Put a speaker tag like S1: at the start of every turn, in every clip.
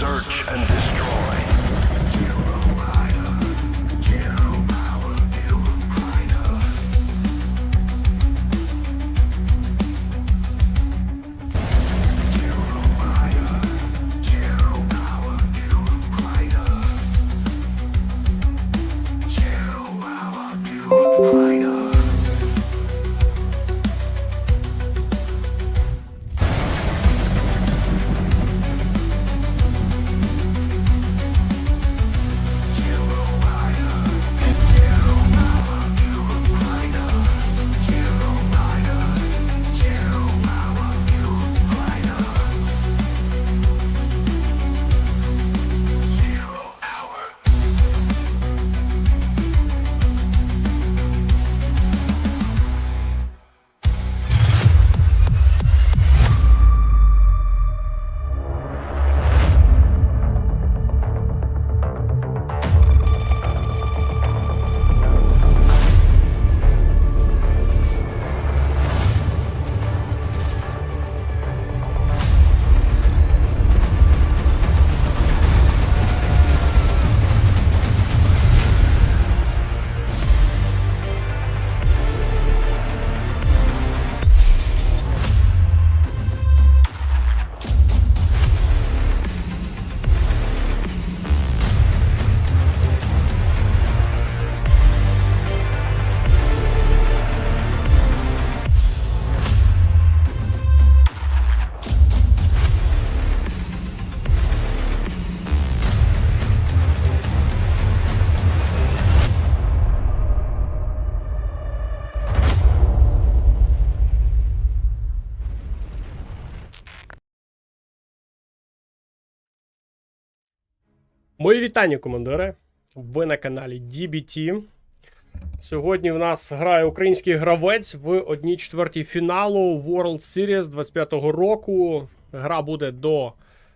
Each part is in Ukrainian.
S1: Search and destroy.
S2: Мої вітання, командири. Ви на каналі DBT. Сьогодні в нас грає український гравець в 1/4 фіналу World Series 25-го року. Гра буде до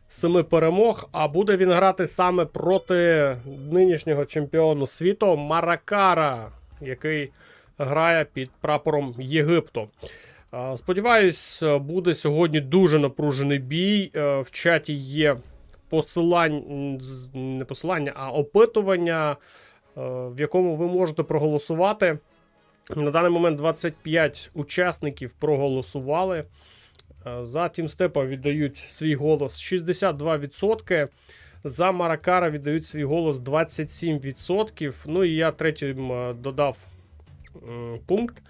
S2: 7 перемог, а буде він грати саме проти нинішнього чемпіону світу Маракара, який грає під прапором Єгипту. Сподіваюсь, буде сьогодні дуже напружений бій. В чаті є не посилання, а опитування, в якому ви можете проголосувати. На даний момент 25 учасників проголосували. За Тімстепа віддають свій голос 62%. За Маракара віддають свій голос 27%. Ну і я третім додав пункт,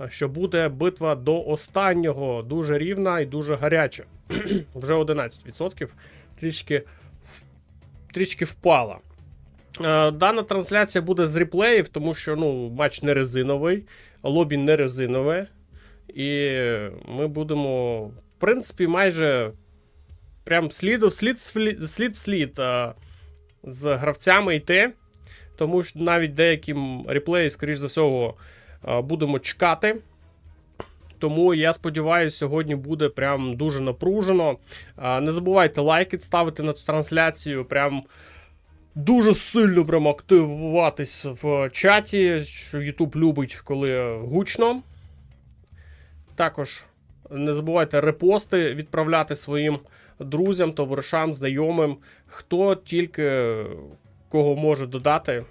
S2: що буде битва до останнього. Дуже рівна і дуже гаряча. Вже 11%. Трішки впала. Дана трансляція буде з реплеїв, тому що матч не резиновий, лобі не резинове. І ми будемо, в принципі, майже прям слід в слід з гравцями йти. Тому що навіть деяким реплеї, скоріш за всього, будемо чекати. Тому я сподіваюся, сьогодні буде прям дуже напружено. Не забувайте лайки ставити на цю трансляцію. Прям дуже сильно прям активуватись в чаті. Що YouTube любить, коли гучно. Також не забувайте репости відправляти своїм друзям, товаришам, знайомим. Хто тільки кого може додати.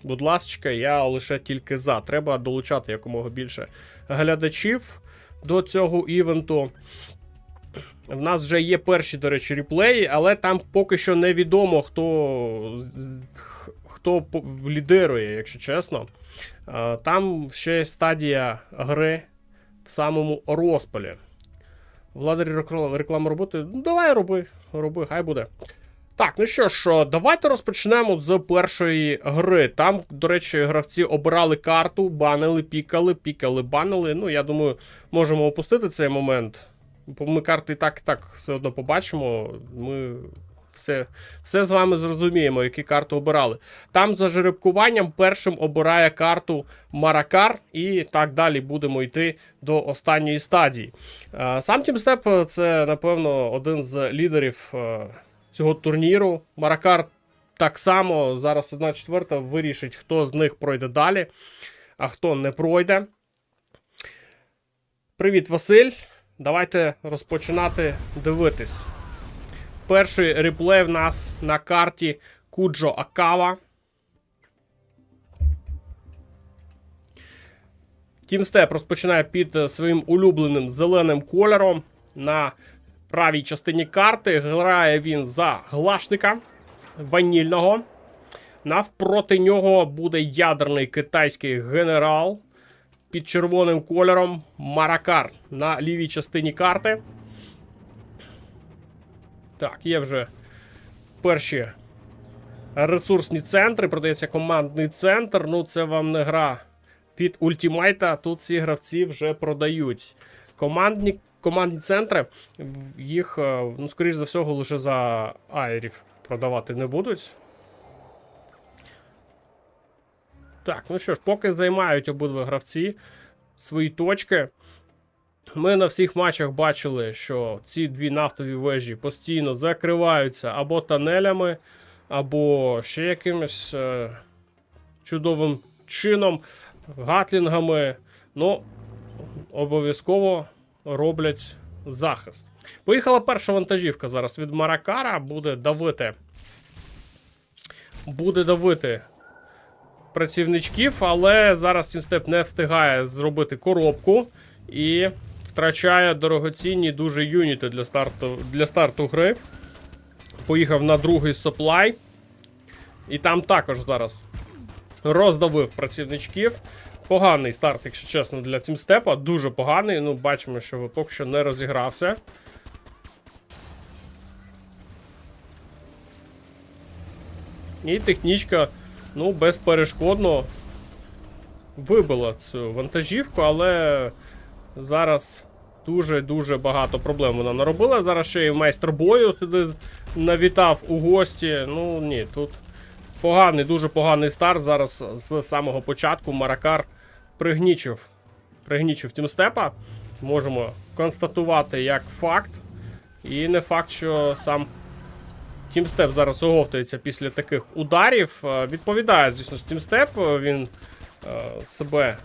S2: Будь ласка, я лише тільки за. Треба долучати якомога більше глядачів до цього івенту. В нас вже є перші, до речі, реплеї, але там поки що невідомо, хто лідирує, якщо чесно. Там ще стадія гри в самому розпалі. Владарі рекламу роботи. Давай роби, хай буде. Так, ну що ж, давайте розпочнемо з першої гри. Там, до речі, гравці обирали карту, банили, пікали, банили. Ну, я думаю, можемо опустити цей момент. Ми карти і так все одно побачимо. Ми все з вами зрозуміємо, які карти обирали. Там за жеребкуванням першим обирає карту Маракар, і так далі будемо йти до останньої стадії. Сам Тімстеп – це, напевно, один з лідерів цього турніру. Маракар так само, зараз 1/4 вирішить, хто з них пройде далі, а хто не пройде. Привіт, Василь. Давайте розпочинати дивитись. перший реплей в нас на карті Куджо Акава. Тімстеп розпочинає під своїм улюбленим зеленим кольором. На правій частині карти грає він за глашника ванільного. Навпроти нього буде ядерний китайський генерал під червоним кольором Маракар на лівій частині карти. Так, є вже перші ресурсні центри. Продається командний центр. Ну, це вам не гра під ультимайта. Тут ці гравці вже продають. Командні центри, їх, ну, скоріш за всього, лише за айрів продавати не будуть. Так, ну що ж, поки займають обидва гравці свої точки. Ми на всіх матчах бачили, що ці дві нафтові вежі постійно закриваються або тунелями, або ще якимось чудовим чином, гатлінгами. Ну, обов'язково роблять захист. Поїхала перша вантажівка зараз від Маракара. Буде давити працівничків, але зараз Тімстеп не встигає зробити коробку і втрачає дорогоцінні дуже юніти для старту гри. Поїхав на другий соплай. І там також зараз роздавив працівничків. Поганий старт, якщо чесно, для Тімстепа. Дуже поганий. Ну, бачимо, що поки що не розігрався. І технічка, ну, безперешкодно вибила цю вантажівку, але зараз дуже-дуже багато проблем вона наробила. Зараз ще й майстер бою сюди навітав у гості. Ну, ні, тут поганий, дуже поганий старт. Зараз з самого початку Маракар пригнічив Тімстепа. Можемо констатувати як факт. І не факт, що сам Тімстеп зараз оговтується після таких ударів. Відповідає, звісно, Тімстеп. Він себе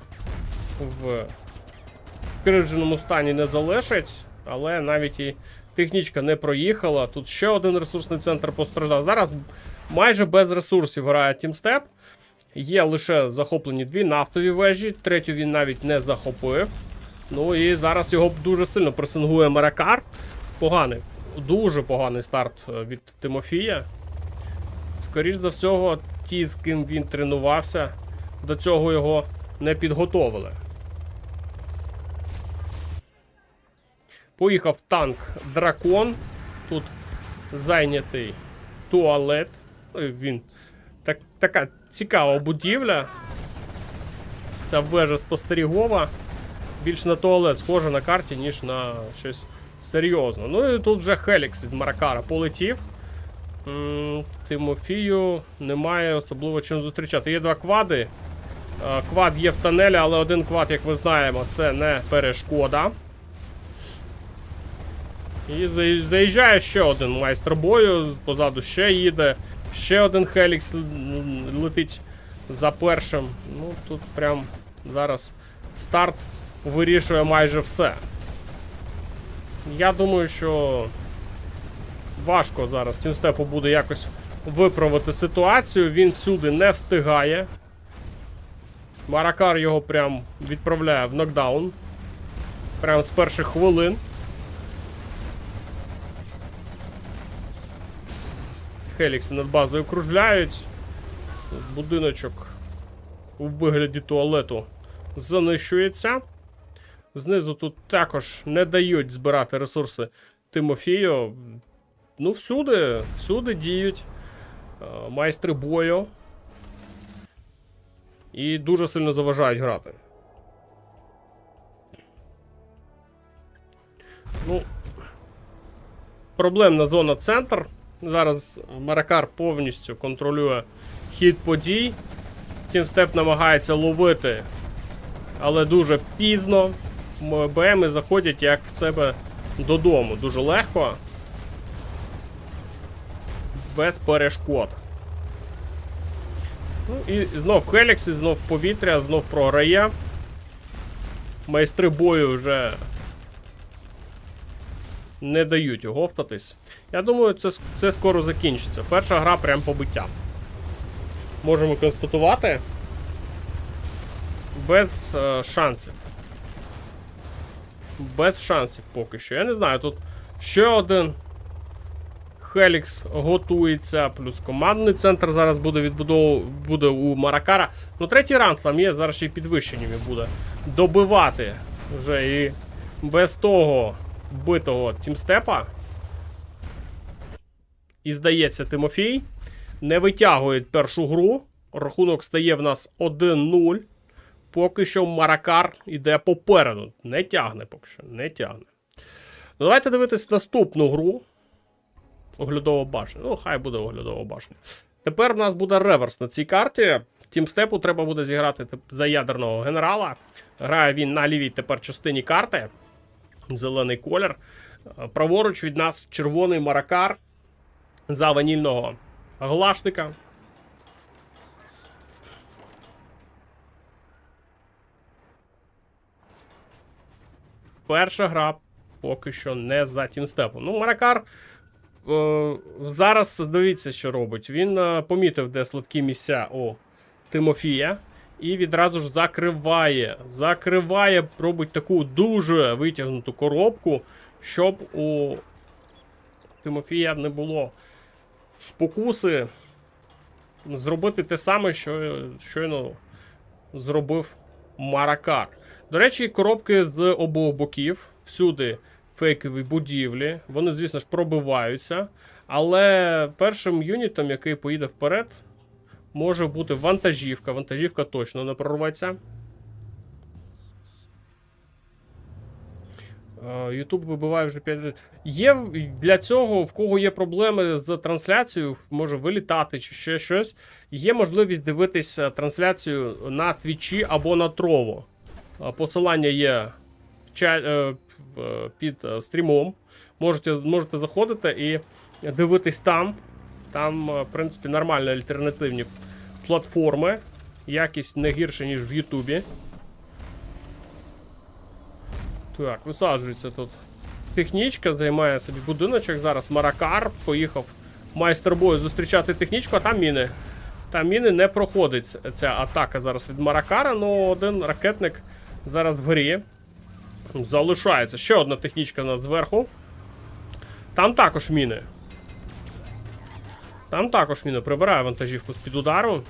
S2: в скридженому стані не залишить. Але навіть і технічка не проїхала. Тут ще один ресурсний центр постраждав. Зараз майже без ресурсів грає Тімстеп. Є лише захоплені дві нафтові вежі. Третю він навіть не захопив. Ну і зараз його дуже сильно пресингує Маракар. Поганий. Дуже поганий старт від Тимофія. Скоріш за всього, ті, з ким він тренувався, до цього його не підготовили. Поїхав танк Дракон. Тут зайнятий туалет. Він така цікава будівля. Ця вежа спостерігова. Більш на туалет схожа на карті, ніж на щось серйозно. Ну і тут вже Хелікс від Маракара полетів. Тимофію немає особливо чим зустрічати. Є два квади. Квад є в тунелі, але один квад, як ми знаємо, це не перешкода. І заїжджає ще один майстер бою. Позаду ще їде. Ще один Хелікс летить за першим. Ну, тут прям зараз старт вирішує майже все. Я думаю, що важко зараз Тімстепу буде якось виправити ситуацію. Він всюди не встигає. Маракар його прям відправляє в нокдаун. Прямо з перших хвилин. Хелікси над базою кружляють. Будиночок у вигляді туалету занищується. Знизу тут також не дають збирати ресурси Тимофію. Ну, всюди діють майстри бою. І дуже сильно заважають грати. Ну, проблемна зона центр. Зараз Маракар повністю контролює хід подій. Тімстеп намагається ловити, але дуже пізно. БМи заходять як в себе додому. Дуже легко. Без перешкод. Ну і знов Хелікс, знов повітря, знов програє. Майстри бою вже Не дають оговтатись. Я думаю, це скоро закінчиться. Перша гра прям побиття. Можемо констатувати. Без шансів. Без шансів поки що. Я не знаю, тут ще один Хелікс готується, плюс командний центр зараз буде у Маракара. Ну, третій раунд там є, зараз ще й підвищеннями буде добивати вже і без того битого тімстепа. І, здається, Тимофій не витягує першу гру. Рахунок стає в нас 1-0. Поки що Маракар іде попереду. Не тягне поки що, не тягне. Ну, давайте дивитись наступну гру. Оглядова башня. Ну, хай буде оглядова башня. Тепер в нас буде реверс на цій карті. Тімстепу треба буде зіграти за ядерного генерала. Грає він на лівій тепер частині карти. Зелений колір. Праворуч від нас червоний Маракар за ванільного глашника. Перша гра поки що не за тімстепом. Ну, Маракар зараз дивіться, що робить. Він помітив, де слабкі місця у Тимофія. І відразу ж закриває. Закриває, робить таку дуже витягнуту коробку, щоб у Тимофія не було спокуси зробити те саме, що щойно зробив Маракар. До речі, коробки з обох боків, всюди фейкові будівлі, вони, звісно ж, пробиваються, але першим юнітом, який поїде вперед, може бути вантажівка. Вантажівка точно не прорветься. YouTube вибиває вже 5. Є для цього, в кого є проблеми з трансляцією, може вилітати чи ще щось, є можливість дивитися трансляцію на Твічі або на Trovo. Посилання є під стрімом. Можете заходити і дивитись там. Там, в принципі, нормальні альтернативні платформи. Якість не гірше, ніж в Ютубі. Так, висаджується тут технічка, займає собі будиночок. Зараз Маракар поїхав майстер бою зустрічати технічку, а там міни. Там міни, не проходить ця атака зараз від Маракара, але один ракетник зараз в грі. Залишається. Ще одна технічка у нас зверху. Там також міни. Там також міни. Прибирає вантажівку з-під удару.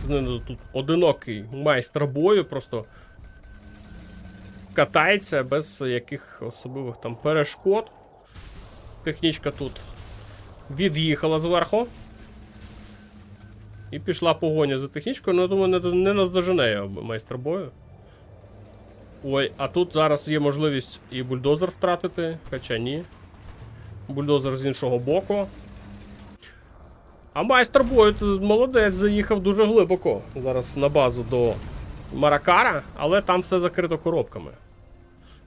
S2: Знизу тут одинокий майстер бою, просто катається без яких особливих там перешкод. Технічка тут від'їхала зверху. І пішла погоня за технічкою, але, я думаю, не наздожене його майстер бою. Ой, а тут зараз є можливість і бульдозер втратити, хоча ні. Бульдозер з іншого боку. А майстер бою, молодець, заїхав дуже глибоко. Зараз на базу до Маракара, але там все закрито коробками.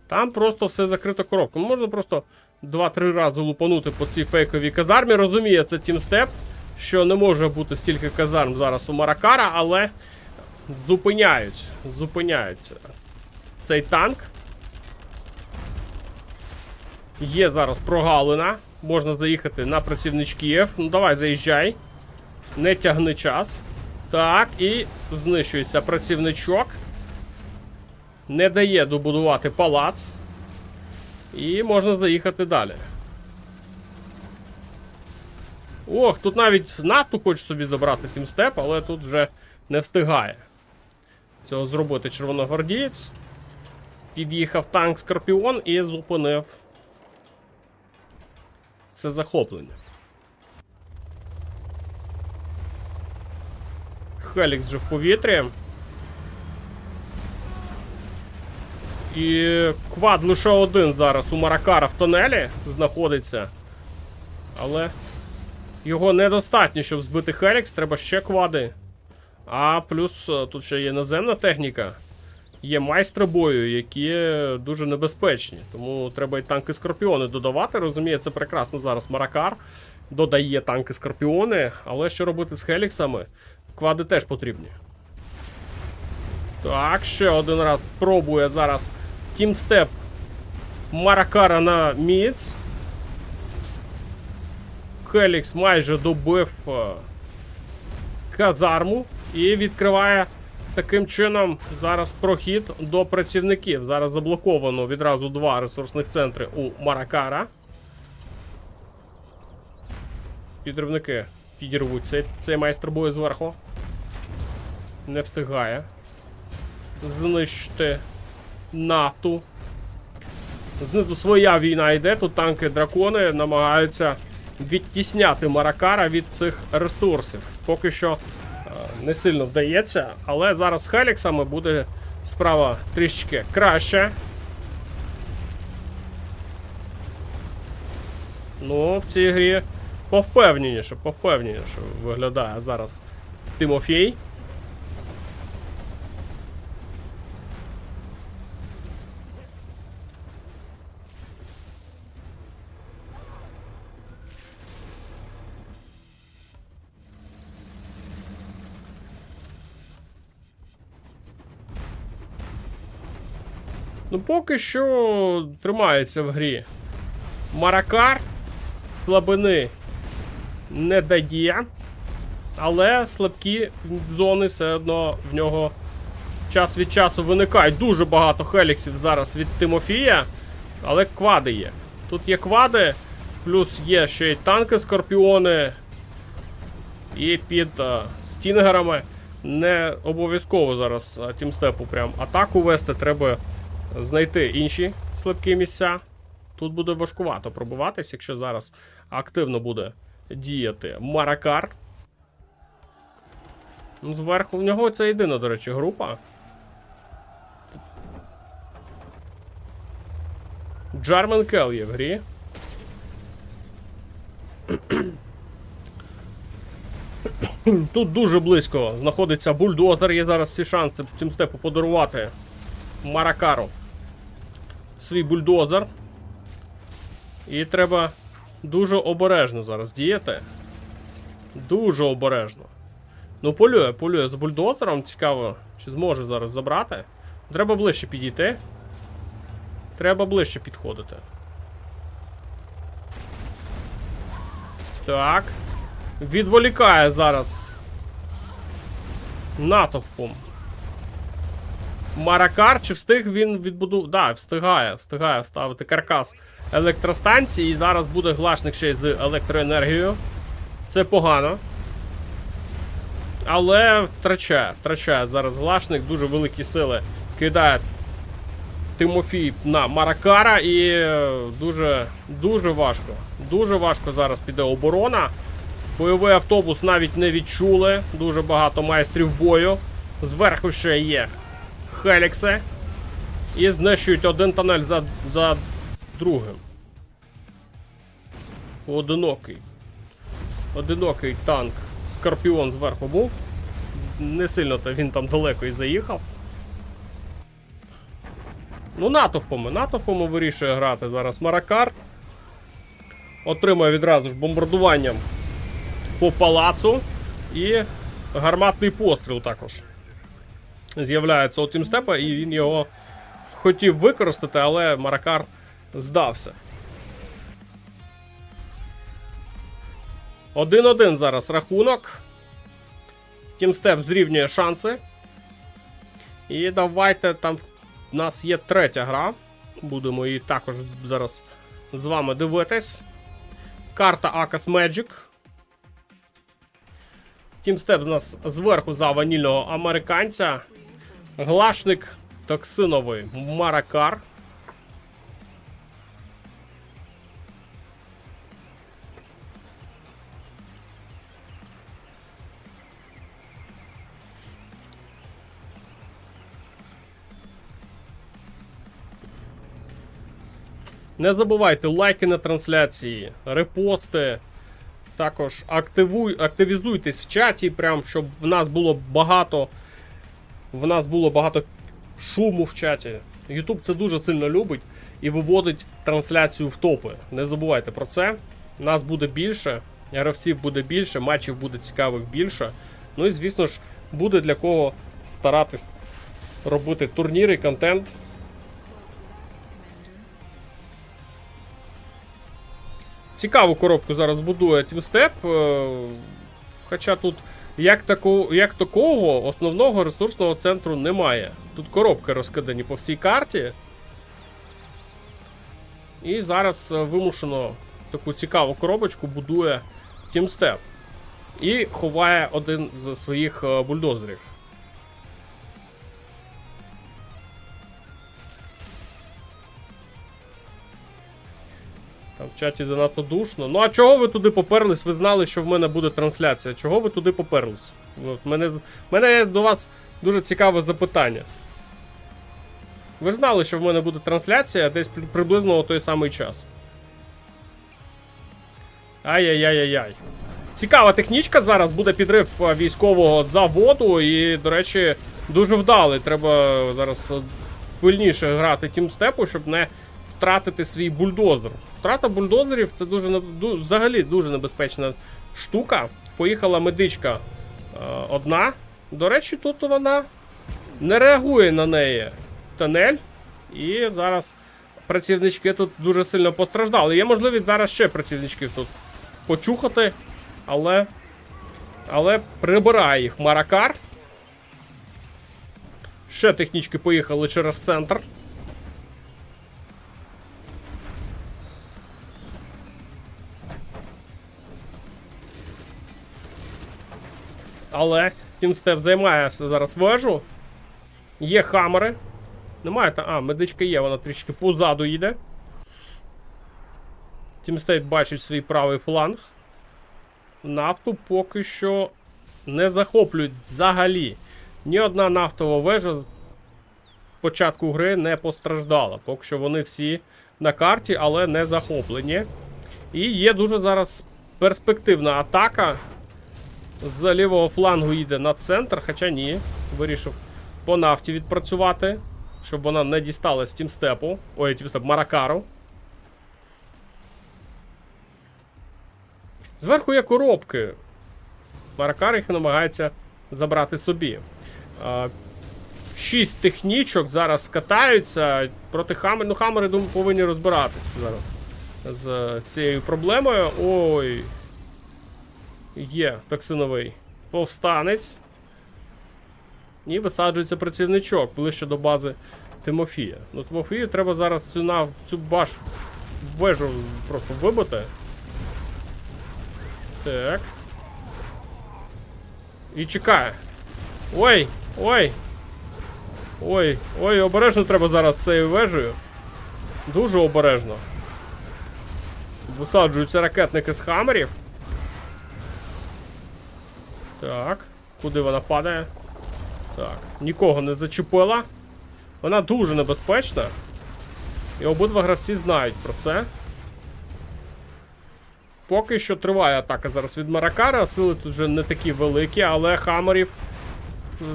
S2: Там просто все закрито коробками. Можна просто 2-3 рази лупанути по цій фейковій казармі. Розуміє, це тімстеп, що не може бути стільки казарм зараз у Маракара, але зупиняють цей танк. Є зараз прогалина. Можна заїхати на працівничків. Ну давай, заїжджай. Не тягни час. Так, і знищується працівничок. Не дає добудувати палац. І можна заїхати далі. Ох, тут навіть нафту хоче собі забрати тімстеп, але тут вже не встигає цього зробити червоногвардієць. Під'їхав танк Скорпіон і зупинив це захоплення. Хелікс же в повітрі. І квад лише один зараз у Маракара в тунелі знаходиться. Але його недостатньо, щоб збити Хелікс, треба ще квади. А плюс тут ще є наземна техніка. Є майстри бою, які дуже небезпечні. Тому треба і танки Скорпіони додавати. Розуміє, це прекрасно зараз Маракар. Додає танки Скорпіони. Але що робити з Хеліксами? Квади теж потрібні. Так, ще один раз пробує зараз тімстеп Маракара на міц. Хелікс майже добив казарму і відкриває таким чином зараз прохід до працівників. Зараз заблоковано відразу 2 ресурсних центри у Маракара. Підривники підірвуть цей майстер бою зверху. Не встигає знищити нафту. Знизу своя війна йде, тут танки-дракони намагаються відтісняти Маракара від цих ресурсів. Поки що не сильно вдається, але зараз з Хеліксами буде справа трішечки краще. Ну, в цій грі повпевненіше виглядає зараз Тимофій. Ну, поки що тримається в грі Маракар. Слабини не дає, але слабкі зони все одно в нього час від часу виникають. Дуже багато хеліксів зараз від Тимофія, але квади є. Тут є квади, плюс є ще й танки Скорпіони, і під стінгерами не обов'язково зараз тімстепу прям атаку вести, треба знайти інші слабкі місця. Тут буде важкувато пробиватись, якщо зараз активно буде діяти Маракар. Ну, зверху в нього це єдина, до речі, група. Джармен Кел є в грі. Тут дуже близько знаходиться бульдозер. Є зараз всі шанси тімстепу подарувати Маракару свій бульдозер. І треба дуже обережно зараз діяти. Дуже обережно. Ну, полює з бульдозером. Цікаво, чи зможе зараз забрати. Треба ближче підійти. Треба ближче підходити. Так. Відволікає зараз натовпом Маракар. Чи встиг він відбудувати? Так, встигає вставити каркас електростанції. І зараз буде глашник ще й з електроенергією. Це погано. Але втрачає зараз глашник. Дуже великі сили кидає Тимофій на Маракара. І дуже важко. Дуже важко зараз піде оборона. Бойовий автобус навіть не відчули. Дуже багато майстрів бою. Зверху ще є хелікси. І знищують один тунель за другим. Одинокий танк Скорпіон зверху був. Не сильно-то він там далеко і заїхав. Ну, натовпами вирішує грати зараз Маракар. Отримує відразу ж бомбардуванням по палацу. І гарматний постріл також з'являється у тімстепа, і він його хотів використати, але Маракар здався. 1-1 зараз рахунок. Тімстеп зрівнює шанси. І давайте, там в нас є третя гра. Будемо її також зараз з вами дивитись. Карта Акас Magic. Тімстеп з нас зверху за ванільного американця. Глашник токсиновий Маракар. Не забувайте лайки на трансляції, репости. Також активізуйтесь в чаті, прям, щоб в нас було багато шуму в чаті. YouTube це дуже сильно любить і виводить трансляцію в топи. Не забувайте про це. Нас буде більше, гравців буде більше, матчів буде цікавих більше. Ну і, звісно ж, буде для кого старатись робити турніри, контент. Цікаву коробку зараз будує Тімстеп. Хоча тут як такого основного ресурсного центру немає. Тут коробки розкидані по всій карті. І зараз вимушено таку цікаву коробочку будує Тімстеп. І ховає один з своїх бульдозерів. Там в чаті занадто душно. Ну а чого ви туди поперлись? Ви знали, що в мене буде трансляція. Чого ви туди поперлись? От, мене є до вас дуже цікаве запитання. Ви ж знали, що в мене буде трансляція десь приблизно у той самий час. Ай-яй-яй-яй-яй. Цікава технічка зараз, буде підрив військового заводу і, до речі, дуже вдалий. Треба зараз пильніше грати Тімстепу, щоб не втратити свій бульдозер. Втрата бульдозерів – це взагалі дуже небезпечна штука. Поїхала медичка одна. До речі, тут вона не реагує на неї тунель. І зараз працівнички тут дуже сильно постраждали. Є можливість зараз ще працівничків тут почухати. Але прибирає їх Маракар. Ще технічки поїхали через центр. Але Тімстеп займає зараз вежу. Є хамери. Немає там. А, медичка є, вона трішки позаду їде. Тімстеп бачить свій правий фланг. Нафту поки що не захоплюють взагалі. Ні одна нафтова вежа з початку гри не постраждала. Поки що вони всі на карті, але не захоплені. І є дуже зараз перспективна атака. З лівого флангу їде на центр, хоча ні. Вирішив по нафті відпрацювати, щоб вона не дісталась Тімстепу. Ой, Тімстеп, Маракару. Зверху є коробки. Маракар їх намагається забрати собі. 6 технічок зараз катаються проти хамерів. Ну, хамери, думаю, повинні розбиратися зараз з цією проблемою. Ой. Є токсиновий повстанець. І висаджується працівничок ближче до бази Тимофія. Ну, Тимофію треба зараз цю вежу просто вибити. Так. І чекає. Ой, ой. Ой, ой, обережно треба зараз цією вежею. Дуже обережно. Висаджуються ракетники з хамерів. Так, куди вона падає? Так, нікого не зачепила. Вона дуже небезпечна. І обидва гравці знають про це. Поки що триває атака зараз від Маракара. Сили тут вже не такі великі, але хамерів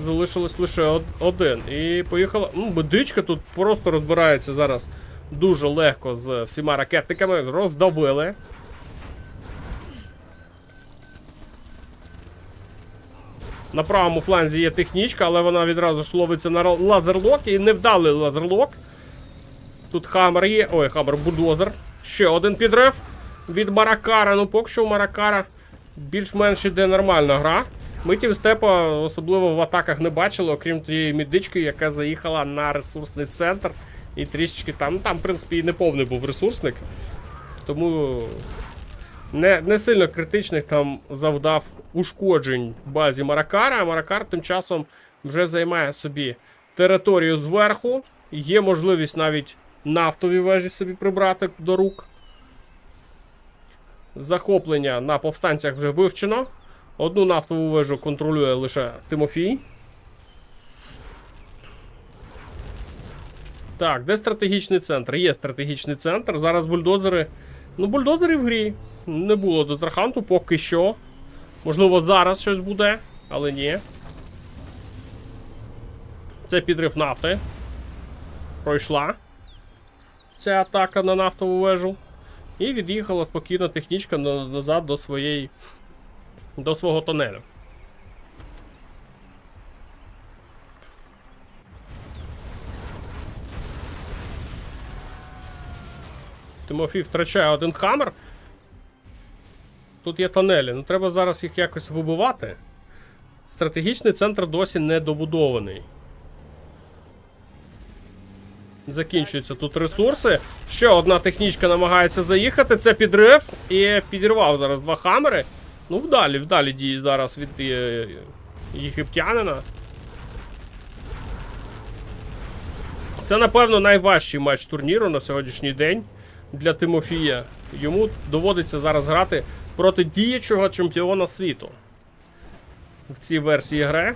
S2: залишилось лише один. І поїхала. Ну, медичка тут просто розбирається зараз дуже легко з всіма ракетниками. Роздавили. На правому фланзі є технічка, але вона відразу ж ловиться на лазерлок. І невдалий лазерлок. Тут хамер є. Ой, хамер, бульдозер. Ще один підрив від Маракара. Ну, поки що у Маракара більш-менш іде нормальна гра. Ми Тімстепа особливо в атаках не бачили, окрім тієї медички, яка заїхала на ресурсний центр. І трішечки там, ну, там, в принципі, і не повний був ресурсник. Тому не сильно критичних там завдав ушкоджень базі Маракара. А Маракар тим часом вже займає собі територію зверху. Є можливість навіть нафтові вежі собі прибрати до рук. Захоплення на повстанцях вже вивчено. Одну нафтову вежу контролює лише Тимофій. Так, де стратегічний центр? Є стратегічний центр. Зараз бульдозери. Ну, бульдозери в грі. Не було Дезерханту поки що. Можливо, зараз щось буде, але ні. Це підрив нафти. Пройшла ця атака на нафтову вежу. І від'їхала спокійно технічка назад до свого тунелю. Тимофій втрачає один хамер. Тут є тонелі, ну треба зараз їх якось вибивати. Стратегічний центр досі не добудований. Закінчуються тут ресурси. Ще одна технічка намагається заїхати. Це підрив. І підірвав зараз два хамери. Ну, вдалі дії зараз від єгиптянина. Це, напевно, найважчий матч турніру на сьогоднішній день для Тимофія. Йому доводиться зараз грати проти діючого чемпіона світу в цій версії гри.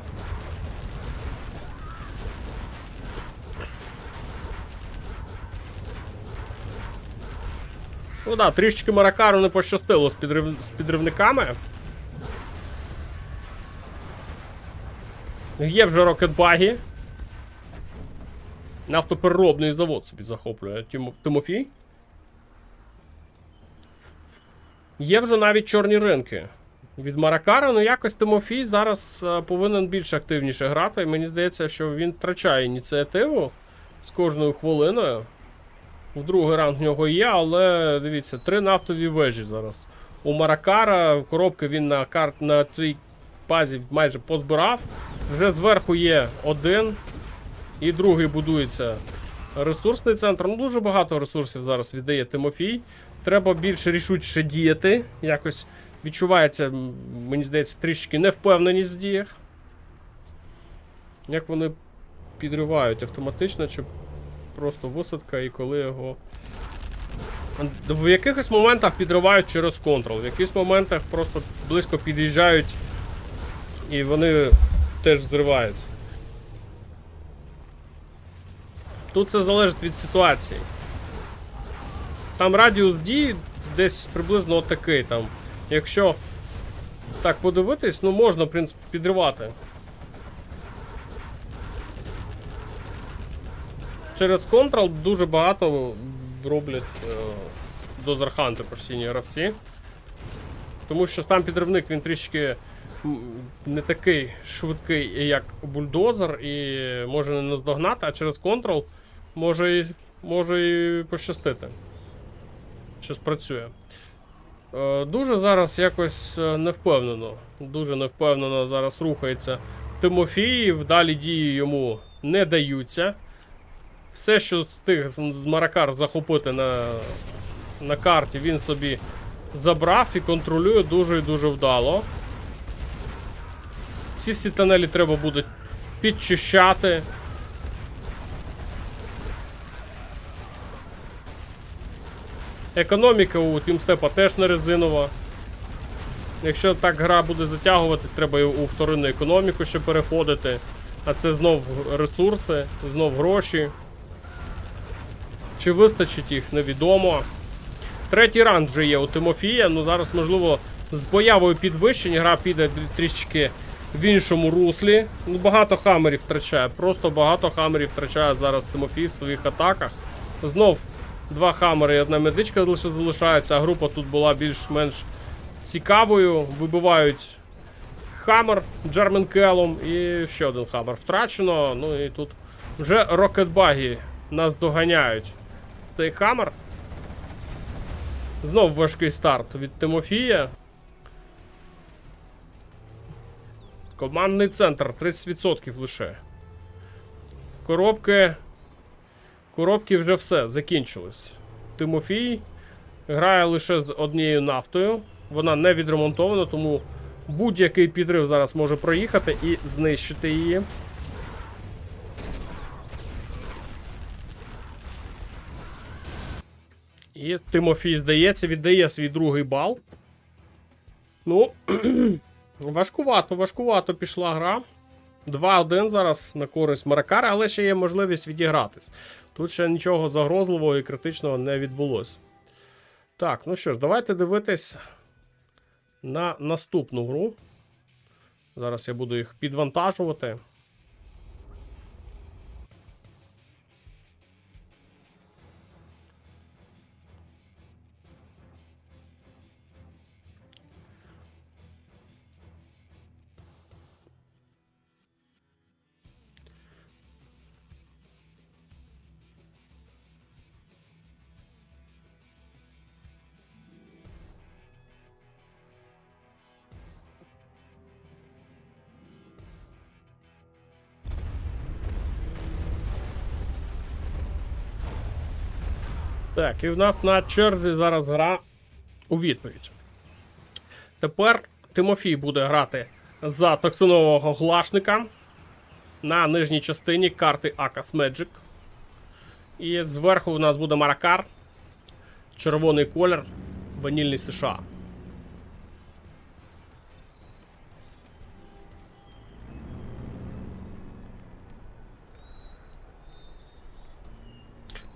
S2: Ну да, трішечки Маракару не пощастило з підривниками. Є вже рокетбаги. Нафтопереробний завод собі захоплює Тимофій. Є вже навіть чорні ринки від Маракара, ну якось Тимофій зараз повинен більш активніше грати. І мені здається, що він втрачає ініціативу з кожною хвилиною. В другий раунд в нього є, але дивіться, 3 нафтові вежі зараз. У Маракара коробки він на цій базі майже позбирав. Вже зверху є один. І другий будується ресурсний центр. Ну, дуже багато ресурсів зараз віддає Тимофій. Треба більш рішуче діяти. Якось відчувається, мені здається, трішки невпевненість в діях. Як вони підривають автоматично, чи просто висадка, і коли його... В якихось моментах підривають через контрол, в якихось моментах просто близько під'їжджають і вони теж зриваються. Тут це залежить від ситуації. Там радіус дії десь приблизно отакий там. Якщо так подивитись, ну можна, в принципі, підривати. Через контрол дуже багато роблять дозерханти професійні гравці. Тому що сам підривник, він трішки не такий швидкий, як бульдозер, і може не наздогнати, а через контрол може і пощастити, що спрацює. Дуже зараз якось невпевнено. Дуже невпевнено зараз рухається Тимофій, вдалі дії йому не даються. Все, що встиг Маракар захопити на карті, він собі забрав і контролює дуже і дуже вдало. Всі тунелі треба буде підчищати. Економіка у Тімстепа теж не резинова. Якщо так гра буде затягуватись, треба і у вторинну економіку ще переходити. А це знов ресурси, знов гроші. Чи вистачить їх, невідомо. Третій раунд вже є у Тимофія. Ну зараз, можливо, з появою підвищень гра піде трішечки в іншому руслі. Ну, багато хамерів втрачає. Просто багато хамерів втрачає зараз Тимофій в своїх атаках. Знов 2 хамери і 1 медичка лише залишаються. А група тут була більш-менш цікавою. Вибивають хамер Джерменкелом. І ще один хамер втрачено. Ну і тут вже рокетбаги нас доганяють. Цей хамер. Знов важкий старт від Тимофія. Командний центр 30% лише. Коробки вже все, закінчились. Тимофій грає лише з однією нафтою. Вона не відремонтована, тому будь-який підрив зараз може проїхати і знищити її. І Тимофій, здається, віддає свій другий бал. Ну, важкувато пішла гра. 2-1 зараз на користь Маракара, але ще є можливість відігратись. Тут ще нічого загрозливого і критичного не відбулося. Так, ну що ж, давайте дивитись на наступну гру. Зараз я буду їх підвантажувати. Так, і в нас на черзі зараз гра у відповідь. Тепер Тимофій буде грати за токсинового глашника на нижній частині карти Акас Magic. І зверху у нас буде Маракар, червоний колір, ванільний США.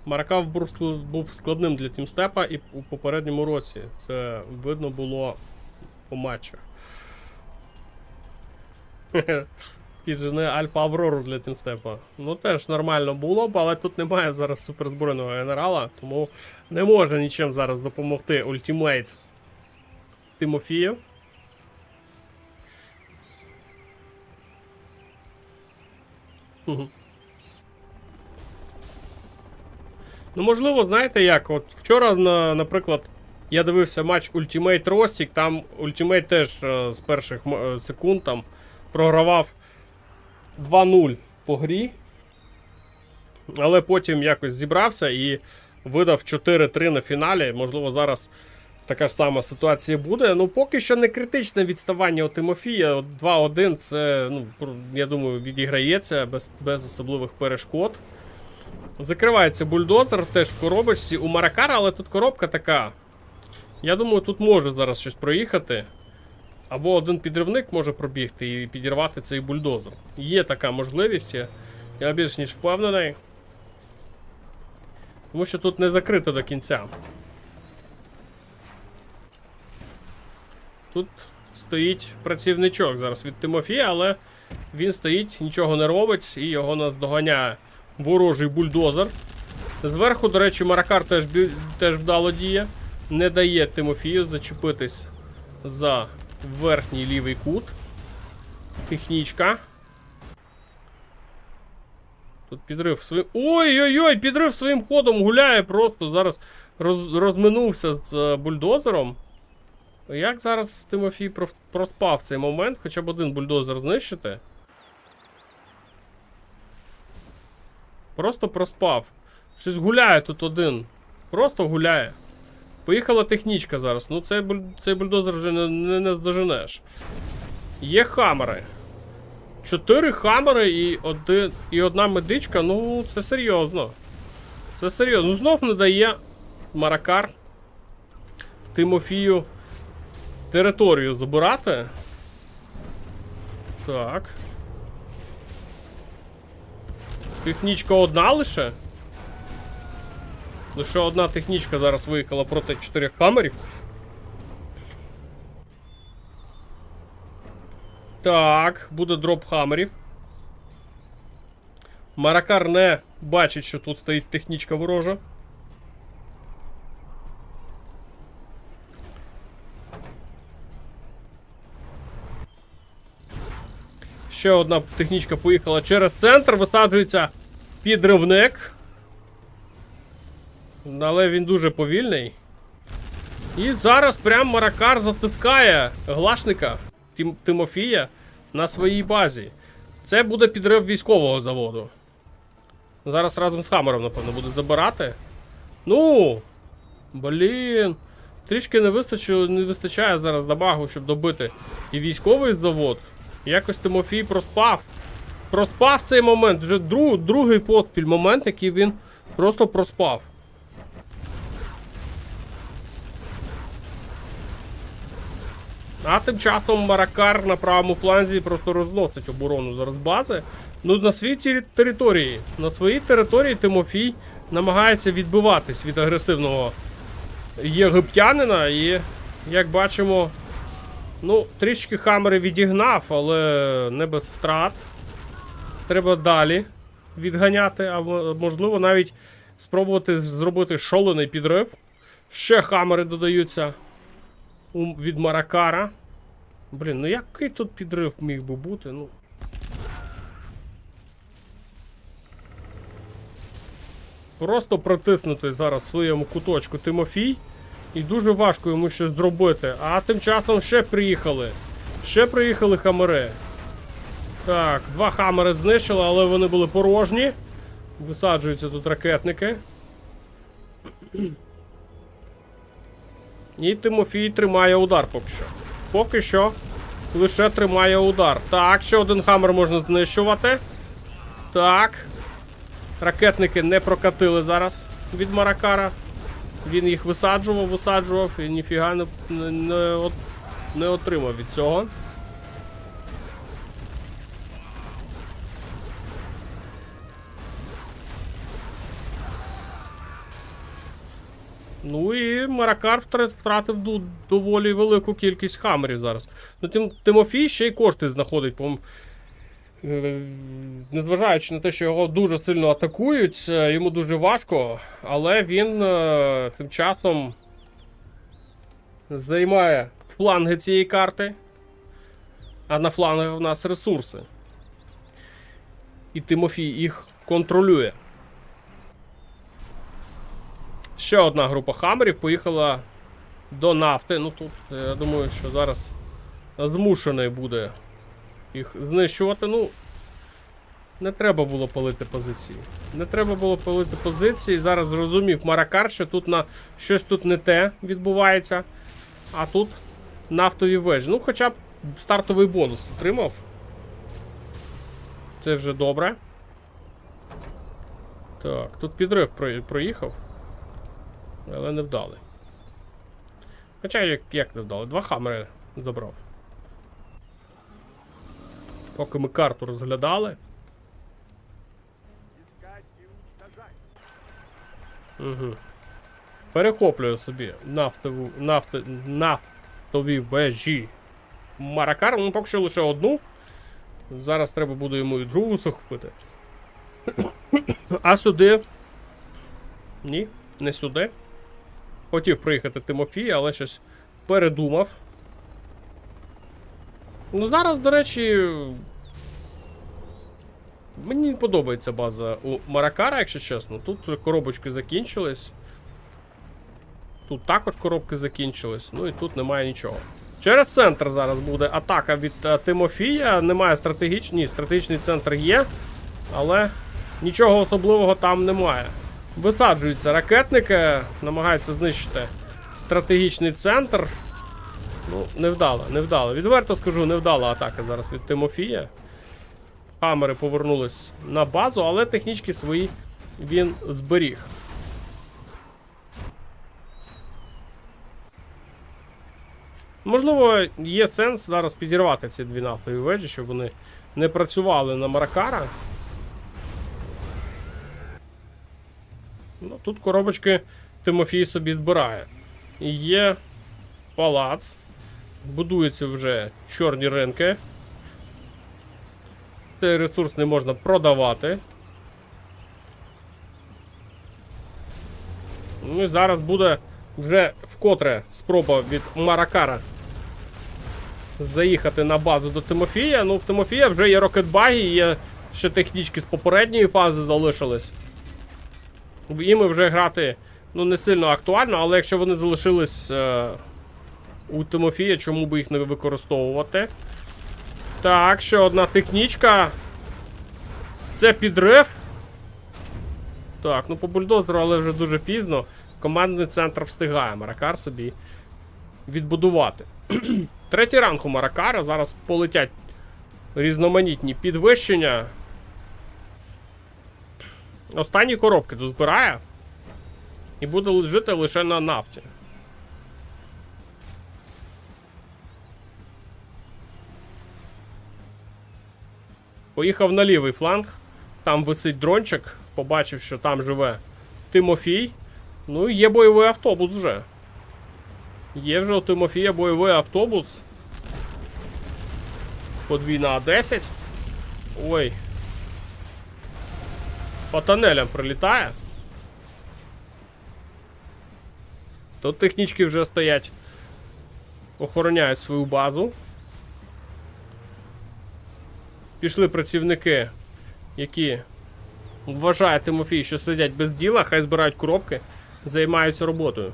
S2: Маракар був складним для тімстепа і у попередньому році. Це видно було по матчах. Піджене Альфа Аврору для тімстепа. Ну теж нормально було б, але тут немає зараз суперзбройного генерала, тому не може нічим зараз допомогти ультимейт Тимофію. Ну, можливо, знаєте як, от вчора, наприклад, я дивився матч Ultimate Ростік, там Ultimate теж з перших секунд там програвав 2-0 по грі, але потім якось зібрався і видав 4-3 на фіналі. Можливо, зараз така ж сама ситуація буде. Ну, поки що не критичне відставання у Тимофія. 2-1 це, ну, я думаю, відіграється без особливих перешкод. Закривається бульдозер, теж в коробочці у Маракара, але тут коробка така. Я думаю, тут може зараз щось проїхати. Або один підривник може пробігти і підірвати цей бульдозер. Є така можливість, я більш ніж впевнений. Тому що тут не закрито до кінця. Тут стоїть працівничок зараз від Тимофія, але він стоїть, нічого не робить і його наздоганяє ворожий бульдозер. Зверху, до речі, Маракар теж вдало діє. Не дає Тимофію зачепитись за верхній лівий кут. Технічка. Тут підрив своїм... Ой-ой-ой, підрив своїм ходом гуляє просто. Зараз розминувся з бульдозером. Як зараз Тимофій проспав цей момент? Хоча б один бульдозер знищити. Просто проспав. Щось гуляє тут один. Просто гуляє. Поїхала технічка зараз. Ну цей бульдозер вже не здоженеш. Є хамери. 4 хамери і одна медичка. Ну, це серйозно. Це серйозно. Ну, знов не дає Маракар Тимофію територію забирати. Так. Технічка одна лише. Лише одна технічка зараз виїхала проти 4 хамерів. Так, буде дроп хамерів. Маракар не бачить, що тут стоїть технічка ворожа. Ще одна технічка поїхала через центр, висаджується підривник. Але він дуже повільний. І зараз прям Маракар затискає глашника Тимофія на своїй базі. Це буде підрив військового заводу. Зараз разом з хамером, напевно, буде забирати. Ну! Блін. Трішки не вистачає зараз дамагу, щоб добити і військовий завод. Якось Тимофій проспав. Проспав цей момент. Вже другий поспіль момент, який він просто проспав. А тим часом Маракар на правому фланзі просто розносить оборону зараз бази. Ну, на своїй території. На своїй території Тимофій намагається відбиватись від агресивного єгиптянина. І, як бачимо, ну, трішки хамери відігнав, але не без втрат. Треба далі відганяти, а можливо навіть спробувати зробити шалений підрив. Ще хамери додаються від Маракара. Блін, ну який тут підрив міг би бути? Ну. Просто протиснутий зараз в своєму куточку Тимофій. І дуже важко йому щось зробити. А тим часом ще приїхали. Ще приїхали хамери. Так, 2 хамери знищили, але вони були порожні. Висаджуються тут ракетники. І Тимофій тримає удар поки що. Поки що лише тримає удар. Так, ще один хаммер можна знищувати. Так. Ракетники не прокатили зараз від Маракара. Він їх висаджував і ніфіга не отримав від цього. Ну і Маракар втратив доволі велику кількість хамерів зараз. Ну, Тимофій ще й кошти знаходить, незважаючи на те, що його дуже сильно атакують, йому дуже важко, але він тим часом займає фланги цієї карти, а на флангах у нас ресурси. І Тимофій їх контролює. Ще одна група хамерів поїхала до нафти. Ну тут, я думаю, що зараз змушений буде їх знищувати. Ну, не треба було палити позиції. Не треба було палити позиції. Зараз зрозумів Маракар, що тут щось тут не те відбувається. А тут нафтові вежі. Ну, хоча б стартовий бонус отримав. Це вже добре. Так, тут підрив проїхав. Але не вдали. Хоча, як не вдали? 2 хамери забрав. Поки ми карту розглядали. Угу. Перехоплюю собі нафтові вежі Маракар. Ну, поки що лише одну. Зараз треба буде йому і другу захопити. А сюди... Ні, не сюди. Хотів приїхати Тимофій, але щось передумав. Ну, зараз, до речі, мені подобається база у Маракара, якщо чесно. Тут коробочки закінчились. Тут також коробки закінчились. Ну і тут немає нічого. Через центр зараз буде атака від Тимофія. Немає стратегічний. Ні, стратегічний центр є, але нічого особливого там немає. Висаджуються ракетники, намагаються знищити стратегічний центр. Ну, невдало. Відверто скажу, невдала атака зараз від Тимофія. Хамери повернулись на базу, але технічки свої він зберіг. Можливо, є сенс зараз підірвати ці 2 нафтові вежі, щоб вони не працювали на Маракара. Ну, тут коробочки Тимофій собі збирає. Є палац. Будуються вже чорні ринки. Цей ресурс не можна продавати. Ну і зараз буде вже вкотре спроба від Маракара заїхати на базу до Тимофія. Ну, в Тимофія вже є рокетбаги, є ще технічки з попередньої фази залишились. Їм вже грати, ну, не сильно актуально, але якщо вони залишились у Тимофія, чому би їх не використовувати? Так, ще одна технічка. Це підрив. Так, ну по бульдозеру, але вже дуже пізно. Командний центр встигає Маракар собі відбудувати. 3-й ранг у Маракара. Зараз полетять різноманітні підвищення. Останні коробки дозбирає. І буде жити лише на нафті. Поїхав на лівий фланг. Там висить дрончик. Побачив, що там живе Тимофій. Ну і є бойовий автобус вже. Є вже у Тимофія бойовий автобус. Подвійна А10. Ой. По тонелям прилітає. Тут технічки вже стоять. Охороняють свою базу. Пішли працівники, які вважає Тимофій, що сидять без діла, хай збирають коробки, займаються роботою.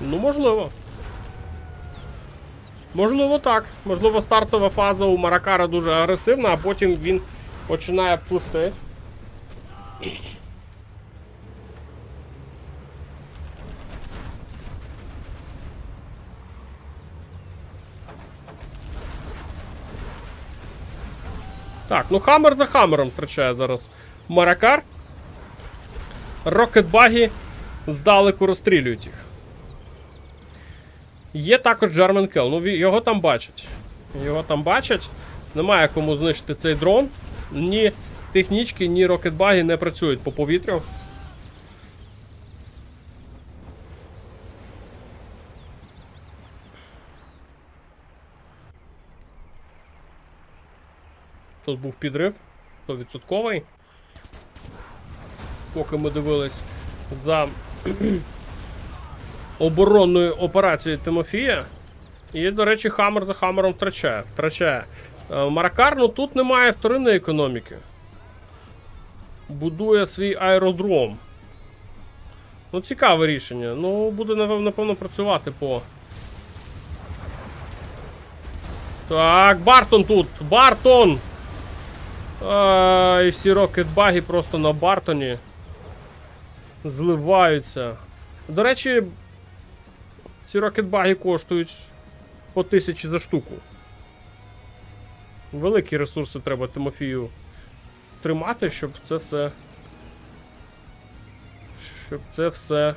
S2: Ну, можливо. Можливо, так. Можливо, стартова фаза у Маракара дуже агресивна, а потім він Починає пливти. Так, ну Хаммер за Хаммером втрачає зараз Маракар. Рокетбаги здалеку розстрілюють їх. Є також Джармен Келл. Ну, його там бачать. Його там бачать. Немає кому знищити цей дрон. Ні технічки, ні рокетбаги не працюють по повітрю. Тут був підрив 100%. Поки ми дивились за оборонною операцією Тимофія. І, до речі, Хаммер за Хаммером втрачає. Маракар, ну тут немає вторинної економіки. Будує свій аеродром. Ну, цікаве рішення. Ну, буде, напевно, працювати по... Так, Бартон тут! Бартон! І всі рокетбаги просто на Бартоні зливаються. До речі, ці рокетбаги коштують по 1000 за штуку. Великі ресурси треба Тимофію тримати, щоб це все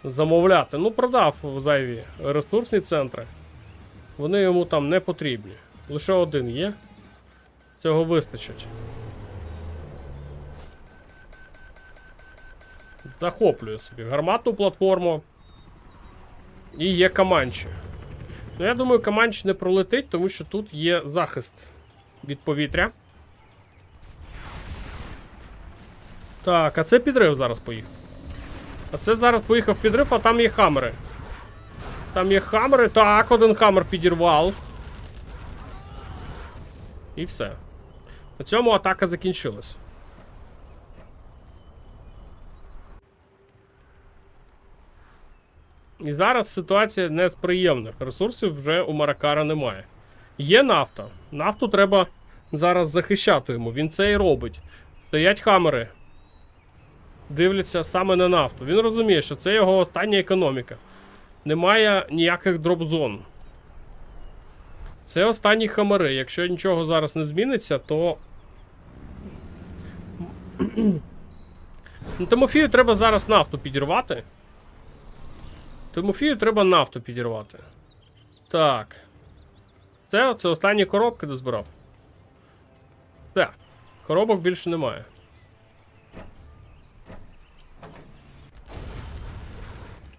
S2: замовляти. Ну, продав зайві ресурсні центри. Вони йому там не потрібні. Лише один є. Цього вистачить. Захоплює собі гарматну платформу. І є Каманчі. Ну, я думаю, Каманчі не пролетить, тому що тут є захист від повітря. Так, а це підрив зараз поїхав. А це зараз поїхав підрив, а там є Хаммери. Там є Хаммери. Так, один Хаммер підірвав. І все. На цьому атака закінчилась. І зараз ситуація не з приємних. Ресурсів вже у Маракара немає. Є нафта. Нафту треба зараз захищати йому. Він це і робить. Стоять Хаммери. Дивляться саме на нафту. Він розуміє, що це його остання економіка. Немає ніяких дроп-зон. Це останні Хаммери. Якщо нічого зараз не зміниться, то... Ну, Тимофію треба зараз нафту підірвати. Тимофію треба нафту підірвати. Так. Це останні коробки дозбирав. Так. Коробок більше немає.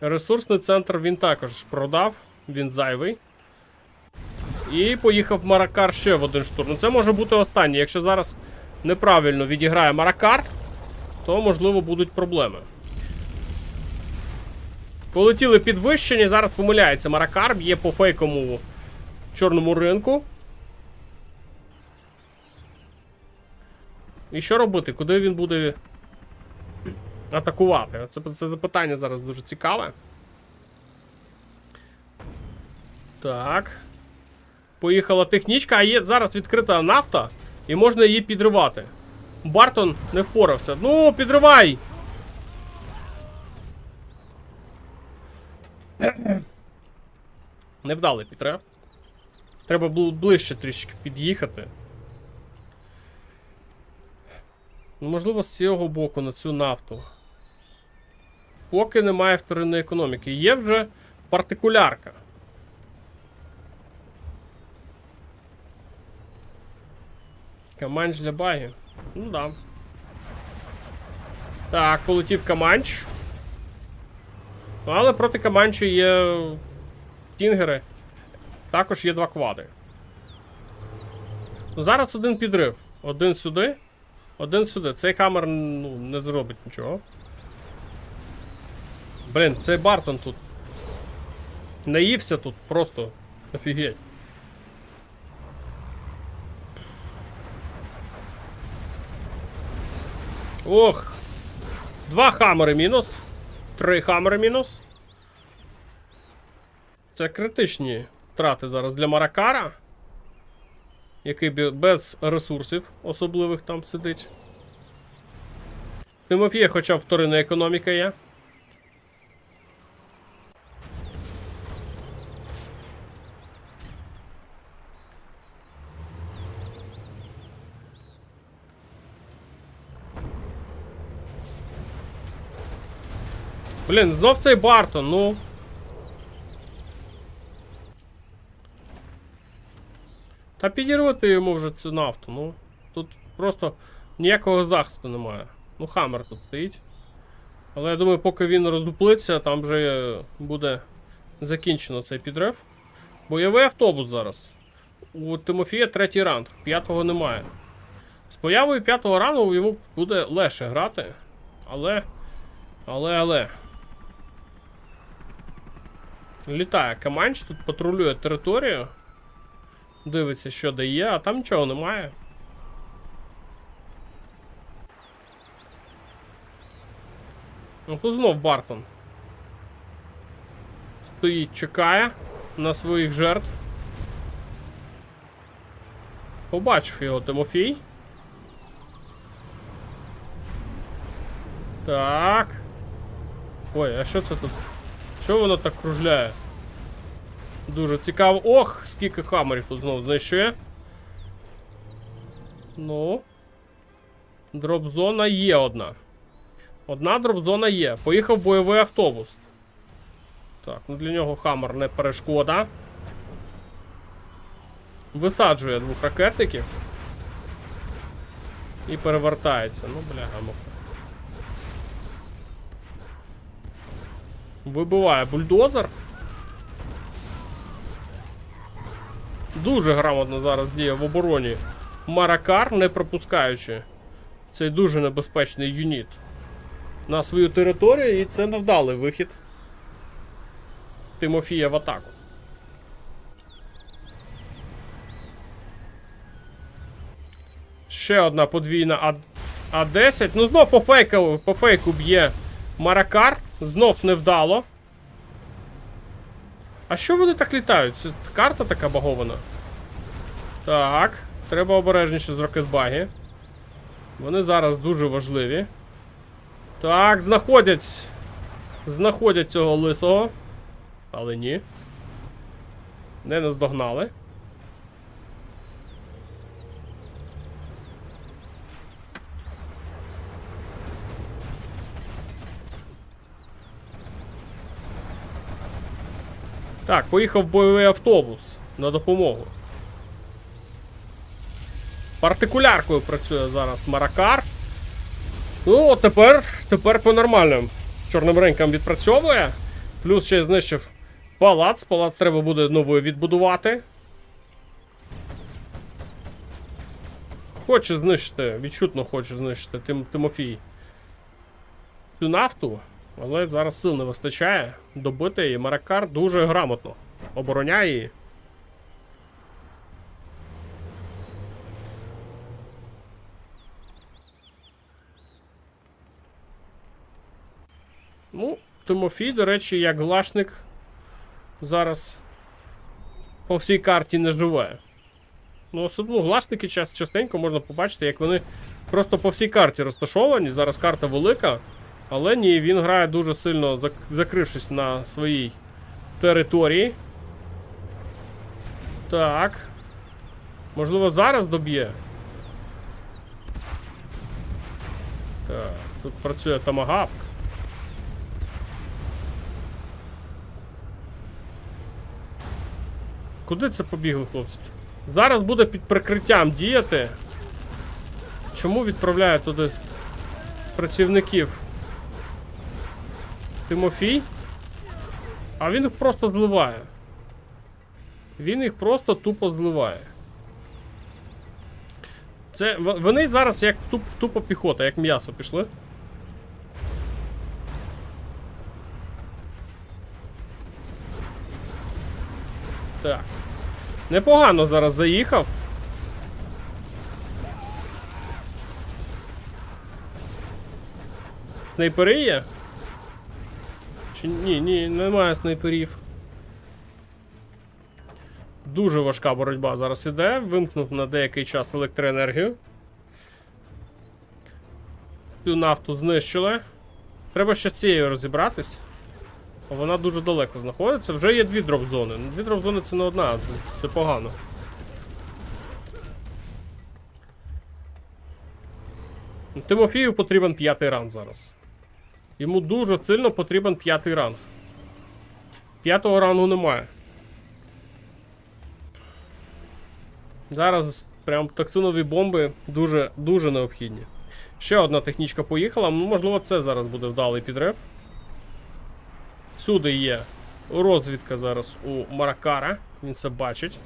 S2: Ресурсний центр він також продав. Він зайвий. І поїхав Маракар ще в один штурм. Ну, це може бути останній. Якщо зараз неправильно відіграє Маракар, то, можливо, будуть проблеми. Полетіли підвищені, зараз помиляється Маракар, б'є по фейковому чорному ринку. І що робити? Куди він буде атакувати? Це запитання зараз дуже цікаве. Так. Поїхала технічка, а є зараз відкрита нафта, і можна її підривати. Бартон не впорався. Ну, підривай! Невдалий підрив. Треба було ближче трішки під'їхати. Ну, можливо, з цього боку на цю нафту. Поки немає вторинної економіки. Є вже партикулярка. Каманч для баги. Ну да. Так, полетів Каманч. Але проти Каманчу є Тінгери. Також є 2 квади. Зараз один підрив. Один сюди. Один сюди. Цей Хаммер, ну, не зробить нічого. Блін, цей Бартон тут наївся тут просто. Офігеть. Ох. 2 Хаммери мінус. 3 Хаммери мінус. Це критичні втрати зараз для Маракара. який без ресурсів особливих там сидить. Тимофія хоча б вторинна економіка є. Блін, знов цей Бартон, ну. Та підірвати йому вже цю нафту, ну. Тут просто ніякого захисту немає. Ну, Хаммер тут стоїть. Але я думаю, поки він роздуплиться, там вже буде закінчено цей підрив. Бойовий автобус зараз. У Тимофія 3-й ранг, 5-го немає. З появою 5-го рангу йому буде легше грати. Але. Літає Каманч, тут патрулює територію. Дивиться, що де є, а там нічого немає. Ну тут знов Бартон. Стоїть, чекає на своїх жертв. Побачив його Тимофій. Так. Ой, а що це тут? Що воно так кружляє? Дуже цікаво. Ох, скільки хамерів тут знову знищує. Ну. Дроп-зона є одна. Одна дроп-зона є. Поїхав бойовий автобус. Так, ну для нього хаммер не перешкода. Висаджує 2 ракетників. І перевертається. Ну, бля, вибиває бульдозер. Дуже грамотно зараз діє в обороні Маракар, не пропускаючи цей дуже небезпечний юніт на свою територію, і це невдалий вихід Тимофія в атаку. Ще одна подвійна А10. Ну знов по фейку б'є Маракар. Знов невдало. А що вони так літають? Це карта така багована. Так, треба обережніше з рокетбаги. Вони зараз дуже важливі. Так, знаходять цього лисого. Але ні. Не наздогнали. Так, поїхав бойовий автобус на допомогу. Партикуляркою працює зараз Маракар. Ну, тепер по нормальним чорним ринкам відпрацьовує. Плюс ще знищив палац. Палац треба буде новою відбудувати. Хоче знищити, відчутно хоче знищити Тимофій цю нафту. Але зараз сил не вистачає добити її. Маракар дуже грамотно обороняє її. Ну, Тимофій, до речі, як глашник зараз по всій карті не живе. Ну, особливо глашники частенько можна побачити, як вони просто по всій карті розташовані. Зараз карта велика. Але ні, він грає дуже сильно, закрившись на своїй території. Так. Можливо, зараз доб'є. Так, тут працює томагавк. Куди це побігли, хлопці? Зараз буде під прикриттям діяти. Чому відправляє туди працівників Тимофій? А він їх просто зливає. Він їх просто тупо зливає. Це, вони зараз як тупо піхота, як м'ясо пішли. Так. Непогано зараз заїхав. Снайпери є? Чи ні, немає снайперів. Дуже важка боротьба зараз іде. Вимкнув на деякий час електроенергію. Цю нафту знищили. Треба ще з цією розібратись. Вона дуже далеко знаходиться. Вже є 2 дроп-зони. 2 дроп-зони це не одна, це погано. Тимофію потрібен 5-й ранг зараз. Йому дуже сильно потрібен 5-й ранг. 5-го рангу немає. Зараз прям токсинові бомби дуже необхідні. Ще одна технічка поїхала. Ну, можливо, це зараз буде вдалий підрив. Всюди є розвідка зараз у Маракара. Він це бачить.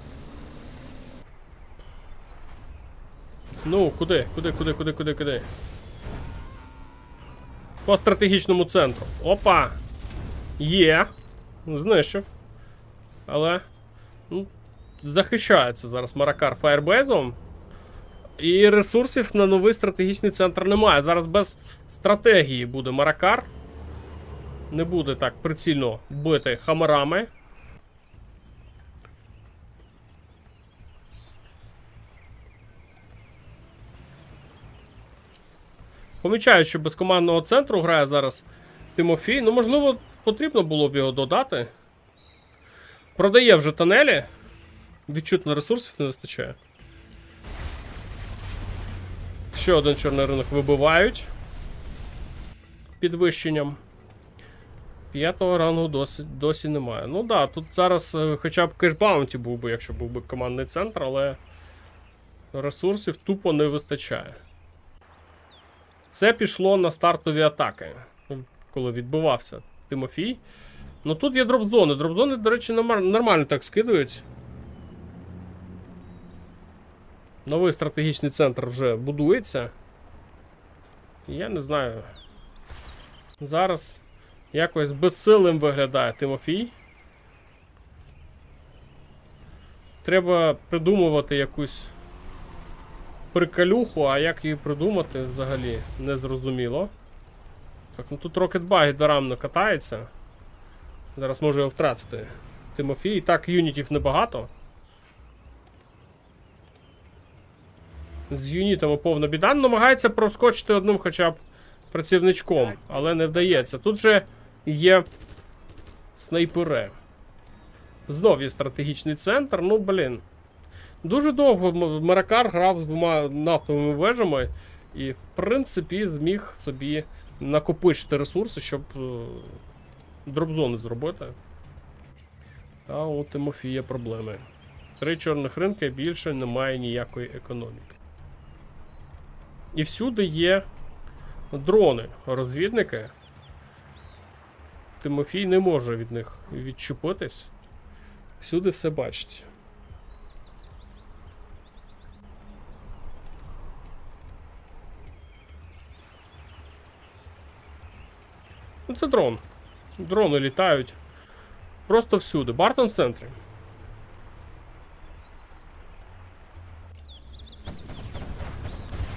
S2: Ну, куди? Куди? По стратегічному центру. Опа! Є! Знищив. Але... ну, захищається зараз Маракар фаєрбейзом. І ресурсів на новий стратегічний центр немає. Зараз без стратегії буде Маракар. Не буде так прицільно бити хамерами. Помічаю, що без командного центру грає зараз Тимофій. Ну, можливо, потрібно було б його додати. Продає вже тунелі. Відчутно ресурсів не вистачає. Ще один чорний ринок вибивають. Підвищенням. 5-го рангу досі немає. Ну да, тут зараз хоча б кешбаунті був би, якщо був би командний центр, але ресурсів тупо не вистачає. Це пішло на стартові атаки, коли відбивався Тимофій. Ну тут є дроп-зони. Дроп-зони, до речі, нормально так скидують. Новий стратегічний центр вже будується. Я не знаю. Зараз якось безсилим виглядає Тимофій. Треба придумувати якусь приколюху, а як її придумати взагалі не зрозуміло. Так, ну тут рокетбаги дорамно катається. Зараз може його втратити Тимофій. І так, юнітів небагато. З юнітами повна біда. Намагається проскочити одним хоча б працівничком, але не вдається. Тут же є снайпери. Знов є стратегічний центр. Ну, блін. Дуже довго Маракар грав з 2 нафтовими вежами і, в принципі, зміг собі накопичити ресурси, щоб дроп-зони зробити. А у Тимофія проблеми. 3 чорних ринки, більше немає ніякої економіки. І всюди є дрони, розвідники. Тимофій не може від них відчепитись. Всюди все бачить. Ну, це дрон. Дрони літають. Просто всюди. Бартон в центрі.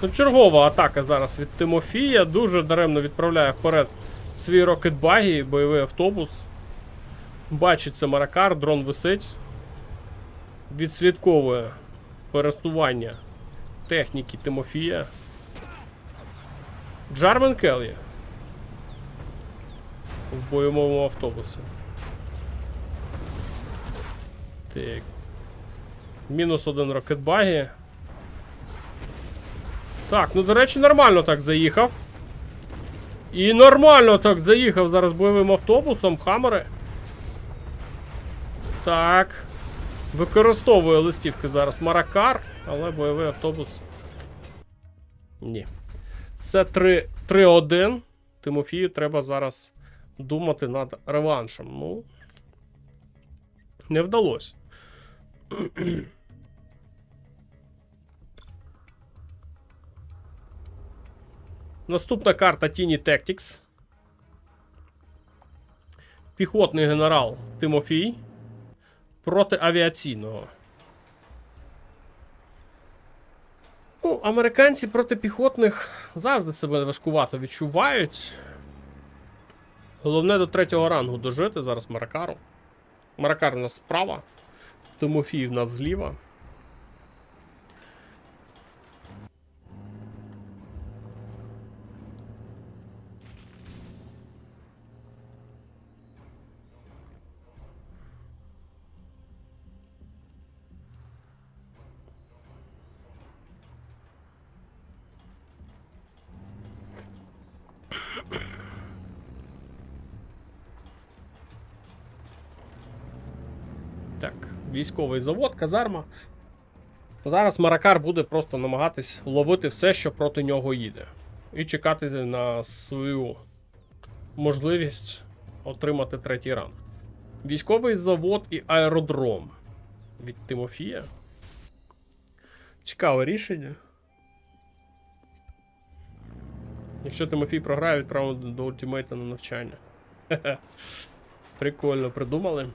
S2: Ну, чергова атака зараз від Тимофія. Дуже даремно відправляє вперед свій рокетбагі, бойовий автобус. Бачиться Маракар, дрон висить. Відслідковує пересування техніки Тимофія. Джармен Келлі в бойовому автобусі. Так. -1 рокетбагі. Так, ну, до речі, нормально так заїхав. І нормально так заїхав зараз бойовим автобусом. Хаммери. Так. Використовує листівки зараз Маракар, але бойовий автобус... ні. Це 3-1. Тимофію треба зараз думати над реваншем. Ну, не вдалося. Наступна карта Tiny Tactics. Піхотний генерал Тимофій проти авіаційного. Ну, американці проти піхотних завжди себе важкувато відчувають. Головне до 3-го рангу дожити зараз Маракару. Маракар у нас справа. Тимофій в нас зліва. Так, військовий завод, казарма. Зараз Маракар буде просто намагатись ловити все, що проти нього їде. І чекати на свою можливість отримати 3-й ранг. Військовий завод і аеродром від Тимофія. Цікаве рішення. Якщо Тимофій програє, відправимо до ультимейта на навчання. Прикольно придумали.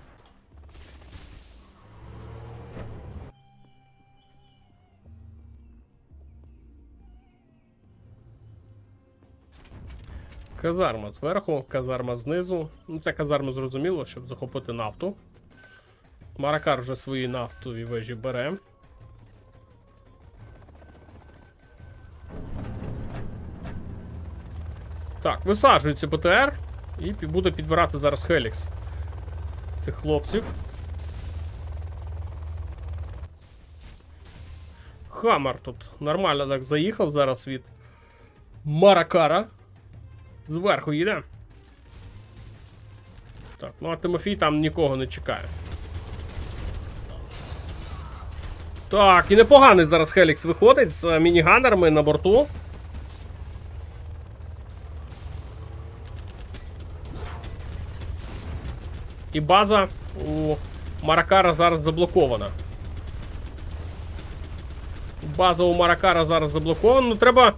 S2: Казарма зверху, казарма знизу. Ну, це казарма зрозуміло, щоб захопити нафту. Маракар вже свої нафтові вежі бере. Так, висаджується БТР. І буде підбирати зараз Хелікс цих хлопців. Хаммер тут нормально так заїхав зараз від Маракара. Зверху їде. Так, ну а Тимофій там нікого не чекає. Так, і непоганий зараз Хелікс виходить з мініганерами на борту. І база у Маракара зараз заблокована. База у Маракара зараз заблокована. Ну, треба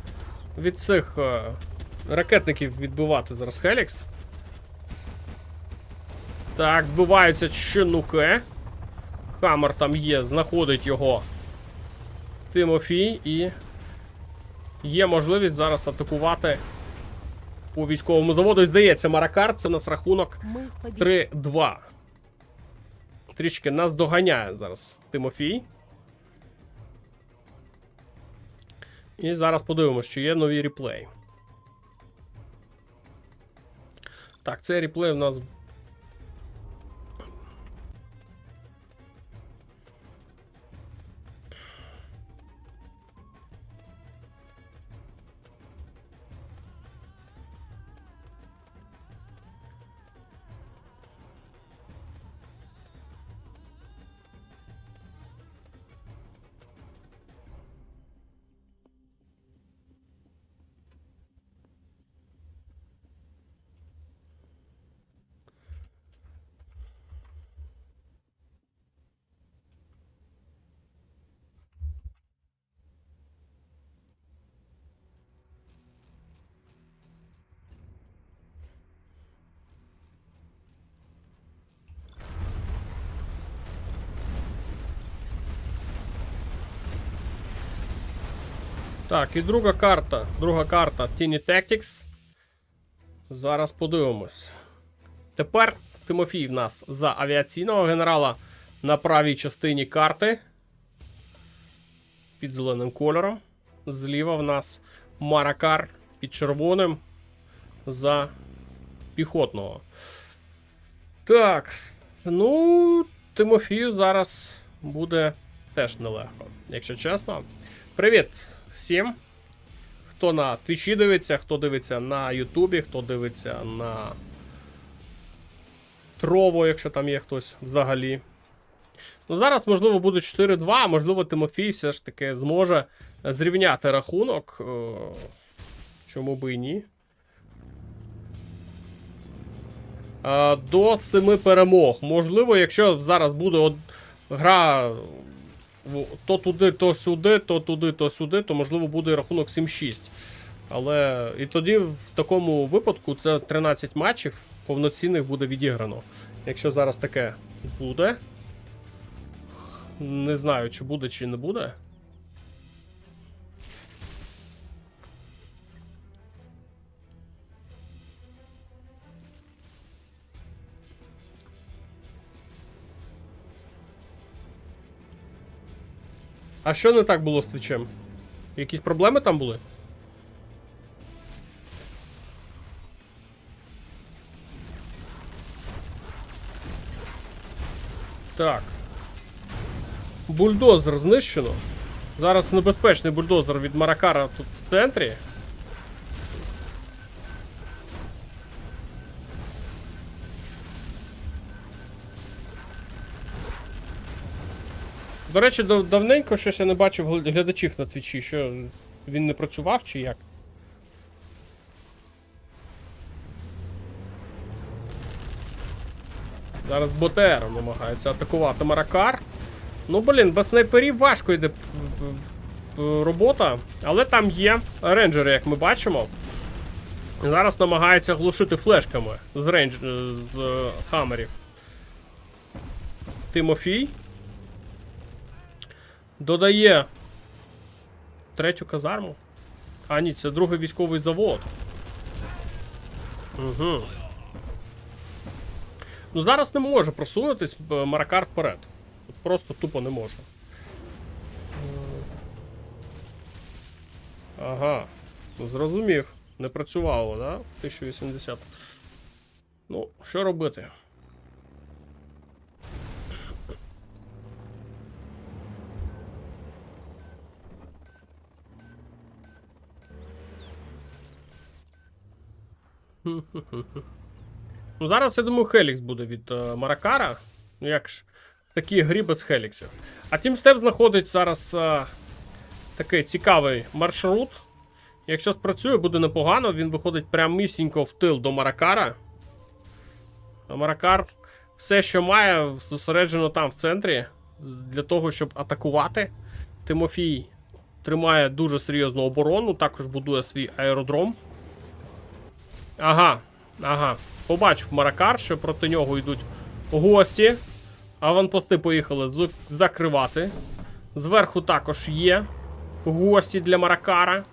S2: від цих ракетників відбивати зараз Хелікс. Так, збиваються чинуки. Хаммер там є, знаходить його Тимофій. І є можливість зараз атакувати по військовому заводу. І здається, Маракар, це у нас рахунок 3-2. Трішки нас доганяє зараз Тимофій. І зараз подивимося, чи є нові реплеї. Так, цей реплей у нас... Так, і друга карта Tiny Tactics. Зараз подивимось. Тепер Тимофій в нас за авіаційного генерала на правій частині карти. Під зеленим кольором. Зліва в нас Маракар під червоним за піхотного. Так, ну, Тимофію зараз буде теж нелегко, якщо чесно. Привіт всім, хто на Твічі дивиться, хто дивиться на Ютубі, хто дивиться на Трово, якщо там є хтось взагалі. Ну, зараз, можливо, буде 4-2, а можливо, Тимофій все ж таки зможе зрівняти рахунок. Чому би і ні. До 7 перемог. Можливо, якщо зараз буде гра то туди, то сюди, то туди, то сюди, то можливо буде рахунок 7-6. Але і тоді в такому випадку це 13 матчів повноцінних буде відіграно. Якщо зараз таке буде. Не знаю, чи буде, чи не буде. А що не так було з твічем? Якісь проблеми там були? Так. Бульдозер знищено. Зараз небезпечний бульдозер від Маракара тут в центрі. До речі, давненько щось я не бачив глядачів на твічі, що він не працював чи як? Зараз БТР намагається атакувати Маракар. Ну, блін, без снайперів важко йде робота, але там є рейнджери, як ми бачимо. Зараз намагається глушити флешками з хамерів. Тимофій додає третю казарму. А, ні, це другий військовий завод. Угу. Ну, зараз не може просунутись Маракар вперед. Просто тупо не може. Ага. Ну, зрозумів. Не працювало, да? 1080. Ну, що робити? Ну, зараз, я думаю, Хелікс буде від Маракара. Ну, як ж, такі грі без Хеліксів. А Team Step знаходить зараз такий цікавий маршрут. Якщо спрацює, буде непогано. Він виходить прямісінько в тил до Маракара. А Маракар все, що має, зосереджено там в центрі. Для того, щоб атакувати. Тимофій тримає дуже серйозну оборону. Також будує свій аеродром. Ага. Побачив Маракар, що проти нього йдуть гості. Аванпости поїхали закривати. Зверху також є гості для Маракара.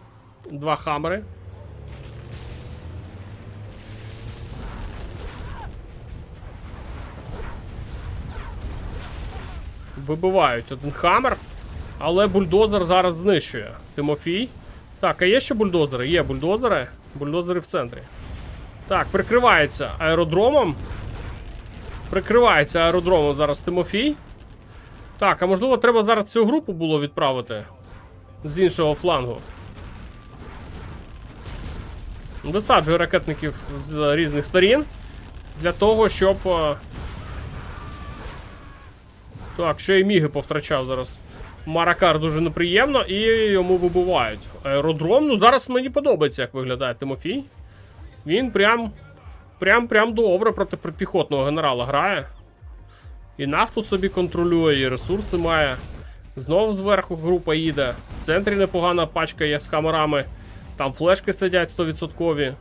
S2: 2 хамери. Вибивають один хамер. Але бульдозер зараз знищує Тимофій. Так, а є ще бульдозери? Є бульдозери. Бульдозери в центрі. Так, прикривається аеродромом. Прикривається аеродромом зараз Тимофій. Так, а можливо треба зараз цю групу було відправити з іншого флангу. Висаджує ракетників з різних сторін. Для того, щоб... Так, ще й міги повтрачав зараз. Маракар дуже неприємно і йому вибивають аеродром. Ну, зараз мені подобається, як виглядає Тимофій. Він прям добре проти піхотного генерала грає. І нафту собі контролює, і ресурси має. Знову зверху група їде. В центрі непогана пачка є з хамерами. Там флешки сидять 100%.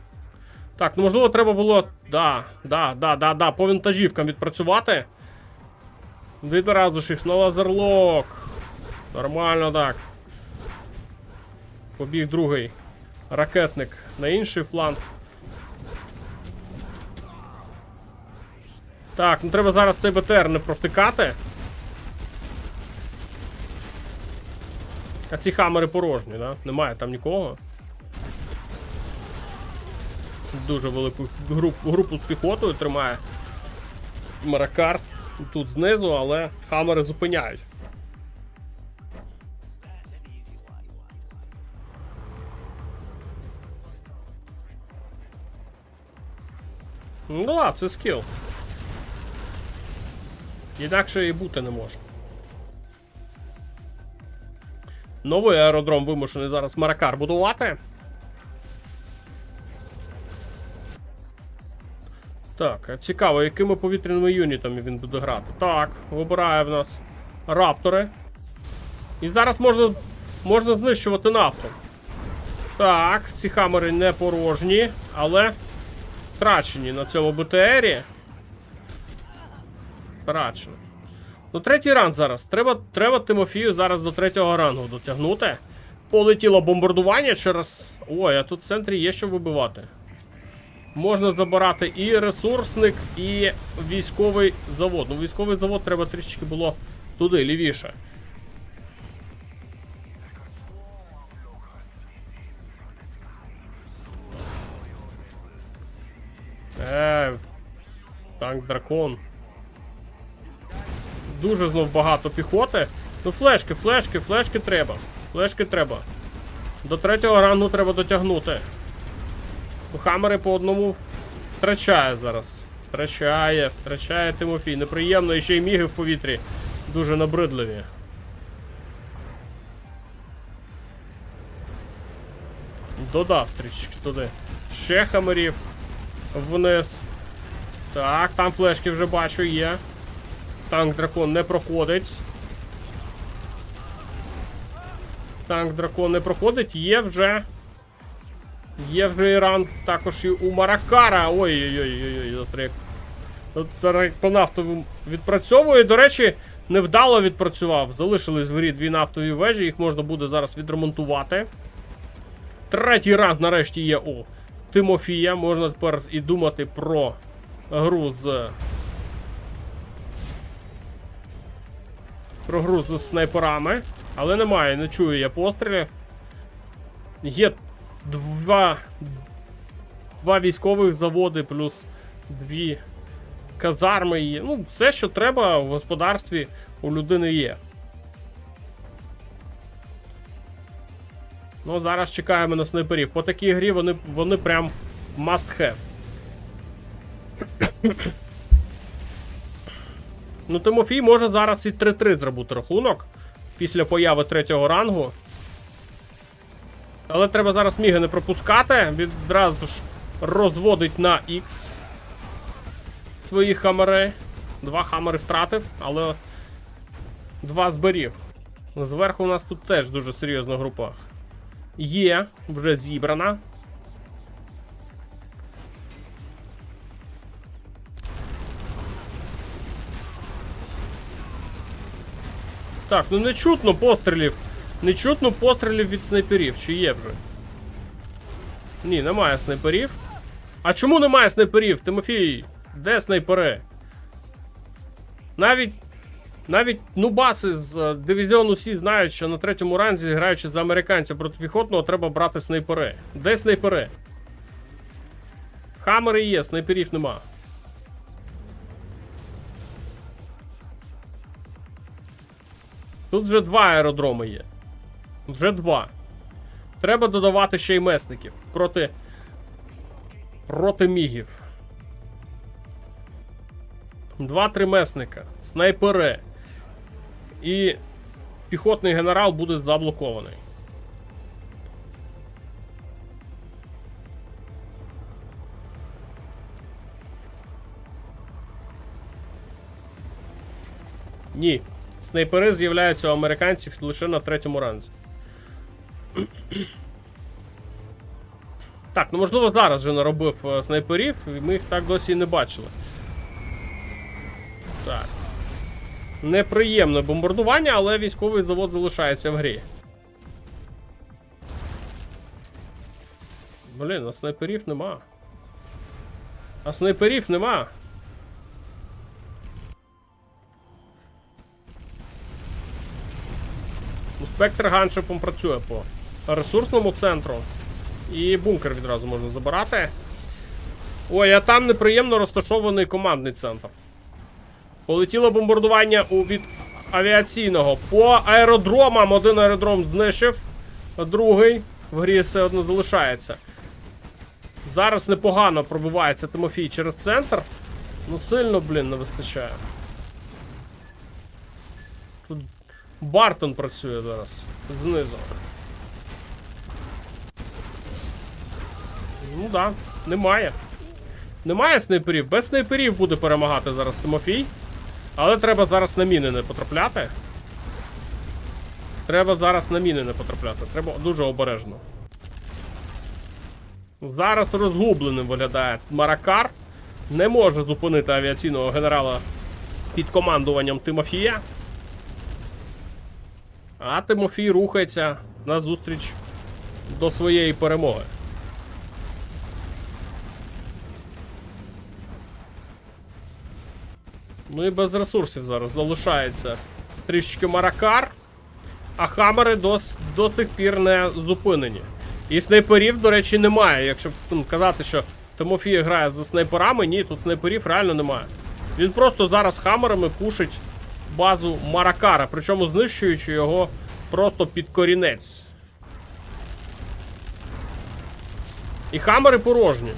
S2: Так, ну можливо треба було... Да, по вантажівкам відпрацювати. Відразу ж їх на лазерлок. Нормально так. Побіг другий ракетник на інший фланг. Так, ну треба зараз цей БТР не провтикати. А ці хамери порожні, да? Немає там нікого. Дуже велику групу з піхотою тримає Маракар. Тут знизу, але хамери зупиняють. Ну да, це скіл. Інакше і бути не може. Новий аеродром вимушений зараз Маракар будувати. Так, цікаво, якими повітряними юнітами він буде грати. Так, вибирає в нас раптори. І зараз можна знищувати нафту. Так, ці хамери не порожні, але втрачені на цьому БТРі. Втрачено. Ну, 3-й ранг зараз. Треба Тимофію зараз до 3-го рангу дотягнути. Полетіло бомбардування через... Ой, а тут в центрі є що вибивати. Можна забирати і ресурсник, і військовий завод. Ну, військовий завод треба трішечки було туди, лівіше. Танк дракон. Дуже знов багато піхоти. Ну флешки треба. Флешки треба. До 3-го рангу треба дотягнути. Хаммери по одному втрачає зараз. Втрачає Тимофій. Неприємно, і ще й міги в повітрі. Дуже набридливі. Додав трішки туди. Ще хамерів вниз. Так, там флешки вже бачу, є. Танк дракон не проходить. Танк дракон не проходить, є вже. Є вже і ранг також і у Маракара. Ой-ой-ой, застряг. По нафтовим відпрацьовує. До речі, невдало відпрацював. Залишились в грі 2 нафтові вежі, їх можна буде зараз відремонтувати. 3-й ранг нарешті є у Тимофія. Можна тепер і думати про гру з... Про гру з снайперами. Але немає, не чую я пострілів. Є два військових заводи, плюс 2 казарми є. Ну, все, що треба в господарстві у людини є. Ну, зараз чекаємо на снайперів. По такій грі вони прям must have. Ну, Тимофій може зараз і 3-3 зробити рахунок після появи 3-го рангу. Але треба зараз міги не пропускати. Відразу ж розводить на X свої хамери. 2 хамери втратив, але 2 зберіг. Зверху у нас тут теж дуже серйозна група. Є, вже зібрана. Так, ну не чутно пострілів. Не чутно пострілів від снайперів. Чи є вже? Ні, немає снайперів. А чому немає снайперів? Тимофій, де снайпери? Навіть нубаси з дивізіону Сі знають, що на 3-му ранзі, граючи за американця проти піхотного, треба брати снайпери. Де снайпери? Хаммери є, снайперів нема. Тут вже 2 аеродроми є. Вже 2. Треба додавати ще й месників проти мігів. 2-3 месника. Снайпери. І піхотний генерал буде заблокований. Ні. Снайпери з'являються у американців лише на 3-му ранзі. Так, ну можливо зараз вже наробив снайперів, і ми їх так досі і не бачили. Так. Неприємне бомбардування, але військовий завод залишається в грі. Блін, а снайперів нема. Спектр ганшипом працює по ресурсному центру. І бункер відразу можна забирати. Ой, а там неприємно розташований командний центр. Полетіло бомбардування від авіаційного. По аеродромам. 1 аеродром знищив, а другий в грі все одно залишається. Зараз непогано пробивається Тимофій через центр. Ну сильно, блін, не вистачає. Тут Бартон працює зараз. Знизу. Ну да, немає. Немає снайперів. Без снайперів буде перемагати зараз Тимофій. Але треба зараз на міни не потрапляти. Треба дуже обережно. Зараз розгубленим виглядає Маракар. Не може зупинити авіаційного генерала під командуванням Тимофія. А Тимофій рухається назустріч до своєї перемоги. Ну і без ресурсів зараз залишається трішечки Маракар, а хаммери до сих пір не зупинені. І снайперів, до речі, немає. Якщо казати, що Тимофій грає за снайперами. Ні, тут снайперів реально немає. Він просто зараз хамерами пушить базу Маракара, причому знищуючи його просто під корінець. І хамери порожні.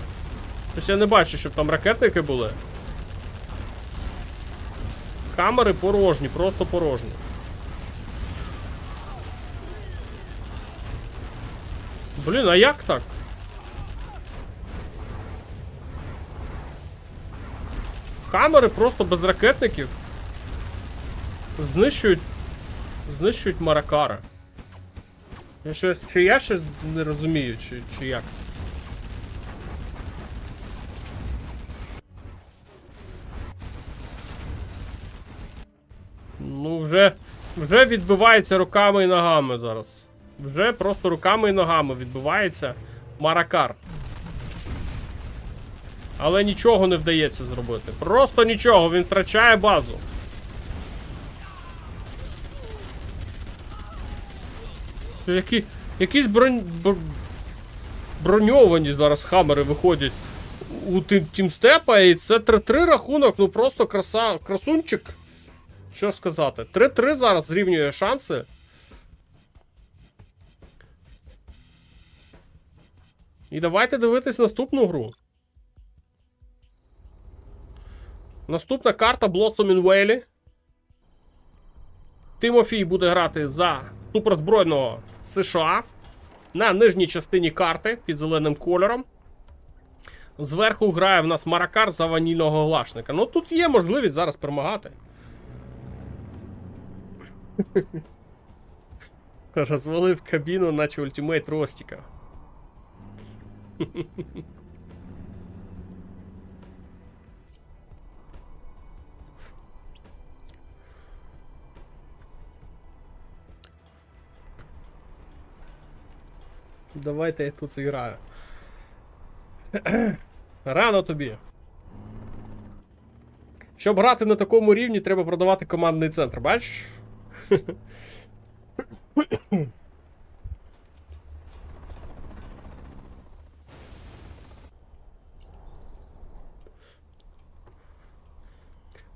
S2: Тобто я не бачу, щоб там ракетники були. Хамери порожні, просто порожні. Блін, а як так? Хамери просто без ракетників знищують Маракара. Чи я щось не розумію, чи як? Ну, вже відбивається руками і ногами зараз. Вже просто руками і ногами відбивається Маракар. Але нічого не вдається зробити. Просто нічого, він втрачає базу. Якісь броньовані зараз хамери виходять у тімстепа, і це 3-3 рахунок, ну просто красунчик. Що сказати? 3-3 зараз зрівнює шанси. І давайте дивитись наступну гру. Наступна карта Blossom in Valley. Тимофій буде грати за суперзбройного США. На нижній частині карти під зеленим кольором. Зверху грає в нас Маракар за ванільного глашника. Ну тут є можливість зараз перемагати. Розвалив кабіну, наче ультимейт Ростіка. Давайте я тут зіграю. Рано тобі. Щоб грати на такому рівні, треба продавати командний центр, бачиш?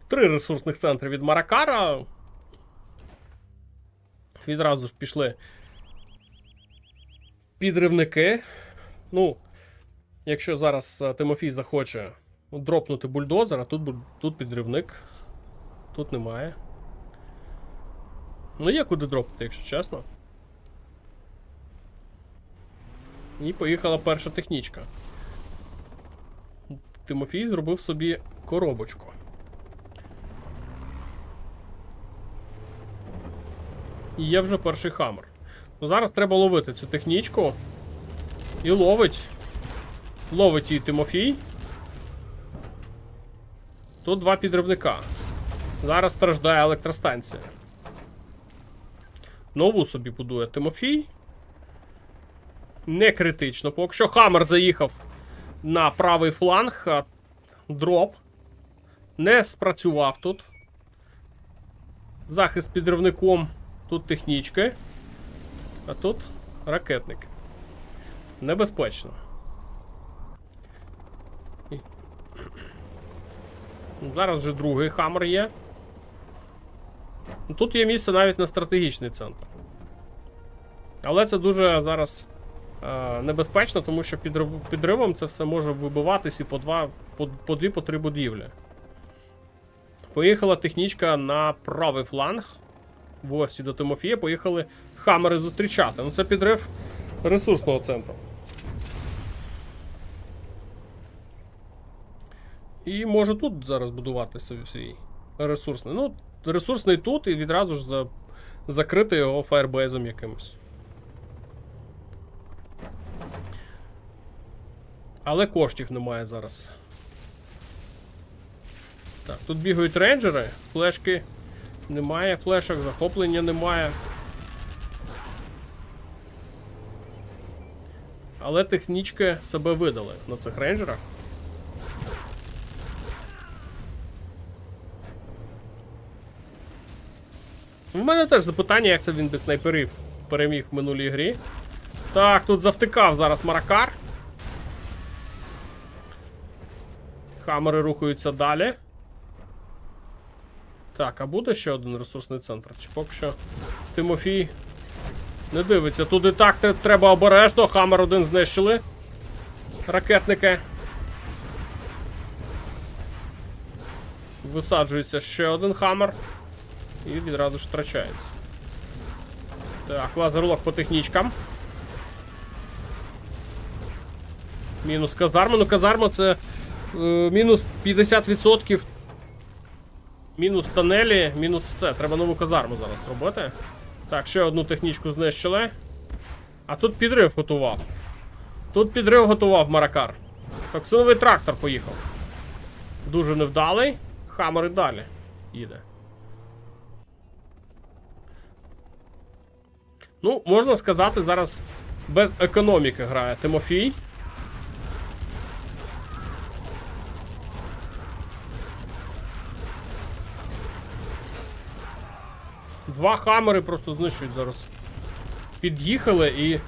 S2: Три ресурсних центри від Маракара. Відразу ж пішли підривники. Ну, якщо зараз Тимофій захоче дропнути бульдозера, тут підривник. Тут немає. Ну, є куди дропати, якщо чесно. І поїхала перша технічка. Тимофій зробив собі коробочку. І є вже перший хамер. Ну, зараз треба ловити цю технічку. І ловить. Ловить її Тимофій. Тут два підривника. Зараз страждає електростанція. Нову собі будує Тимофій. Не критично. Поки що хамер заїхав на правий фланг. Дроп. Не спрацював тут. Захист підривником. Тут технічки. А тут ракетник. Небезпечно. Зараз вже другий хамер є. Тут є місце навіть на стратегічний центр. Але це дуже зараз небезпечно, тому що підривом це все може вибиватись і по дві-три будівлі. Поїхала технічка на правий фланг. В гості до Тимофія поїхали хамери зустрічати. Ну це підрив ресурсного центру. І може тут зараз будуватися свій ресурсний. Ну, ресурсний тут і відразу ж закрити його фаєрбейзом якимось. Але коштів немає зараз. Так, тут бігають рейнджери, флешки немає, флешок, захоплення немає. Але технічки себе видали на цих рейнджерах. У мене теж запитання, як це він без снайперів переміг в минулій грі. Так, тут завтикав зараз Маракар. Хамери рухаються далі. Так, а буде ще один ресурсний центр? Чи поки що Тимофій не дивиться? Тут і так треба обережно. Хамер один знищили. Ракетники. Висаджується ще один хамер. І відразу ж втрачається. Так, лазерлок по технічкам. Мінус казарма. Ну, казарма це мінус 50%. Мінус тонелі, мінус все. Треба нову казарму зараз робити. Так, ще одну технічку знищили. А тут підрив готував. Тут підрив готував Маракар. Токсиновий трактор поїхав. Дуже невдалий. Хамер і далі їде. Ну, можна сказати, зараз без економіки грає Тимофій. Два хамери просто знищують зараз. Під'їхали і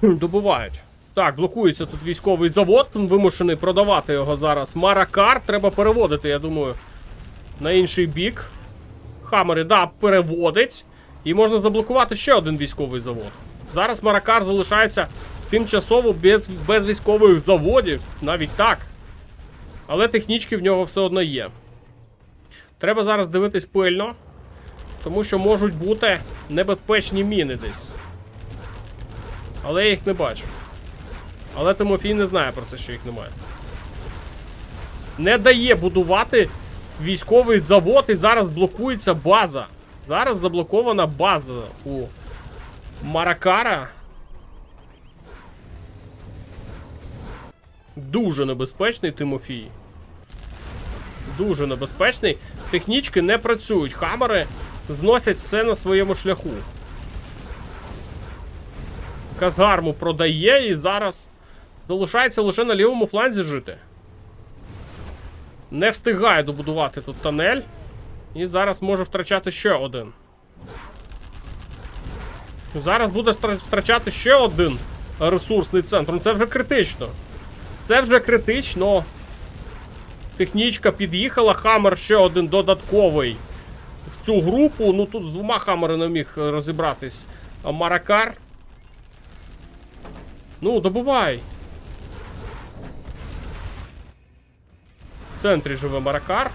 S2: добувають. Так, блокується тут військовий завод. Вимушений продавати його зараз. Маракар треба переводити, я думаю, на інший бік. Хамери, да, переводить. І можна заблокувати ще один військовий завод. Зараз Маракар залишається тимчасово без військових заводів. Навіть так. Але технічки в нього все одно є. Треба зараз дивитись пильно. Тому що можуть бути небезпечні міни десь. Але я їх не бачу. Але Тимофій не знає про це, що їх немає. Не дає будувати військовий завод, і зараз блокується база. Зараз заблокована база у Маракара. Дуже небезпечний Тимофій. Дуже небезпечний. Технічки не працюють. Хамери зносять все на своєму шляху. Казарму продає і зараз залишається лише на лівому фланзі жити. Не встигає добудувати тут тунель. І зараз може втрачати ще один. Зараз буде втрачати ще один ресурсний центр. Ну це вже критично. Це вже критично. Технічка під'їхала. Хамер ще один додатковий в цю групу. Ну тут з двома хамери не міг розібратись Маракар. Ну, добувай. В центрі живе Маракар.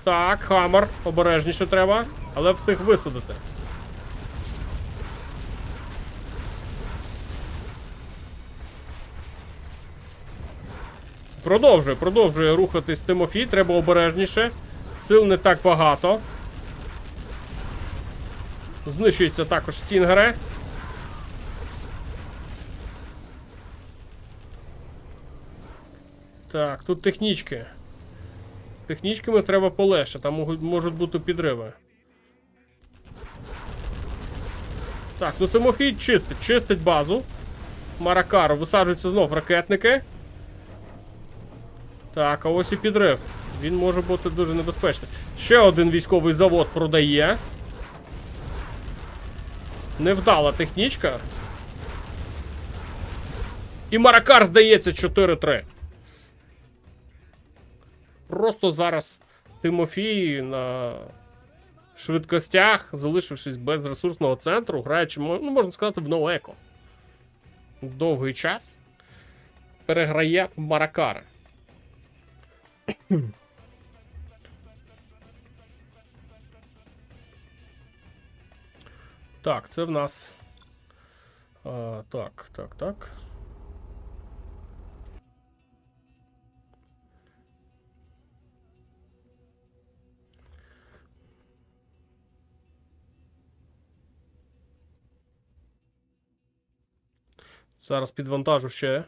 S2: Так, хамер. Обережніше треба. Але встиг висадити. Продовжує рухатись Тимофій. Треба обережніше. Сил не так багато. Знищуються також стінгери. Так, тут технічки. З технічками треба полегше, там можуть бути підриви. Так, ну Тимофій чистить базу. Маракару висаджуються знов ракетники. Так, а ось і підрив. Він може бути дуже небезпечний. Ще один військовий завод продає. Невдала технічка. І Маракар, здається, 4-3. Просто зараз Тимофій на швидкостях, залишившись без ресурсного центру, граючи, ну, можна сказати, в ноеко. Довгий час переграє Маракара. Так, це в нас... Так. Зараз підвантажу ще.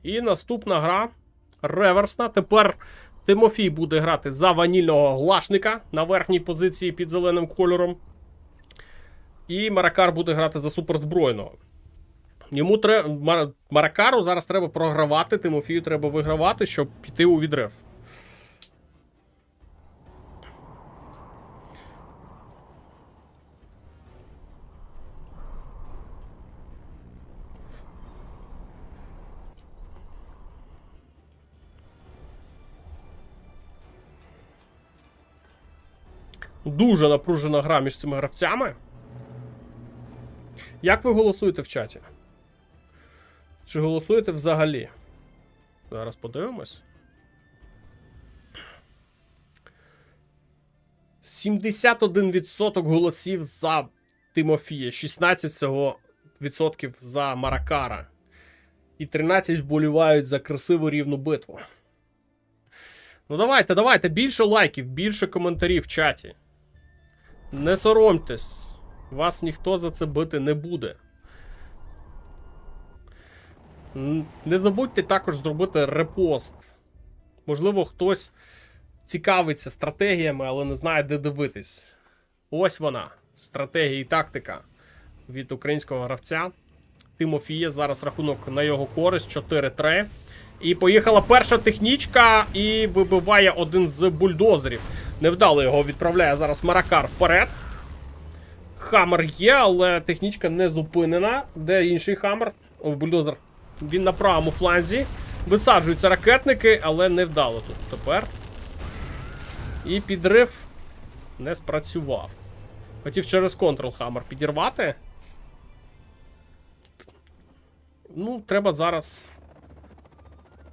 S2: І наступна гра реверсна. Тепер Тимофій буде грати за ванільного глашника на верхній позиції під зеленим кольором. І Маракар буде грати за суперзбройного. Йому треба. Маракару зараз треба програвати, Тимофію треба вигравати, щоб піти у відрив. Дуже напружена гра між цими гравцями. Як ви голосуєте в чаті? Чи голосуєте взагалі? Зараз подивимось. 71% голосів за Тимофія, 16% за Маракара. І 13 вболівають за красиву рівну битву. Ну давайте, більше лайків, більше коментарів в чаті. Не соромтесь, вас ніхто за це бити не буде. Не забудьте також зробити репост. Можливо, хтось цікавиться стратегіями, але не знає, де дивитись. Ось вона, стратегія і тактика від українського гравця Тимофія. Зараз рахунок на його користь 4-3. І поїхала перша технічка і вибиває один з бульдозерів. Невдало його відправляє зараз Маракар вперед. Хаммер є, але технічка не зупинена. Де інший Хаммер? О, бульдозер. Він на правому фланзі. Висаджуються ракетники, але невдало тут тепер. І підрив не спрацював. Хотів через контрол Хаммер підірвати. Ну, треба зараз...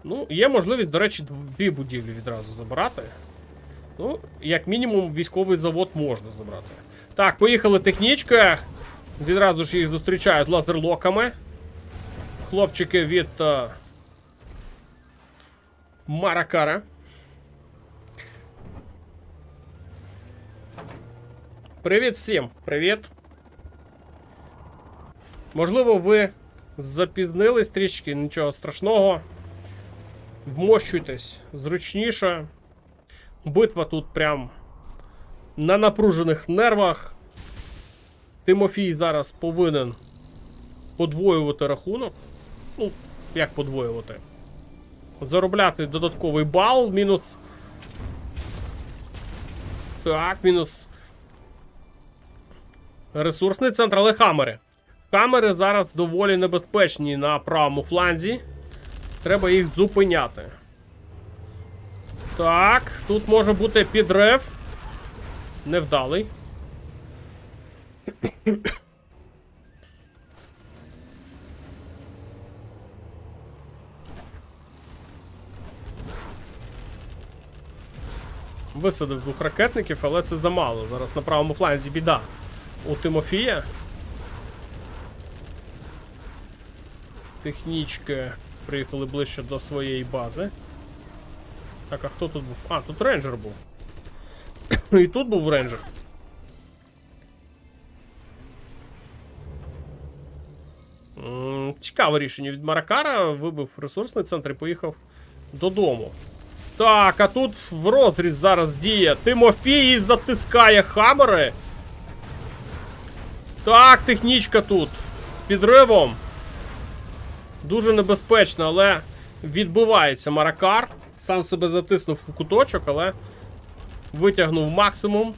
S2: Ну, є можливість, до речі, дві будівлі відразу забирати. Ну, як мінімум, військовий завод можна забрати. Так, поїхали технічка. Відразу ж їх зустрічають лазерлоками. Хлопчики від Маракара. Привіт всім! Привіт! Можливо, ви запізнились трішки, нічого страшного. Вмощуйтесь зручніше. Битва тут прям на напружених нервах. Тимофій зараз повинен подвоювати рахунок. Ну, як подвоювати? Заробляти додатковий бал. Мінус. Так, мінус. Ресурсний центр, але хамери. Хамери зараз доволі небезпечні на правому фланзі. Треба їх зупиняти. Так, тут може бути підрив. Невдалий. Висадив двох ракетників, але це замало. Зараз на правому фланзі біда у Тимофія. Технічки приїхали ближче до своєї бази. Так, а хто тут був? А, тут рейнджер був. І тут був рейнджер. Цікаве рішення від Маракара. Вибив ресурсний центр і поїхав додому. Так, а тут в розріз зараз діє. Тимофій затискає хамери. Так, технічка тут. З підривом. Дуже небезпечно, але відбувається Маракар. Сам себе затиснув у куточок, але витягнув максимум.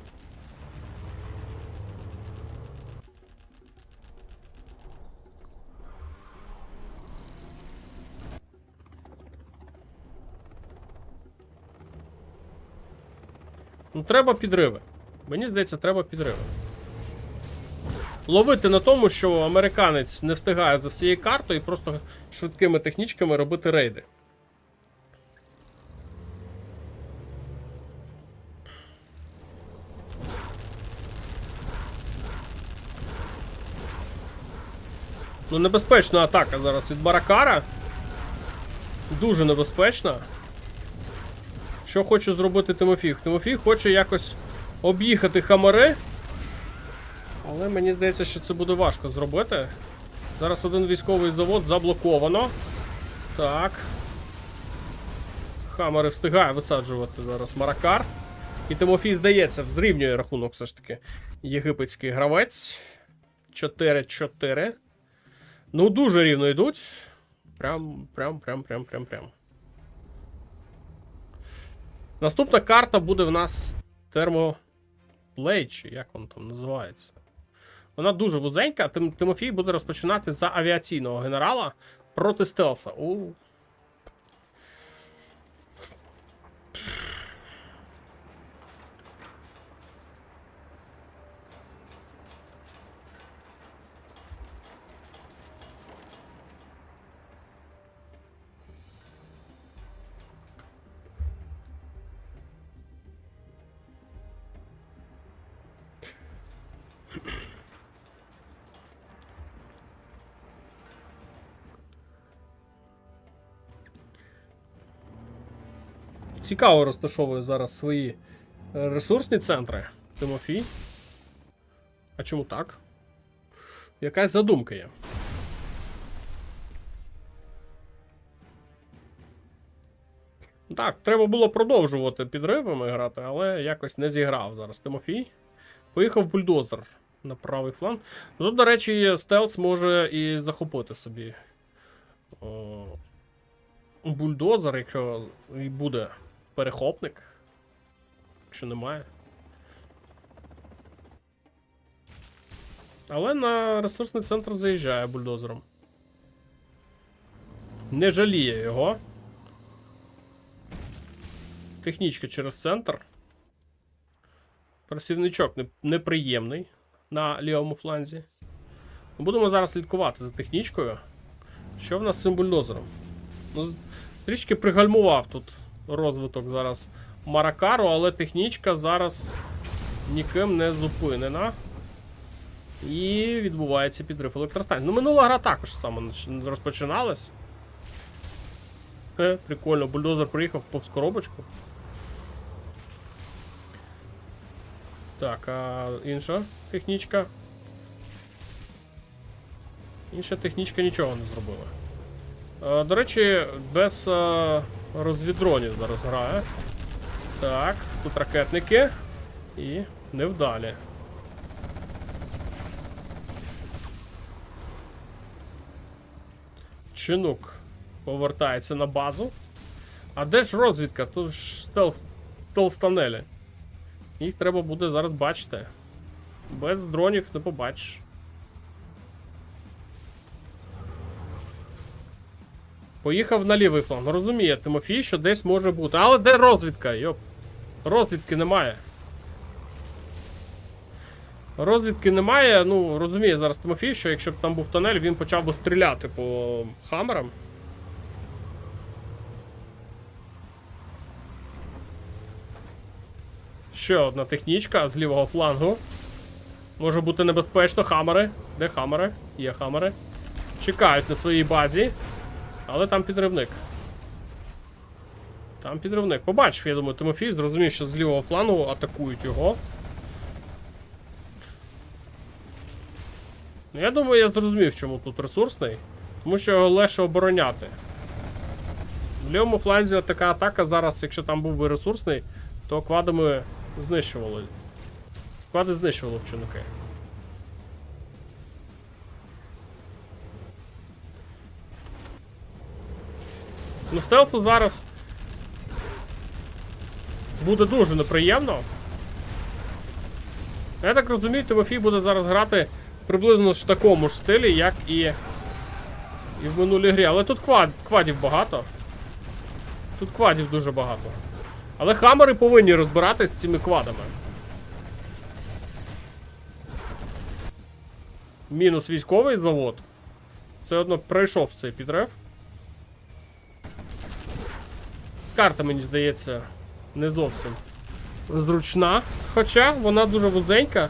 S2: Ну, треба підриви. Мені здається, треба підриви. Ловити на тому, що американець не встигає за всією картою і просто швидкими технічками робити рейди. Ну, небезпечна атака зараз від Маракара. Дуже небезпечна. Що хоче зробити Тимофій? Тимофій хоче якось об'їхати хамери. Але мені здається, що це буде важко зробити. Зараз один військовий завод заблоковано. Так. Хаммери встигає висаджувати зараз Маракар. І Тимофій, здається, зрівнює рахунок все ж таки. Єгипетський гравець. 4-4. Ну, дуже рівно йдуть. Прям. Наступна карта буде в нас Термоплей, чи як воно там називається. Вона дуже вузенька. Тимофій буде розпочинати за авіаційного генерала проти стелса. Цікаво розташовує зараз свої ресурсні центри Тимофій. А чому так? Якась задумка є. Так, треба було продовжувати підривами грати, але якось не зіграв зараз Тимофій. Поїхав бульдозер на правий фланг. Тут, до речі, стелс може і захопити собі бульдозер, якщо і буде перехопник. Якщо немає. Але на ресурсний центр заїжджає бульдозером. Не жаліє його. Технічка через центр. Працівничок неприємний на лівому фланзі. Будемо зараз слідкувати за технічкою. Що в нас з цим бульдозером? Ну, трішки пригальмував тут розвиток зараз Маракару, але технічка зараз ніким не зупинена. І відбувається підрив електростанції. Ну, минула гра також саме розпочиналась. Прикольно, бульдозер приїхав повз коробочку. Так, а інша технічка? Інша технічка нічого не зробила. До речі, без розвідронів зараз грає. Так, тут ракетники. І невдалі. Чинук повертається на базу. А де ж розвідка? Тут ж стелс-тонелі. Їх треба буде зараз бачити. Без дронів не побачиш. Поїхав на лівий фланг. Розуміє Тимофій, що десь може бути. Але де розвідка? Йоп. Розвідки немає. Розвідки немає. Ну, розуміє зараз Тимофій, що якщо б там був тунель, він почав би стріляти по хамерам. Ще одна технічка з лівого флангу. Може бути небезпечно. Хамери. Де хамери? Є хамери. Чекають на своїй базі. Але там підривник. Там підривник. Побачив, я думаю, Тимофій зрозумів, що з лівого флангу атакують його. Я думаю, я зрозумів, чому тут ресурсний. Тому що його легше обороняти. В лівому фланзі така атака зараз, якщо там був би ресурсний, то квадами знищували. Квади знищували вчиники. Ну, стелсу зараз буде дуже неприємно. Я так розумію, Тимофій буде зараз грати приблизно в такому ж стилі, як і в минулій грі. Але тут квадів багато. Тут квадів дуже багато. Але хамери повинні розбиратись з цими квадами. Мінус військовий завод. Це одно пройшов цей підрив. Карта, мені здається, не зовсім зручна. Хоча вона дуже вузенька.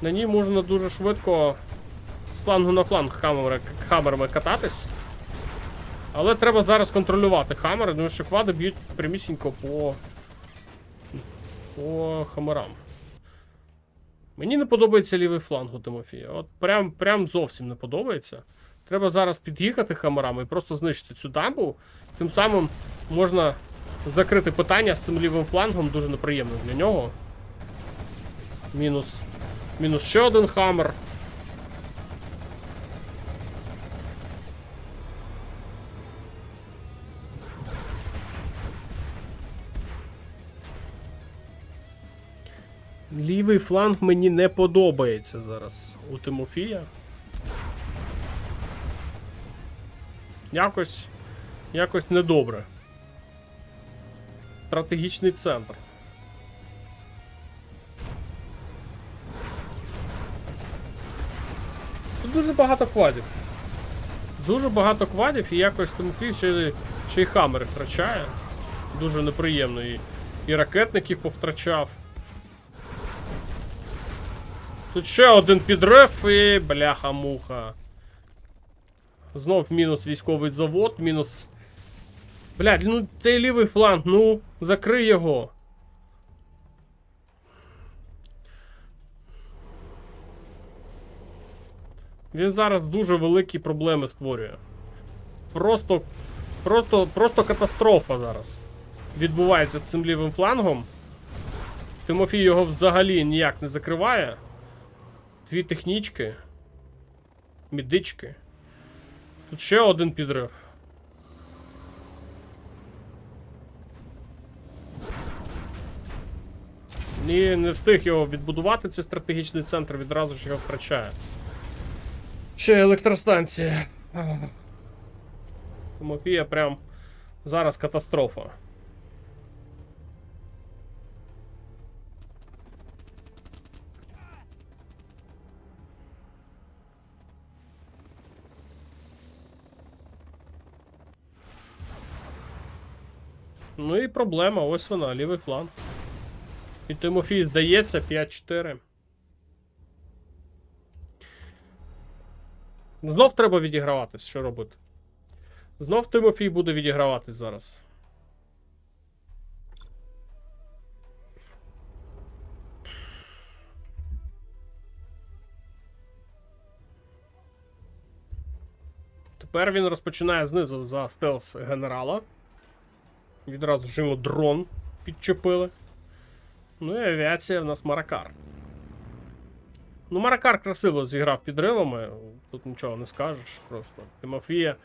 S2: На ній можна дуже швидко з флангу на фланг хамерами кататись. Але треба зараз контролювати хамери, тому що квади б'ють прямісінько по хамерам. Мені не подобається лівий фланг у Тимофія. От прям зовсім не подобається. Треба зараз під'їхати хамерами і просто знищити цю дамбу. Тим самим можна закрити питання з цим лівим флангом, дуже неприємно для нього. Мінус ще один хаммер. Лівий фланг мені не подобається зараз у Тимофія. Якось недобре. Стратегічний центр. Тут дуже багато квадів. Дуже багато квадів, і якось Тимофій ще й хамери втрачає. Дуже неприємно. І ракетників повтрачав. Тут ще один підрив і бляха-муха. Знов мінус військовий завод, мінус... Блядь, ну цей лівий фланг, ну, закрий його. Він зараз дуже великі проблеми створює. Просто катастрофа зараз відбувається з цим лівим флангом. Тимофій його взагалі ніяк не закриває. Дві технічки. Мідички. Тут ще один підрив. І не встиг його відбудувати, цей стратегічний центр, відразу ж його втрачає. Ще електростанція. Тимофія прям зараз катастрофа. Ну і проблема, ось вона, лівий фланг. І Тимофій здається 5-4. Знов треба відіграватись, що робити? Знов Тимофій буде відіграватись зараз. Тепер він розпочинає знизу за стелс генерала. Відразу ж йому дрон підчепили. Ну і авіація в нас Маракар. Ну, Маракар красиво зіграв підривами. Тут нічого не скажеш. Просто Тимофія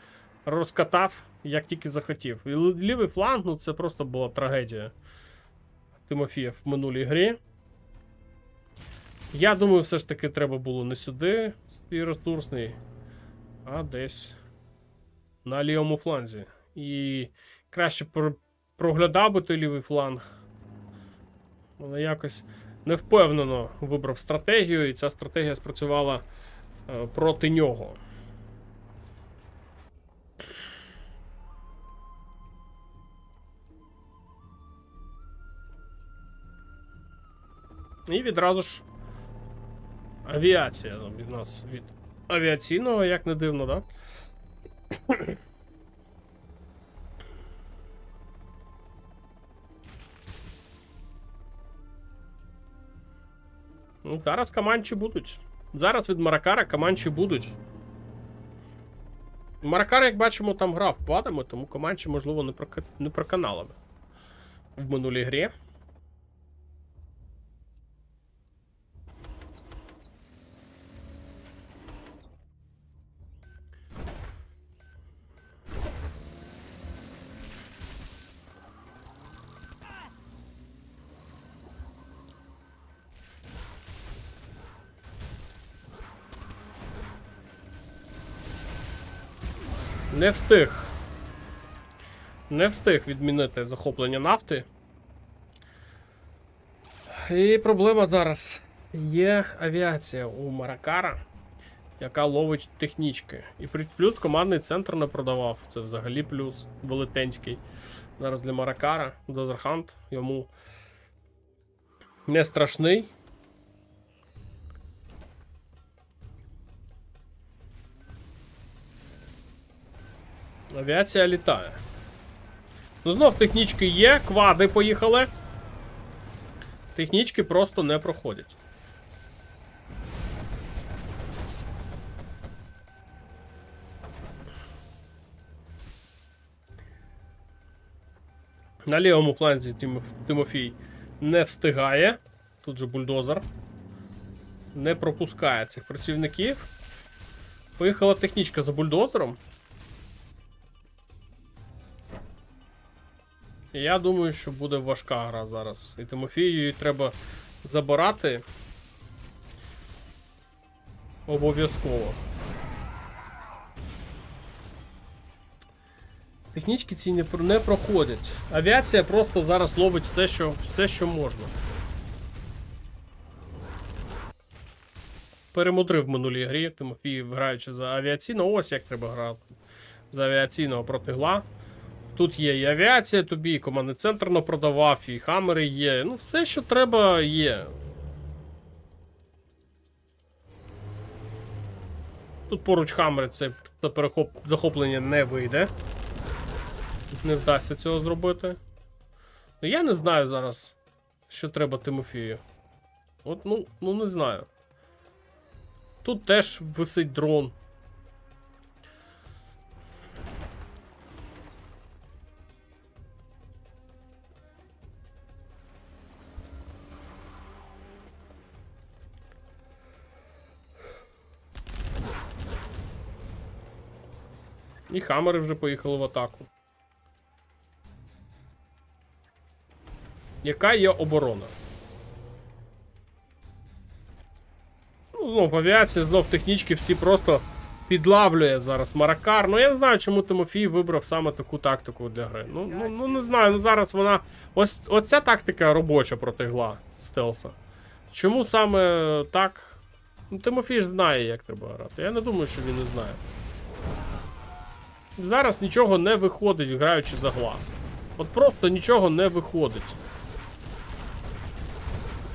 S2: розкатав, як тільки захотів. І лівий фланг, ну це просто була трагедія Тимофія в минулій грі. Я думаю, все ж таки треба було не сюди, і ресурсний, а десь на лівому фланзі. І краще проглядав би той лівий фланг. Але якось невпевнено вибрав стратегію, і ця стратегія спрацювала проти нього. І відразу ж авіація від нас, від авіаційного, як не дивно, да? Ну, зараз Каманчі будуть. Зараз від Маракара Каманчі будуть. Маракар, як бачимо, там грав квадами, тому Каманчі, можливо, не проканали в минулій грі. Не встиг відмінити захоплення нафти. І проблема зараз. Є авіація у Маракара, яка ловить технічки. І плюс командний центр не продавав. Це взагалі плюс велетенський. Зараз для Маракара Дозерхант йому не страшний. Авіація літає. Ну, знов технічки є, квади поїхали. Технічки просто не проходять. На лівому фланзі Тимофій не встигає. Тут же бульдозер. Не пропускає цих працівників. Поїхала технічка за бульдозером. І я думаю, що буде важка гра зараз. І Тимофію її треба забирати. Обов'язково. Технічки ці не проходять. Авіація просто зараз ловить все, що можна. Перемудрив в минулій грі Тимофій, граючи за авіаційного. Ось як треба грати. За авіаційного проти гла. Тут є і авіація тобі, і командний центр напродавав, і хамери є. Ну, все, що треба, є. Тут поруч хамери, це захоплення не вийде. Не вдасться цього зробити. Ну, я не знаю зараз, що треба Тимофію. От, ну не знаю. Тут теж висить дрон. І хамери вже поїхали в атаку. Яка є оборона? Ну, знов авіація, знов технічки, всі просто підлавлює зараз Маракар. Ну, я не знаю, чому Тимофій вибрав саме таку тактику для гри. Ну не знаю, ну зараз вона... Ось ця тактика робоча проти гла стелса. Чому саме так? Ну, Тимофій ж знає, як треба грати. Я не думаю, що він не знає. Зараз нічого не виходить, граючи за гла. От просто нічого не виходить.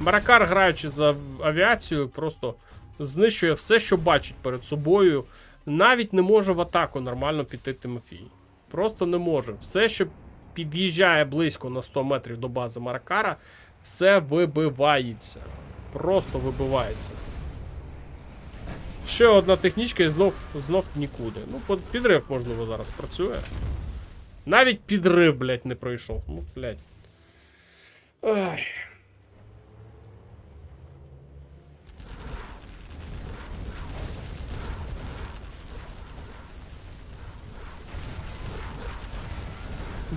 S2: Маракар, граючи за авіацію, просто знищує все, що бачить перед собою. Навіть не може в атаку нормально піти Тимофій. Просто не може. Все, що під'їжджає близько на 100 метрів до бази Маракара, все вибивається. Просто вибивається. Ще одна технічка і знов нікуди. Ну, підрив, можливо, зараз працює. Навіть підрив, блядь, не пройшов. Ну, блядь. Ай.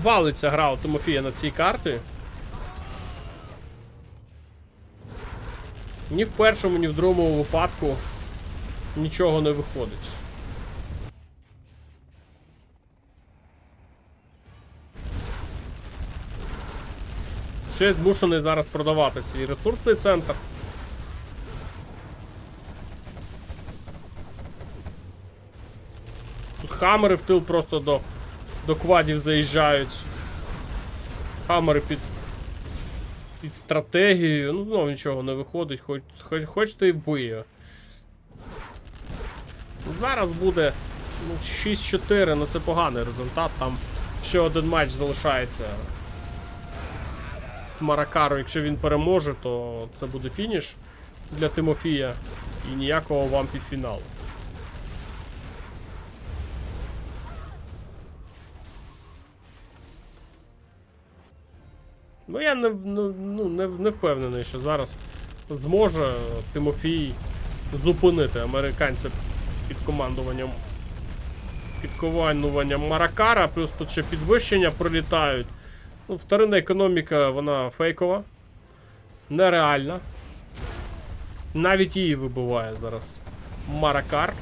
S2: Валиться гра у Тимофія на цій карті. Ні в першому, ні в другому випадку нічого не виходить. Ще змушений зараз продавати свій ресурсний центр. Тут хамери в тил просто до квадів заїжджають. Хамери під стратегією. Ну, знову нічого не виходить. Хоч ти і вбий. Зараз буде 6-4, ну це поганий результат. Там ще один матч залишається Маракару. Якщо він переможе, то це буде фініш для Тимофія. І ніякого вам півфіналу. Ну я не впевнений, що зараз зможе Тимофій зупинити американців під командуванням Маракара, плюс тут ще підвищення прилітають. Ну, вторинна економіка, вона фейкова, нереальна. Навіть її вибиває зараз Маракар.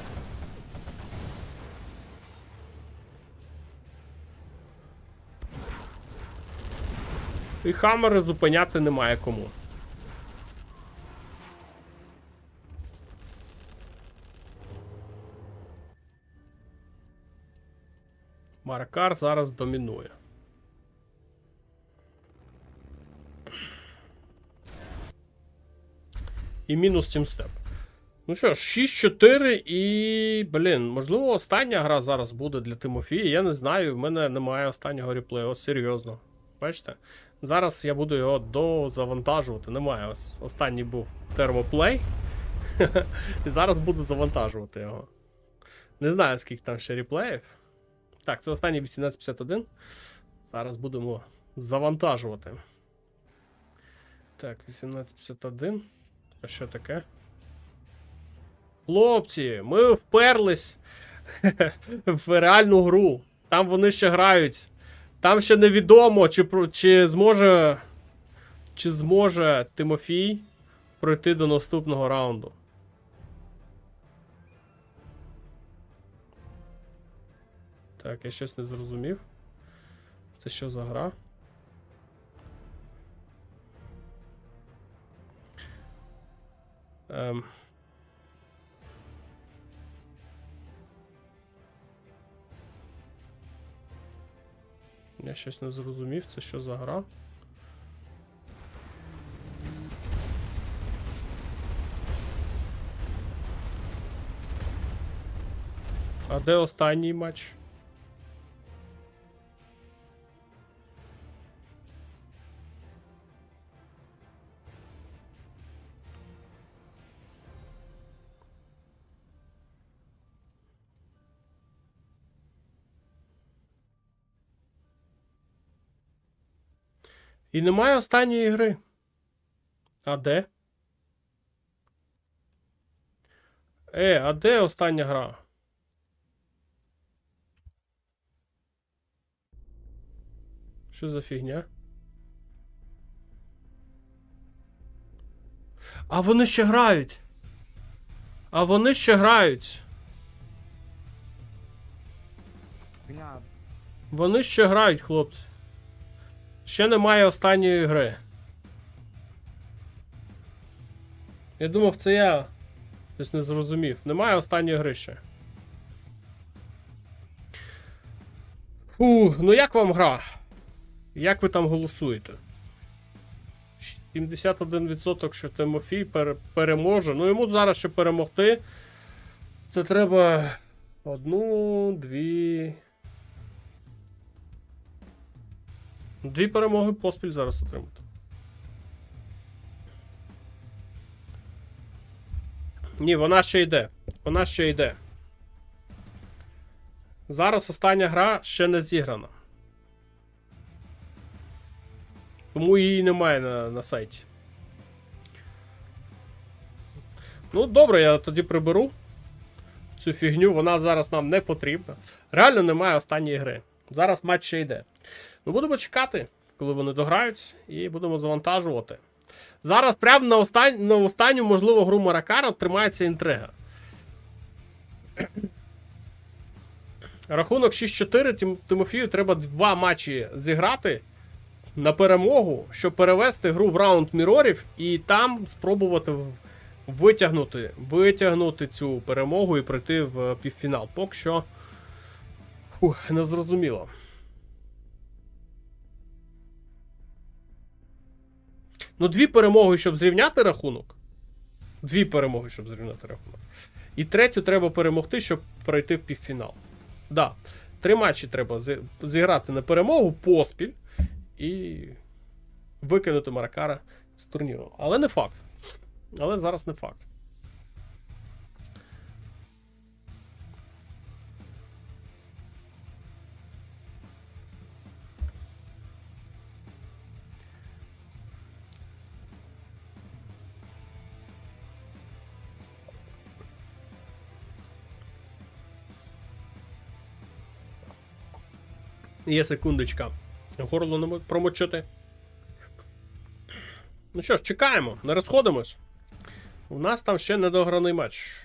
S2: І хамери зупиняти немає кому. Маракар зараз домінує. І мінус 7 степ. Ну що ж, 6-4 і, блін, можливо, остання гра зараз буде для Тимофія. Я не знаю, в мене немає останнього реплею, ось серйозно. Бачите? Зараз я буду його дозавантажувати. Немає, ось останній був термоплей. І зараз буду завантажувати його. Не знаю, скільки там ще реплеїв. Так, це останній 1851. Зараз будемо завантажувати. Так, 1851. А що таке? Хлопці, ми вперлись в реальну гру. Там вони ще грають. Там ще невідомо, чи зможе Тимофій пройти до наступного раунду. Так, я щось не зрозумів. Це що за гра? Я щось не зрозумів, це що за гра? А де останній матч? І немає останньої гри. А де? А де остання гра? Що за фігня? А вони ще грають. А вони ще грають. Вони ще грають, хлопці. Ще немає останньої гри. Я думав, це я щось не зрозумів. Немає останньої гри ще. Ну як вам гра? Як ви там голосуєте? 71%, що Тимофій переможе. Ну йому зараз ще перемогти. Це треба 1, 2... 2 перемоги поспіль зараз отримати. Ні, вона ще йде. Вона ще йде. Зараз остання гра ще не зіграна. Тому її немає на сайті. Ну, добре, я тоді приберу цю фігню, вона зараз нам не потрібна. Реально немає останньої гри. Зараз матч ще йде. Ну, будемо чекати, коли вони дограють, і будемо завантажувати. Зараз прямо на останню, можливо, гру Маракана тримається інтрига. Рахунок 6-4, Тимофію треба 2 матчі зіграти на перемогу, щоб перевести гру в раунд мірорів і там спробувати витягнути цю перемогу і пройти в півфінал. Поки що не зрозуміло. Ну, 2 перемоги, щоб зрівняти рахунок. 2 перемоги, щоб зрівняти рахунок. І 3-ю треба перемогти, щоб пройти в півфінал. Да. 3 матчі треба зіграти на перемогу поспіль і викинути Маракара з турніру. Але не факт. Але зараз не факт. Є секундочка. Горло не промочити. Ну що ж, чекаємо, не розходимось. У нас там ще недограний матч.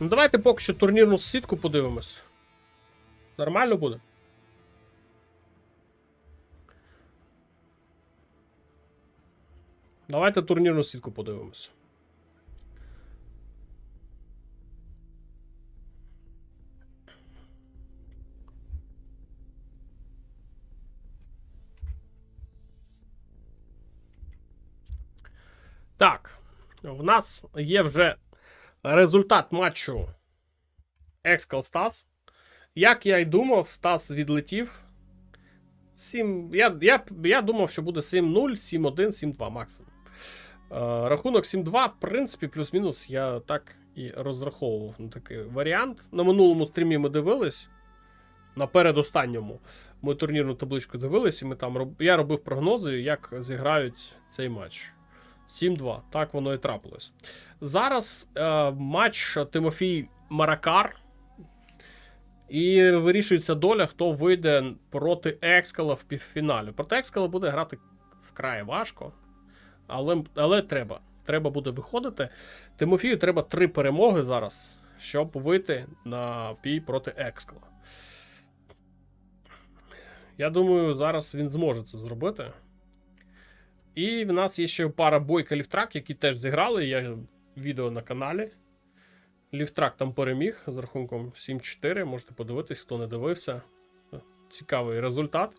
S2: Ну, давайте поки що турнірну сітку подивимось. Нормально буде? Давайте турнірну сітку подивимось. Так, в нас є вже результат матчу Екскал Стас. Як я й думав, Стас відлетів. 7... Я думав, що буде 7-0, 7-1, 7-2 максимум. Рахунок 7-2, в принципі, плюс-мінус, я так і розраховував на такий варіант. На минулому стрімі ми дивились. На передостанньому ми турнірну табличку дивились, і ми там я робив прогнози, як зіграють цей матч. 7-2. Так воно і трапилось. Зараз матч Тимофій Маракар. І вирішується доля, хто вийде проти Екскала в півфіналі. Проти Екскала буде грати вкрай важко. Але треба. Треба буде виходити. Тимофію треба 3 перемоги зараз, щоб вийти на бій проти Екскала. Я думаю, зараз він зможе це зробити. І в нас є ще пара Бойка Ліфтрак, які теж зіграли. Є відео на каналі. Ліфтрак там переміг з рахунком 7-4. Можете подивитись, хто не дивився. Цікавий результат.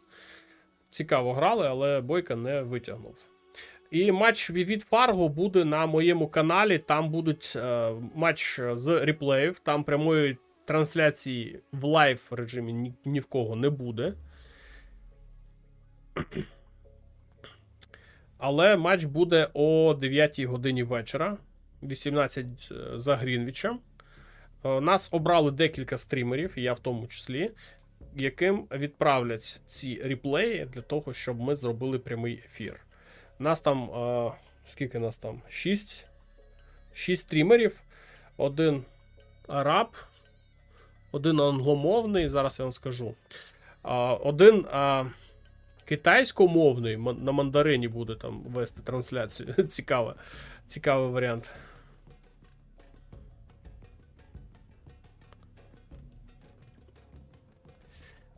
S2: Цікаво грали, але Бойка не витягнув. І матч Vivid Fargo буде на моєму каналі. Там будуть матч з реплеїв. Там прямої трансляції в лайв режимі ні в кого не буде. Але матч буде о 9 годині вечора. 18 за Грінвічем. Нас обрали декілька стрімерів, і я в тому числі, яким відправлять ці реплеї для того, щоб ми зробили прямий ефір. Нас там, скільки нас там? 6 стрімерів, один араб, один англомовний, зараз я вам скажу, один китайськомовний, на мандарині буде там вести трансляцію. Цікавий варіант.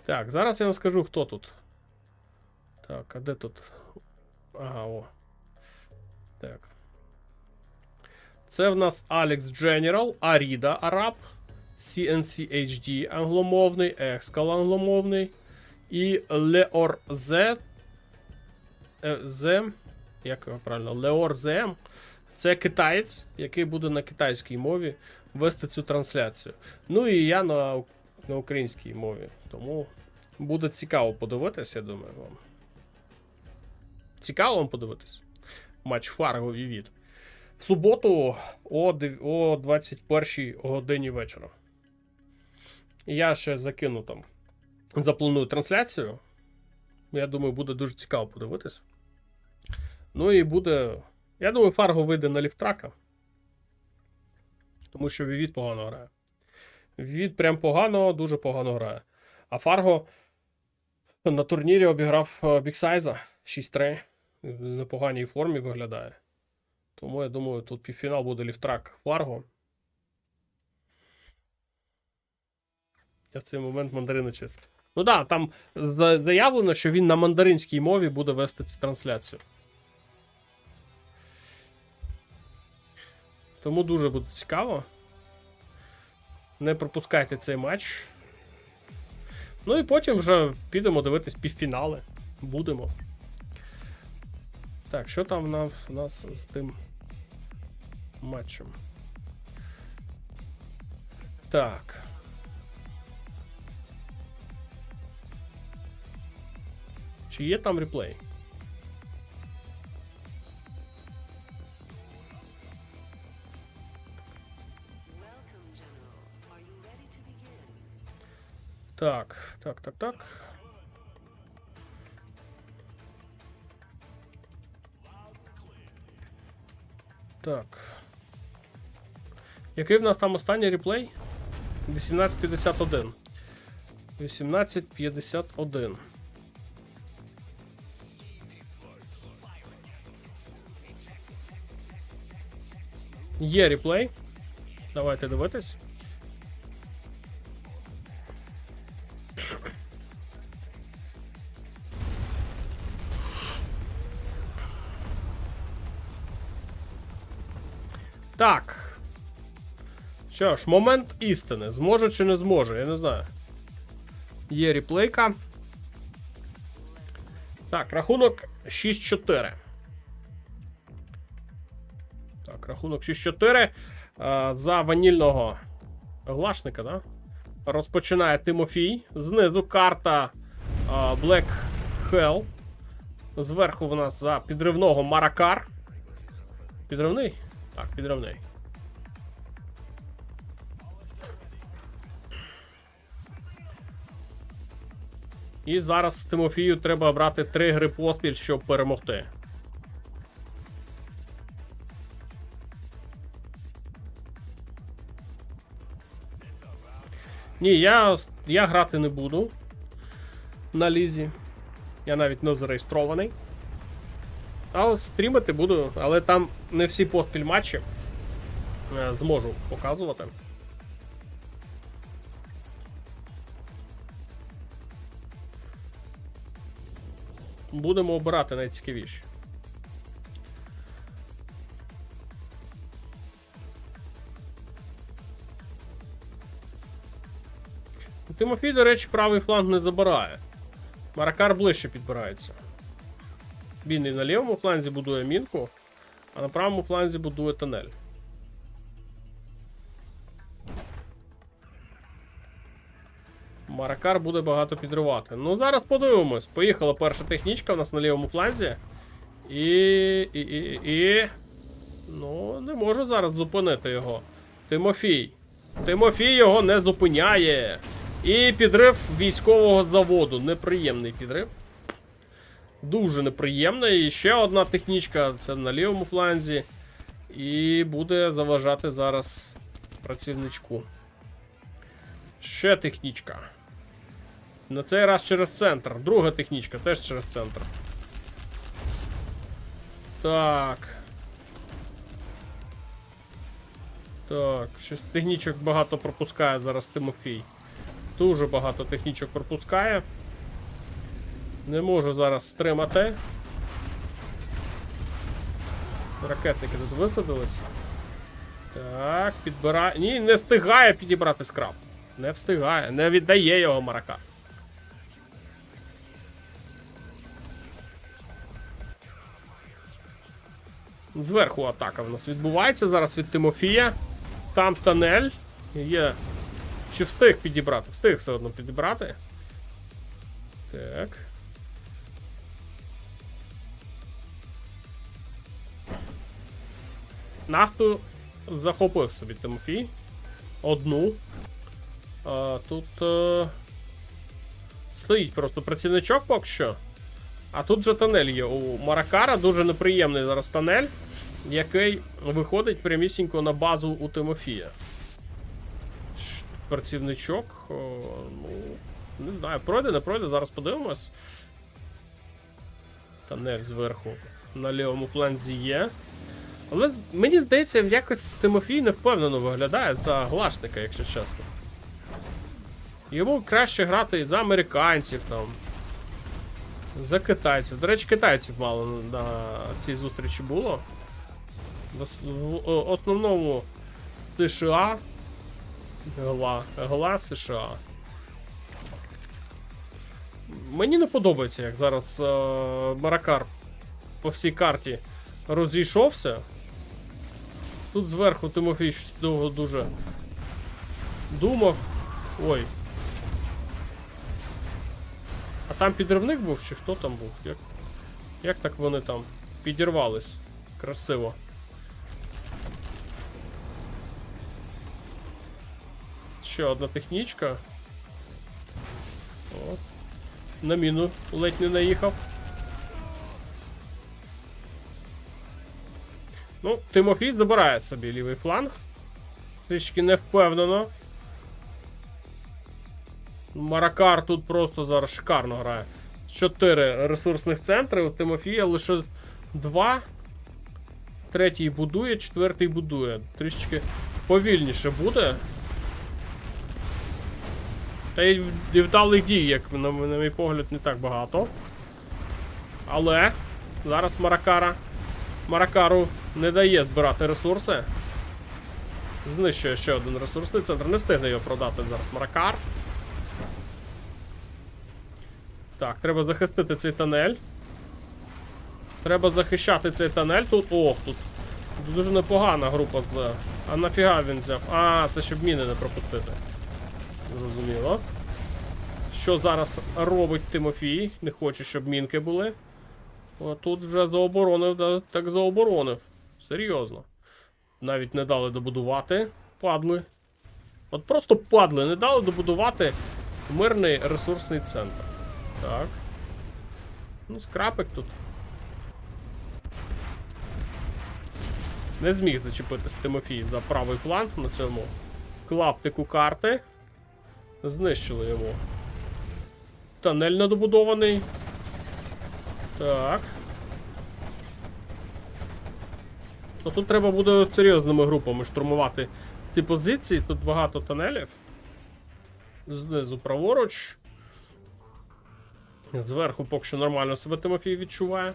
S2: Так, зараз я вам скажу, хто тут. Так, а де тут? Ага, о. Так. Це в нас Alex General, Аріда Араб, CNC HD англомовний, Екскал англомовний і Леор З. Як його правильно? Леор ЗМ. Це китаєць, який буде на китайській мові вести цю трансляцію. Ну і я на українській мові. Тому буде цікаво подивитись, я думаю, вам. Цікаво вам подивитись? Матч Fargo Vivid. В суботу о 21 годині вечора. Я ще закину там, запланую трансляцію. Я думаю, буде дуже цікаво подивитись. Ну і буде... Я думаю, Fargo вийде на Ліфтрака. Тому що Vivid погано грає. Vivid прям погано, дуже погано грає. А Fargo на турнірі обіграв Біксайза 6-3. На поганій формі виглядає. Тому я думаю, тут півфінал буде Ліфтрак Fargo. Я в цей момент мандарини чистив. Ну так, там заявлено, що він на мандаринській мові буде вести цю трансляцію. Тому дуже буде цікаво. Не пропускайте цей матч. Ну і потім вже підемо дивитись півфінали. Будемо. Так, що там у нас з тим матчем? Так. Чи є там реплей? Так. Так. Який в нас там останній реплей? 18:51. 18:51. Є реплей. Давайте дивитись. Так. Що ж, момент істини. Зможе чи не зможе, я не знаю. Є реплейка. Так, рахунок 6-4. Так, рахунок 6-4. За ванільного Глашника, да? Розпочинає Тимофій. Знизу карта Black Hell. Зверху в нас за підривного Маракар. Підривний? Так, підривний. І зараз Тимофію треба брати 3 гри поспіль, щоб перемогти. Ні, я грати не буду на лізі. Я навіть не зареєстрований. А стрімити буду, але там не всі поспіль матчі зможу показувати. Будемо обирати найцікавіші. Тимофій, до речі, правий фланг не забирає. Маракар ближче підбирається. Він і на лівому фланзі будує мінку, а на правому фланзі будує тунель. Маракар буде багато підривати. Ну, зараз подивимось. Поїхала перша технічка у нас на лівому фланзі. Ну, не можу зараз зупинити його. Тимофій. Тимофій його не зупиняє. І підрив військового заводу. Неприємний підрив. Дуже неприємний. І ще одна технічка. Це на лівому фланзі. І буде заважати зараз працівничку. Ще технічка. На цей раз через центр. Друга технічка теж через центр. Так. Так, щось технічок багато пропускає зараз Тимофій. Дуже багато технічок пропускає. Не можу зараз стримати. Ракетники тут висадились. Так, підбирає. Ні, не встигає підібрати скраб. Не встигає, не віддає його Маракар. Зверху атака в нас відбувається зараз від Тимофія. Там тунель є. Чи встиг підібрати? Встиг все одно підібрати. Так. Нафту захопив собі Тимофій. Одну. Тут стоїть просто працівничок поки що. А тут же тунель є у Маракара. Дуже неприємний зараз тунель, який виходить прямісінько на базу у Тимофія. Працівничок. Ну, не знаю, пройде, не пройде, зараз подивимось. Тунель зверху на лівому фланзі є. Але мені здається, якось Тимофій не впевнено виглядає за глашника, якщо чесно. Йому краще грати за американців там. За китайців. До речі, китайців мало на цій зустрічі було. В основному США. Гла США. Мені не подобається, як зараз Маракар по всій карті розійшовся. Тут зверху Тимофій щось довго дуже думав. Ой. А там підривник був, чи хто там був? Як так вони там підірвались? Красиво. Ще одна технічка. О. На міну ледь не наїхав. Ну, Тимофій забирає собі лівий фланг. Трішки невпевнено. Маракар тут просто зараз шикарно грає. 4 ресурсних центри, у Тимофія лише 2. Третій будує, четвертий будує. Трішки повільніше буде. Та й вдалих дій, як на мій погляд, не так багато. Але зараз Маракару не дає збирати ресурси. Знищує ще один ресурсний центр. Не встигне його продати зараз Маракар. Так, треба захистити цей тунель. Треба захищати цей тунель. Тут, ох, тут дуже непогана група з А нафіга він взяв? А, це щоб міни не пропустити. Зрозуміло. Що зараз робить Тимофій? Не хоче, щоб мінки були. О, тут вже заоборонив, да, так заоборонив. Серйозно. Навіть не дали добудувати. Падли. От просто падли, не дали добудувати мирний ресурсний центр. Так. Ну, скрапик тут. Не зміг зачепитись Тимофій за правий фланг на цьому клаптику карти. Знищили йому. Тунель недобудований. Так. То тут треба буде серйозними групами штурмувати ці позиції. Тут багато тунелів. Знизу праворуч. Зверху поки що нормально себе Тимофій відчуває.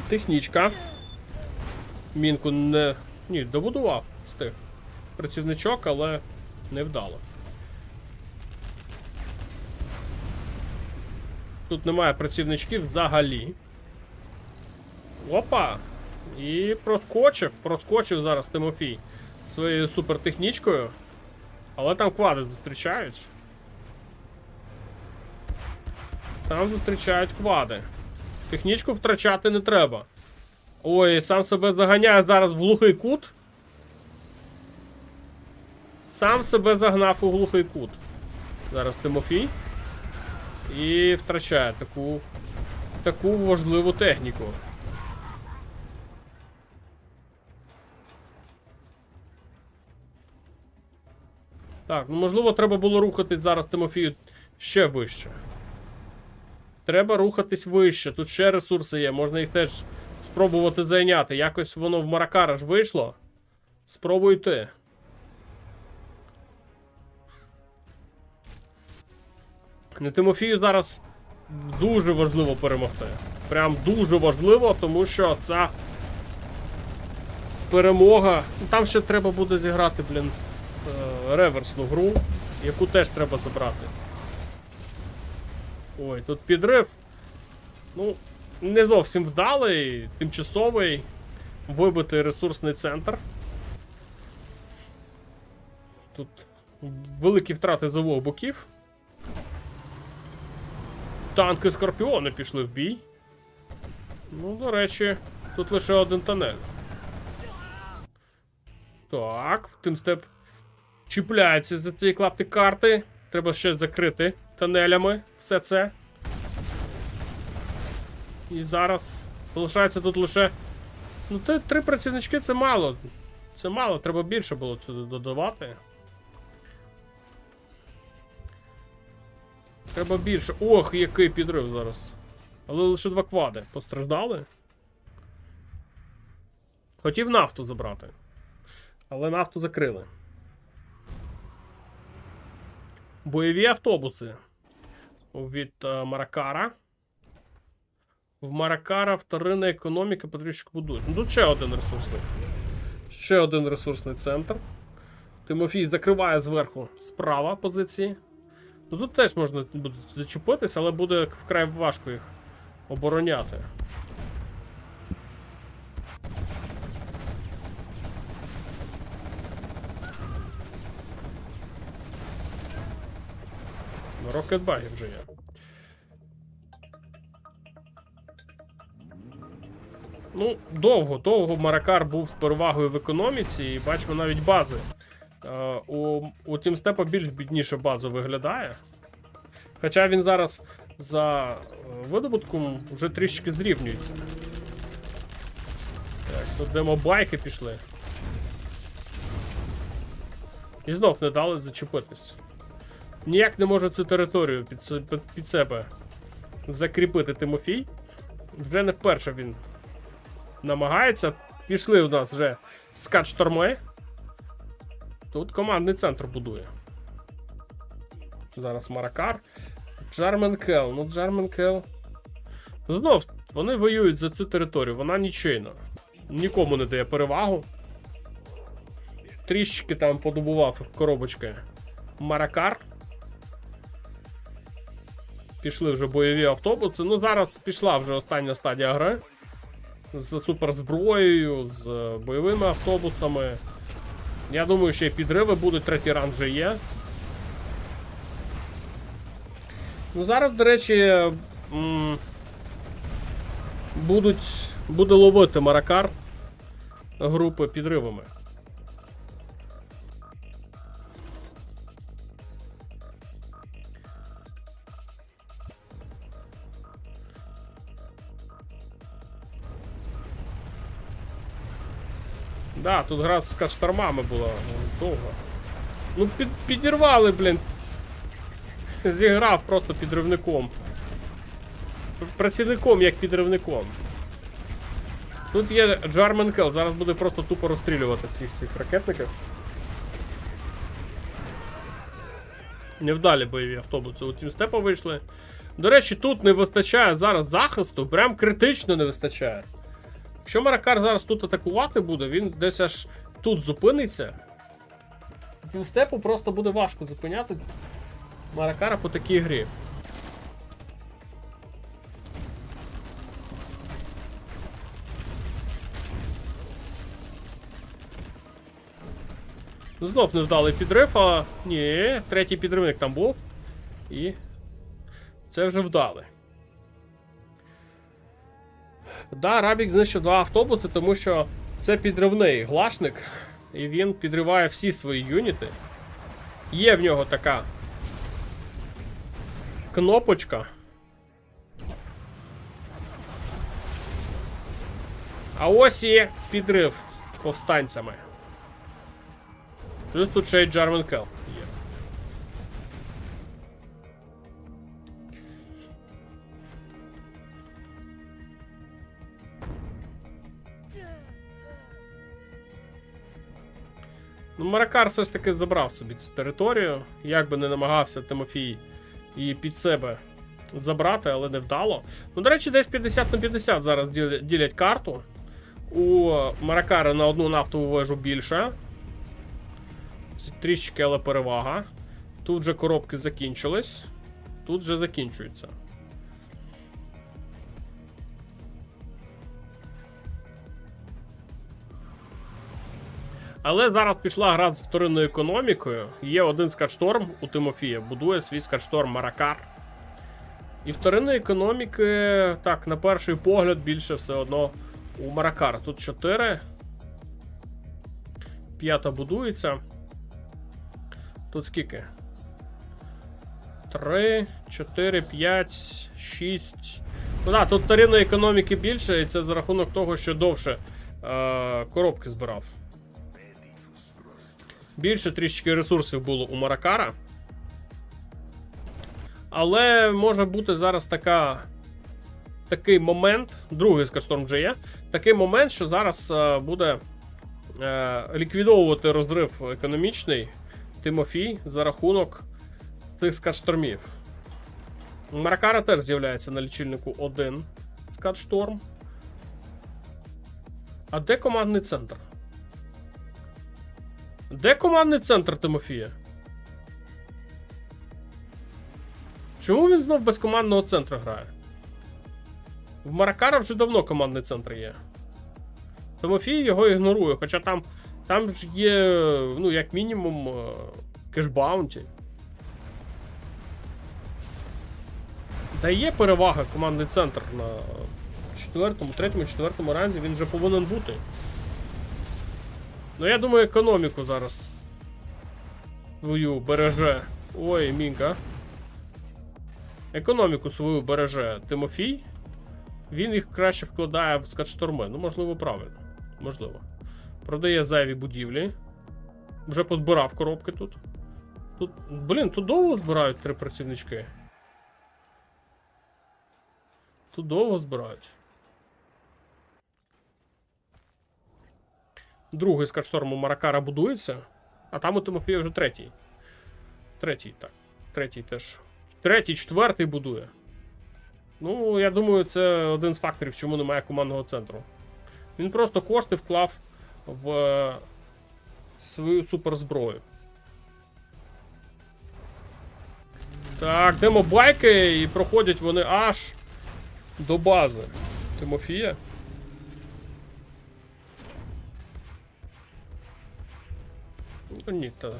S2: Технічка. Мінку не... Ні, добудував з тих працівничок, але невдало. Тут немає працівничків взагалі. Опа! І проскочив зараз Тимофій своєю супертехнічкою. Але там квади зустрічають. Там зустрічають квади. Технічку втрачати не треба. Ой, сам себе заганяє зараз в глухий кут. Сам себе загнав у глухий кут. Зараз Тимофій. І втрачає таку важливу техніку. Так, ну можливо треба було рухатись зараз Тимофію ще вище. Треба рухатись вище. Тут ще ресурси є, можна їх теж спробувати зайняти. Якось воно в Маракара ж вийшло. Спробуйте. Ну, Тимофію зараз дуже важливо перемогти. Прям дуже важливо, тому що ця перемога... Там ще треба буде зіграти, блін, реверсну гру, яку теж треба забрати. Ой, тут підрив. Ну, не зовсім вдалий, тимчасовий, вибитий ресурсний центр. Тут великі втрати з обох боків. Танки Скорпіони пішли в бій. Ну, до речі, тут лише один тунель. Так, Тимстеп чіпляється за ці клапти карти. Треба ще закрити тунелями все це. І зараз залишається тут лише... Ну, 3 працівнички це мало. Це мало, треба більше було сюди додавати. Треба більше. Ох, який підрив зараз. Але лише 2 квади. Постраждали. Хотів нафту забрати. Але нафту закрили. Бойові автобуси. Від Маракара. В Маракара вторинна економіка потрішки будують. Ну, тут ще один ресурсний. Ще один ресурсний центр. Тимофій закриває зверху справа позиції. Ну, тут теж можна буде зачепитись, але буде вкрай важко їх обороняти. Рокетбаги вже є. Ну, довго Маракар був з перевагою в економіці, і бачимо навіть бази. У Тімстепа більш бідніше база виглядає. Хоча він зараз за видобутком вже трішки зрівнюється. Так, тут демобайки пішли. І знов не дали зачепитись. Ніяк не може цю територію під себе закріпити Тимофій. Вже не вперше він намагається. Пішли у нас вже скат-шторми. Тут командний центр будує. Зараз Маракар. Джарменкел. Ну, Джарменкел. Знов, вони воюють за цю територію. Вона нічийна. Нікому не дає перевагу. Трішки там подобував коробочки Маракар. Пішли вже бойові автобуси. Ну, зараз пішла вже остання стадія гри. з суперзброєю, з бойовими автобусами. Я думаю, ще й підриви будуть, третій раунд вже є. Ну, зараз, до речі, буде ловити Маракар групи підривами. Да, тут гра з каштормами була довго. Ну, підірвали, блін. Зіграв просто підривником. Працівником, як підривником. Тут є Джарменкел, зараз буде просто тупо розстрілювати всіх цих ракетників. Невдалі бойові автобуси у Тімстепа вийшли. До речі, тут не вистачає зараз захисту, прям критично не вистачає. Якщо Маракар зараз тут атакувати буде, він десь аж тут зупиниться. Тімстепу просто буде важко зупиняти Маракара по такій грі. Знов невдалий підрив, а ні, третій підривник там був. І це вже вдали. Да, Рабік знищив 2 автобуси, тому що це підривний глашник. І він підриває всі свої юніти. Є в нього така кнопочка. А ось і підрив повстанцями. Плюс тут ще й Джарменкел є. Ну, Маракар все ж таки забрав собі цю територію. Як би не намагався Тимофій її під себе забрати, але не вдало. Ну, до речі, десь 50 на 50 зараз ділять карту. У Маракара на одну нафтову вежу більше. Трішечки, але перевага. Тут вже коробки закінчились. Тут вже закінчуються. Але зараз пішла гра з вторинною економікою. Є один скатшторм у Тимофія. Будує свій скатшторм Маракар. І вторинної економіки, так, на перший погляд, більше все одно у Маракара. Тут 4. 5 будується. Тут скільки? 3, 4, 5, 6. Ну так, тут вторинної економіки більше, і це за рахунок того, що довше коробки збирав. Більше трішки ресурсів було у Маракара. Але може бути зараз такий момент, другий скатшторм вже є, такий момент, що зараз буде ліквідовувати розрив економічний Тимофій за рахунок цих скатштормів. У Маракара теж з'являється на лічильнику один скатшторм. А де командний центр? Де командний центр Тимофія? Чому він знов без командного центру грає? В Маракара вже давно командний центр є. Тимофій його ігнорує, хоча там ж є, ну, як мінімум, кешбаунті. Та є перевага командний центр на 3-4 ранзі, він вже повинен бути. Ну, я думаю, економіку зараз свою береже. Ой, Мінка. Економіку свою береже Тимофій. Він їх краще вкладає в скатшторми. Ну, можливо, правильно. Можливо. Продає зайві будівлі. Вже позбирав коробки тут. Блін, тут довго збирають 3 працівнички. Тут довго збирають. Другий скатшторм у Маракара будується. А там у Тимофія вже третій. Третій, так. Третій теж. Третій, четвертий будує. Ну, я думаю, це один з факторів, чому немає командного центру. Він просто кошти вклав в свою суперзброю. Так, демобайки, і проходять вони аж до бази Тимофія. Ну ні, та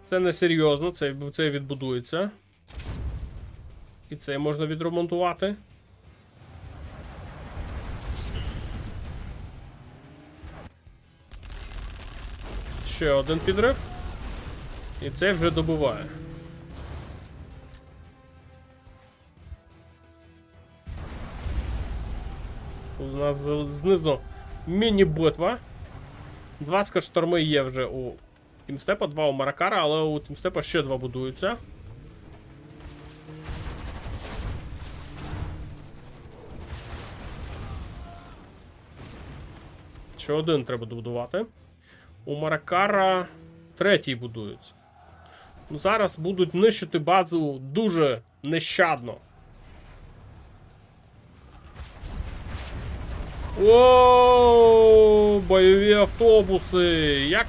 S2: це не серйозно, це відбудується. І це можна відремонтувати. Ще один підрив. І це вже добуває. У нас знизу міні-битва. 20 шторми є вже у Тімстепа, 2 у Маракара, але у Тімстепа ще 2 будуються. Ще один треба добудувати. У Маракара 3-й будується. Ну, зараз будуть нищити базу дуже нещадно. О, бойові автобуси. Як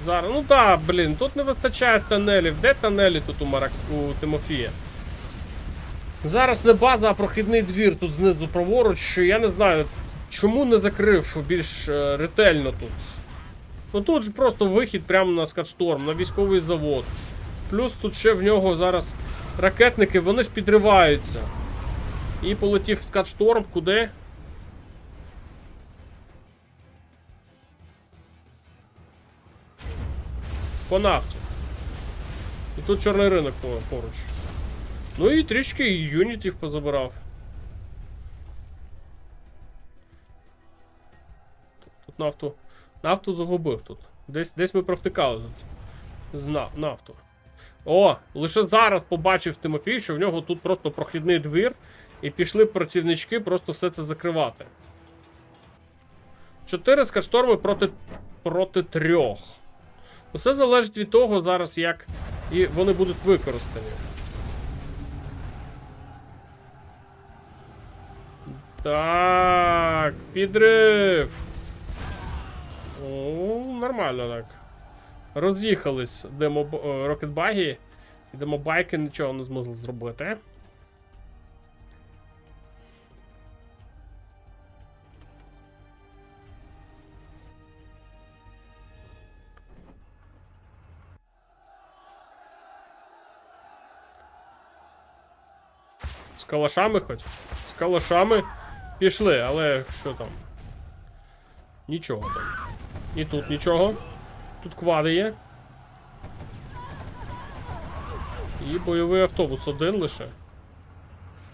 S2: зараз? Ну так, блін, тут не вистачає тунелів. Де тунелі тут у Тимофія? Зараз не база, а прохідний двір тут знизу праворуч, що я не знаю, чому не закрив більш ретельно тут. Ну тут ж просто вихід прямо на Скатшторм, на військовий завод. Плюс тут ще в нього зараз ракетники, вони ж підриваються. І полетів Скатшторм куди? По нафті. І тут чорний ринок поруч. Ну і трішки юнітів позабирав. Тут нафту загубив тут. Десь ми провтикали тут. Нафту. О, лише зараз побачив Тимофій, що в нього тут просто прохідний двір. І пішли працівнички просто все це закривати. 4 скатшторми проти 3. Все залежить від того зараз, як і вони будуть використані. Так, підрив. О, нормально так. Роз'їхались рокетбаги. І демобайки нічого не змогли зробити. З калашами хоч? З калашами пішли, але що там? Нічого там. І тут нічого. Тут квади є. І бойовий автобус один лише.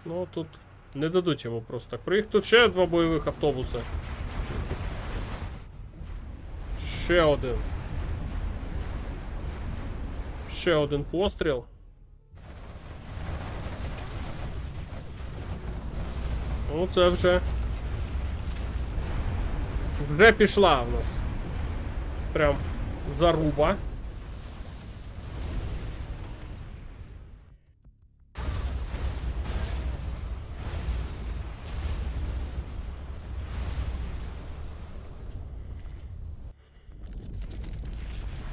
S2: Ну тут не дадуть йому просто так проїхати. Тут ще 2 бойових автобуси. Ще один. Ще один постріл. Ну це вже пішла в нас. Прям заруба.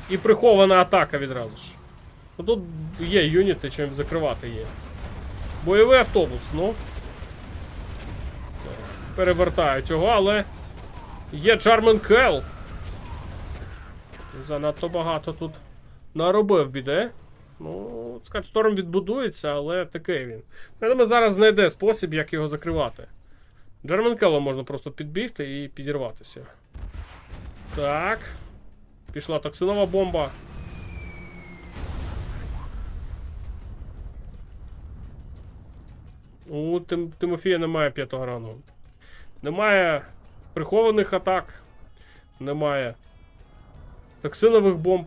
S2: І прихована атака відразу ж. Ну, тут є юніти, чим закривати є. Бойовий автобус, ну. Перевертають його, але є Джармен Келл. Занадто багато тут наробив біде. Ну, Скатшторм відбудується, але такий він. Я думаю, зараз знайде спосіб, як його закривати. Джармен Келлом можна просто підбігти і підірватися. Так. Пішла токсинова бомба. У Тимофія немає 5-го рангу. Немає прихованих атак. Немає токсинових бомб.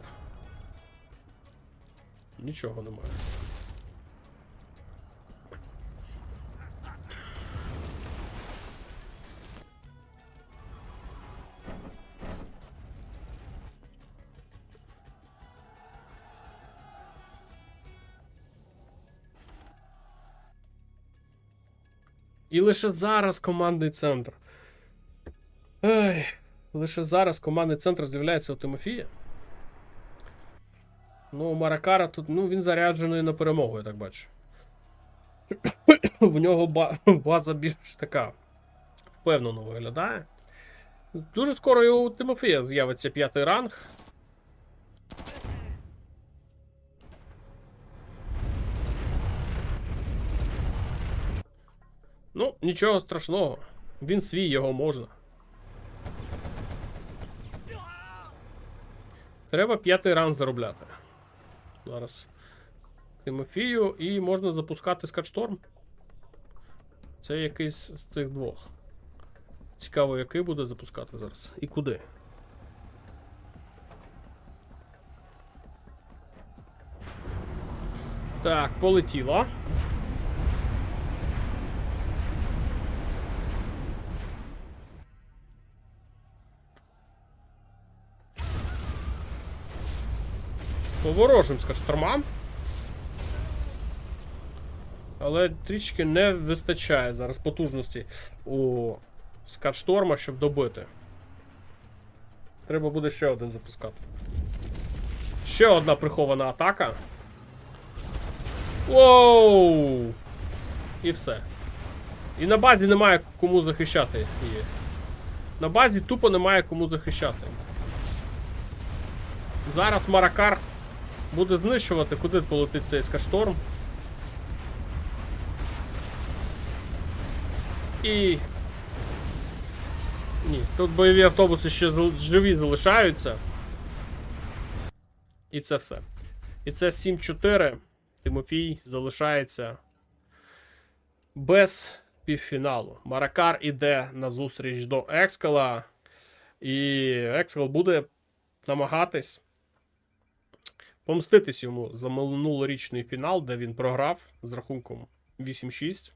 S2: Нічого немає. І лише зараз командний центр. Ей, лише зараз командний центр з'являється у Тимофія. Ну, у Маракара тут, ну, він заряджений на перемогу, я так бачу. В нього база більш така впевнено виглядає. Дуже скоро і у Тимофія з'явиться 5-й ранг. Ну, нічого страшного. Він свій, його можна. Треба 5-й раунд заробляти. Зараз Тимофію і можна запускати Скатшторм. Це якийсь з цих двох. Цікаво, який буде запускати зараз. І куди. Так, полетіло. Поворожим Скатштормам. Але трішки не вистачає зараз потужності у Скатшторма, щоб добити. Треба буде ще один запускати. Ще одна прихована атака. Воу! І все. І на базі немає кому захищати її. На базі тупо немає кому захищати. Зараз Маракар буде знищувати, куди полетить цей Скатшторм. І... Ні, тут бойові автобуси ще живі залишаються. І це все. І це 7-4. Тимофій залишається без півфіналу. Маракар іде на зустріч до Екскала. І Екскал буде намагатись помститись йому за минулорічний фінал, де він програв з рахунком 8-6.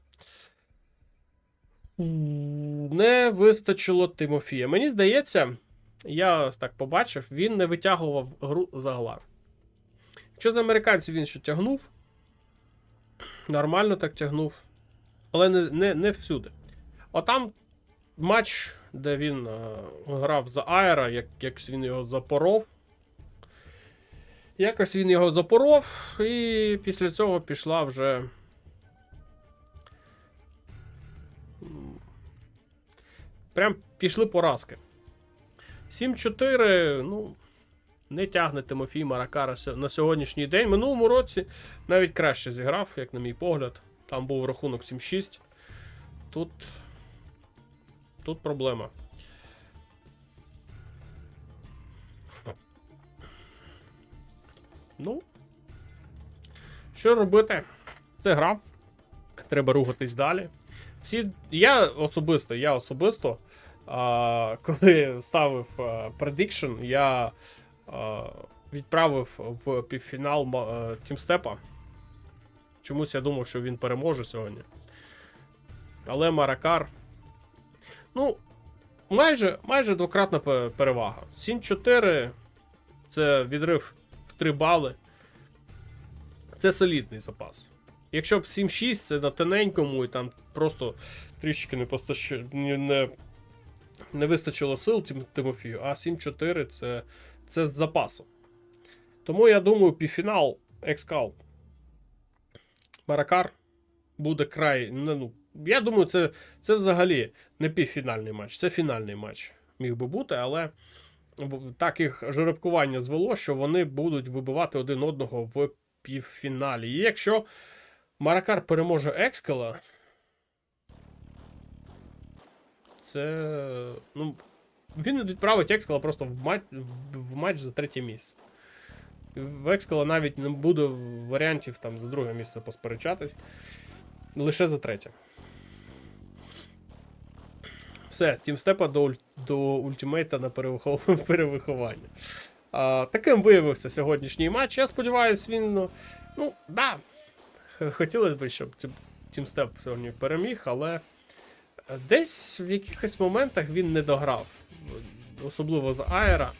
S2: Не вистачило Тимофія. Мені здається, я так побачив, він не витягував гру за глав. Якщо з американців він ще тягнув, нормально так тягнув, але не всюди. Отам матч, де він грав за Аера, якось він його запоров. Якось він його запоров, і після цього пішла вже... Прям пішли поразки. 7-4, ну, не тягне Тимофій Маракара на сьогоднішній день. Минулому році навіть краще зіграв, як на мій погляд. Там був рахунок 7-6. Тут проблема. Ну, що робити? Це гра. Треба рухатись далі. Я особисто, коли ставив Prediction, я відправив в півфінал Тімстепа. Чомусь я думав, що він переможе сьогодні. Але Маракар... Ну, майже двократна перевага. 7-4 це відрив в 3 бали. Це солідний запас. Якщо б 7-6, це на тоненькому і там просто трішки не вистачило сил Тимофію, а 7-4 це з запасом. Тому я думаю, півфінал Екскал Маракар буде край. Ну, я думаю, це взагалі не півфінальний матч, це фінальний матч міг би бути, але так їх жеребкування звело, що вони будуть вибивати один одного в півфіналі. І якщо Маракар переможе Екскала, це... Ну, він відправить Екскала просто в матч за 3 місце. В Екскала навіть не буде варіантів там за 2 місце посперечатись. Лише за 3. Все, Тімстепа до ультимейта на перевиховання. Таким виявився сьогоднішній матч. Я сподіваюся, він... Ну, да. Хотілося б, щоб Тімстеп сьогодні переміг, але десь в якихось моментах він не дограв. Особливо з Аера.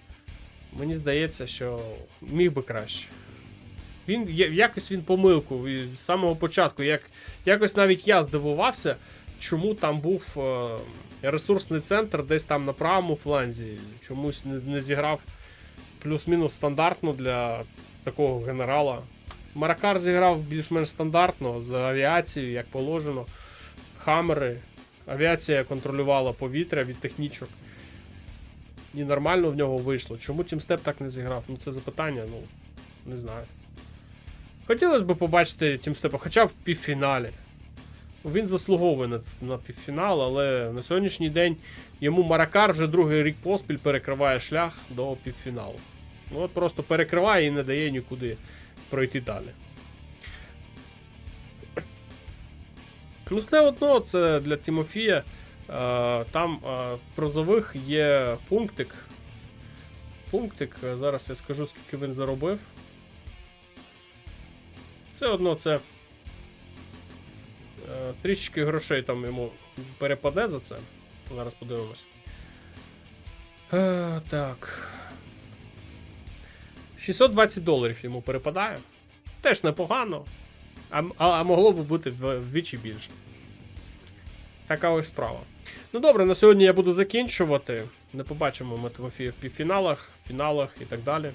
S2: Мені здається, що міг би краще. Якось він помилку з самого початку. Якось навіть я здивувався, чому там був ресурсний центр десь там на правому фланзі. Чомусь не зіграв плюс-мінус стандартно для такого генерала. Маракар зіграв більш-менш стандартно, з авіацією, як положено. Хаммери. Авіація контролювала повітря від технічок. І нормально в нього вийшло. Чому Тімстеп так не зіграв? Ну це запитання, ну, не знаю. Хотілося б побачити Тімстепа хоча б в півфіналі. Він заслуговує на півфінал, але на сьогоднішній день йому Маракар вже другий рік поспіль перекриває шлях до півфіналу. Ну, от просто перекриває і не дає нікуди пройти далі. Ну, все одно, це для Тімофія. Там в призових є пунктик. Зараз я скажу, скільки він заробив. Все одно це трішки грошей там йому перепаде за це. Зараз подивимось. Так. $620 йому перепадає. Теж непогано. А могло б бути вдвічі більше. Така ось справа. Ну добре, на сьогодні я буду закінчувати. Не побачимо ми Тимофія в півфіналах, фіналах і так далі.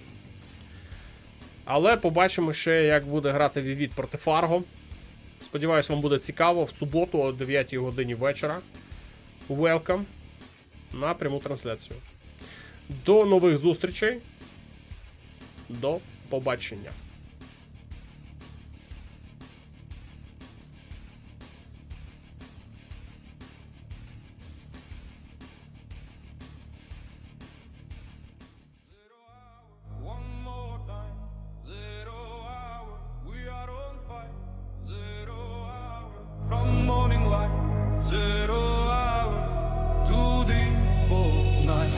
S2: Але побачимо ще, як буде грати Вівіт проти Фарго. Сподіваюсь, вам буде цікаво. В суботу о 9 годині вечора. Welcome на пряму трансляцію. До нових зустрічей. До побачення.
S1: From morning light, 0 hour to the whole night.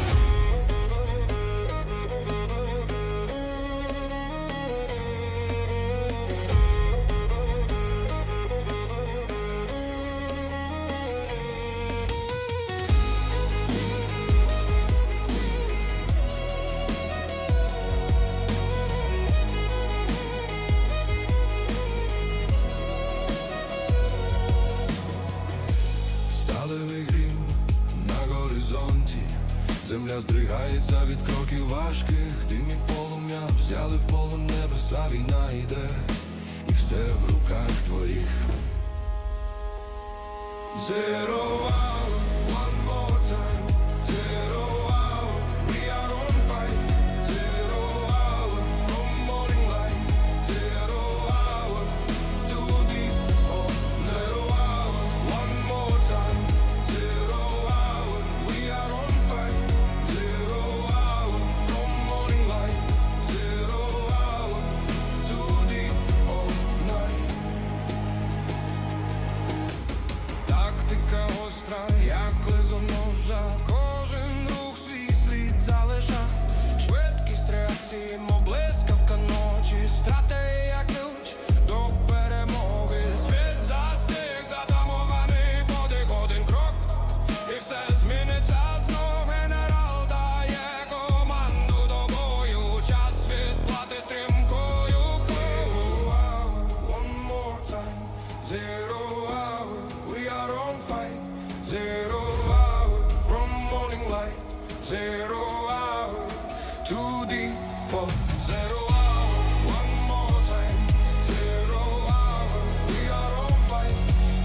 S1: Сталевий грім на горизонті, земля здригається від кроків важких, дим і полум'я взяли в полон небеса, війна йде, і все в руках твоїх. 0 hour, one more time, 0 hour, we are on fire, 0 hour, from morning light, 0 hour, to the dawn, 0 hour, one more time, 0 hour, we are on fire, 0 hour, from morning light, 0 hour, to the all night. Тактика гостра, як лезо ножа, кожен рух свій слід залиша, швидкість реакції, мов блискавка ночі, стратегія як ключ до перемоги, світ застиг, затамований подих, один крок, і все зміниться знов, генерал дає команду до бою, час відплати стрімкою кров'ю. One more time, 0 hour, we are on fire, 0 hour, from morning light, 0 hour, to the pole, 0 hour, one more time, 0 hour, we are on fire,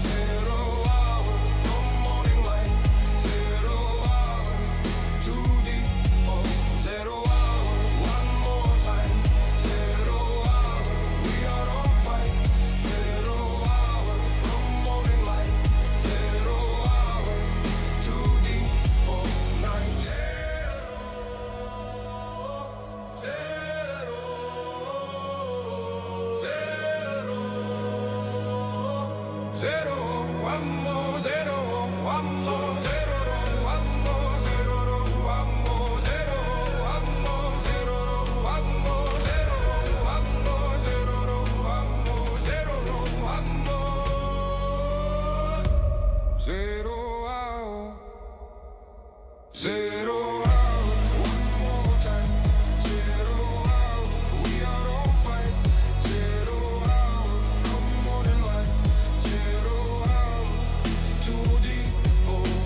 S1: 0 hour, from morning light, 0 hour, to the pole, 0 hour, one more time, 0 hour, we are on fire, 0 hour, from morning light, 0 hour, to the all night. 0, 0, 1 more, 0, 1 more, 0, 1 more, 0, 1 more, 0, 1 more, 0, 1 more, 0, 1 more, 0, 1 more, 0, 1 more, 0 hour, 0 hour, one more time, 0 hour, we are on fire, 0 hour, from morning light, 0 hour, to the all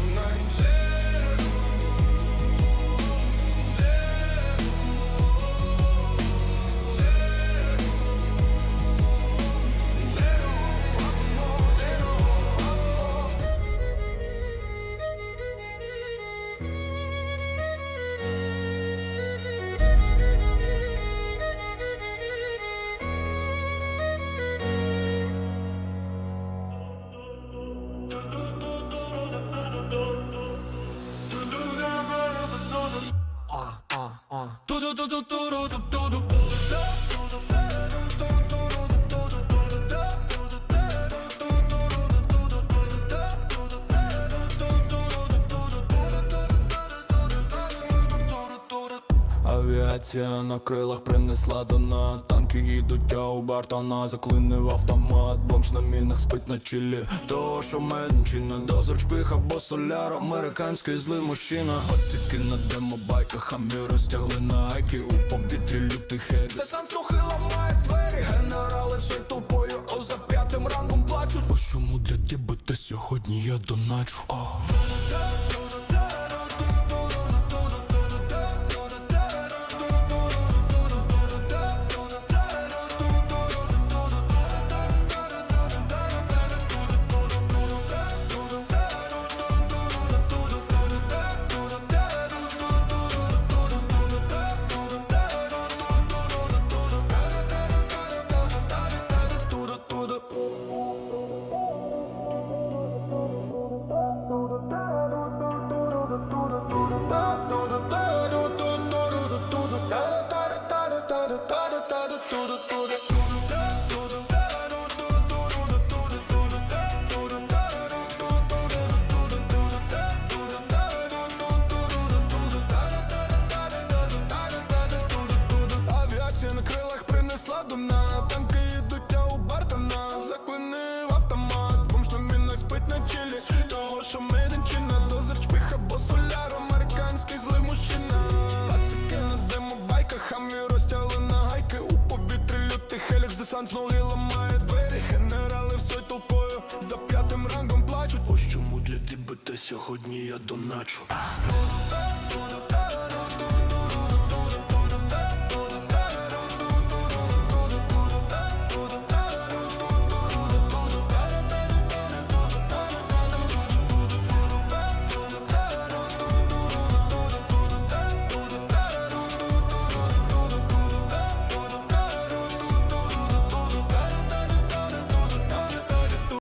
S1: Авіація на крилах принесла дона. Танки їдуть, а у Бартона заклинив автомат. Бомж на мінах спить на чилі. Того, що медничина, дозор шпих або соляр. Американський злий мужчина. Пацики на демобайках, а ми розтягли на айки. У повітрі лютий хейт. Десант слухи ламає двері. Генерали всю толпою, о за п'ятим рангом плачуть. Ось чому для тебе та сьогодні я доначу. Авіація на крилах принесла до нас. Танки їдуть, а у Бартона заклинив автомат. Бомж на мінах спить на чилі. Того, що медичина, дозор шпих або соляр. Американський злий мужчина. Пацики на демобайках, а ми розтягли на гайки. У повітрі лютий хелікс, десант з ноги ламає двері. Генерали всю толпою за п'ятим рангом плачуть. Ось чому для тебе та сьогодні я доначу.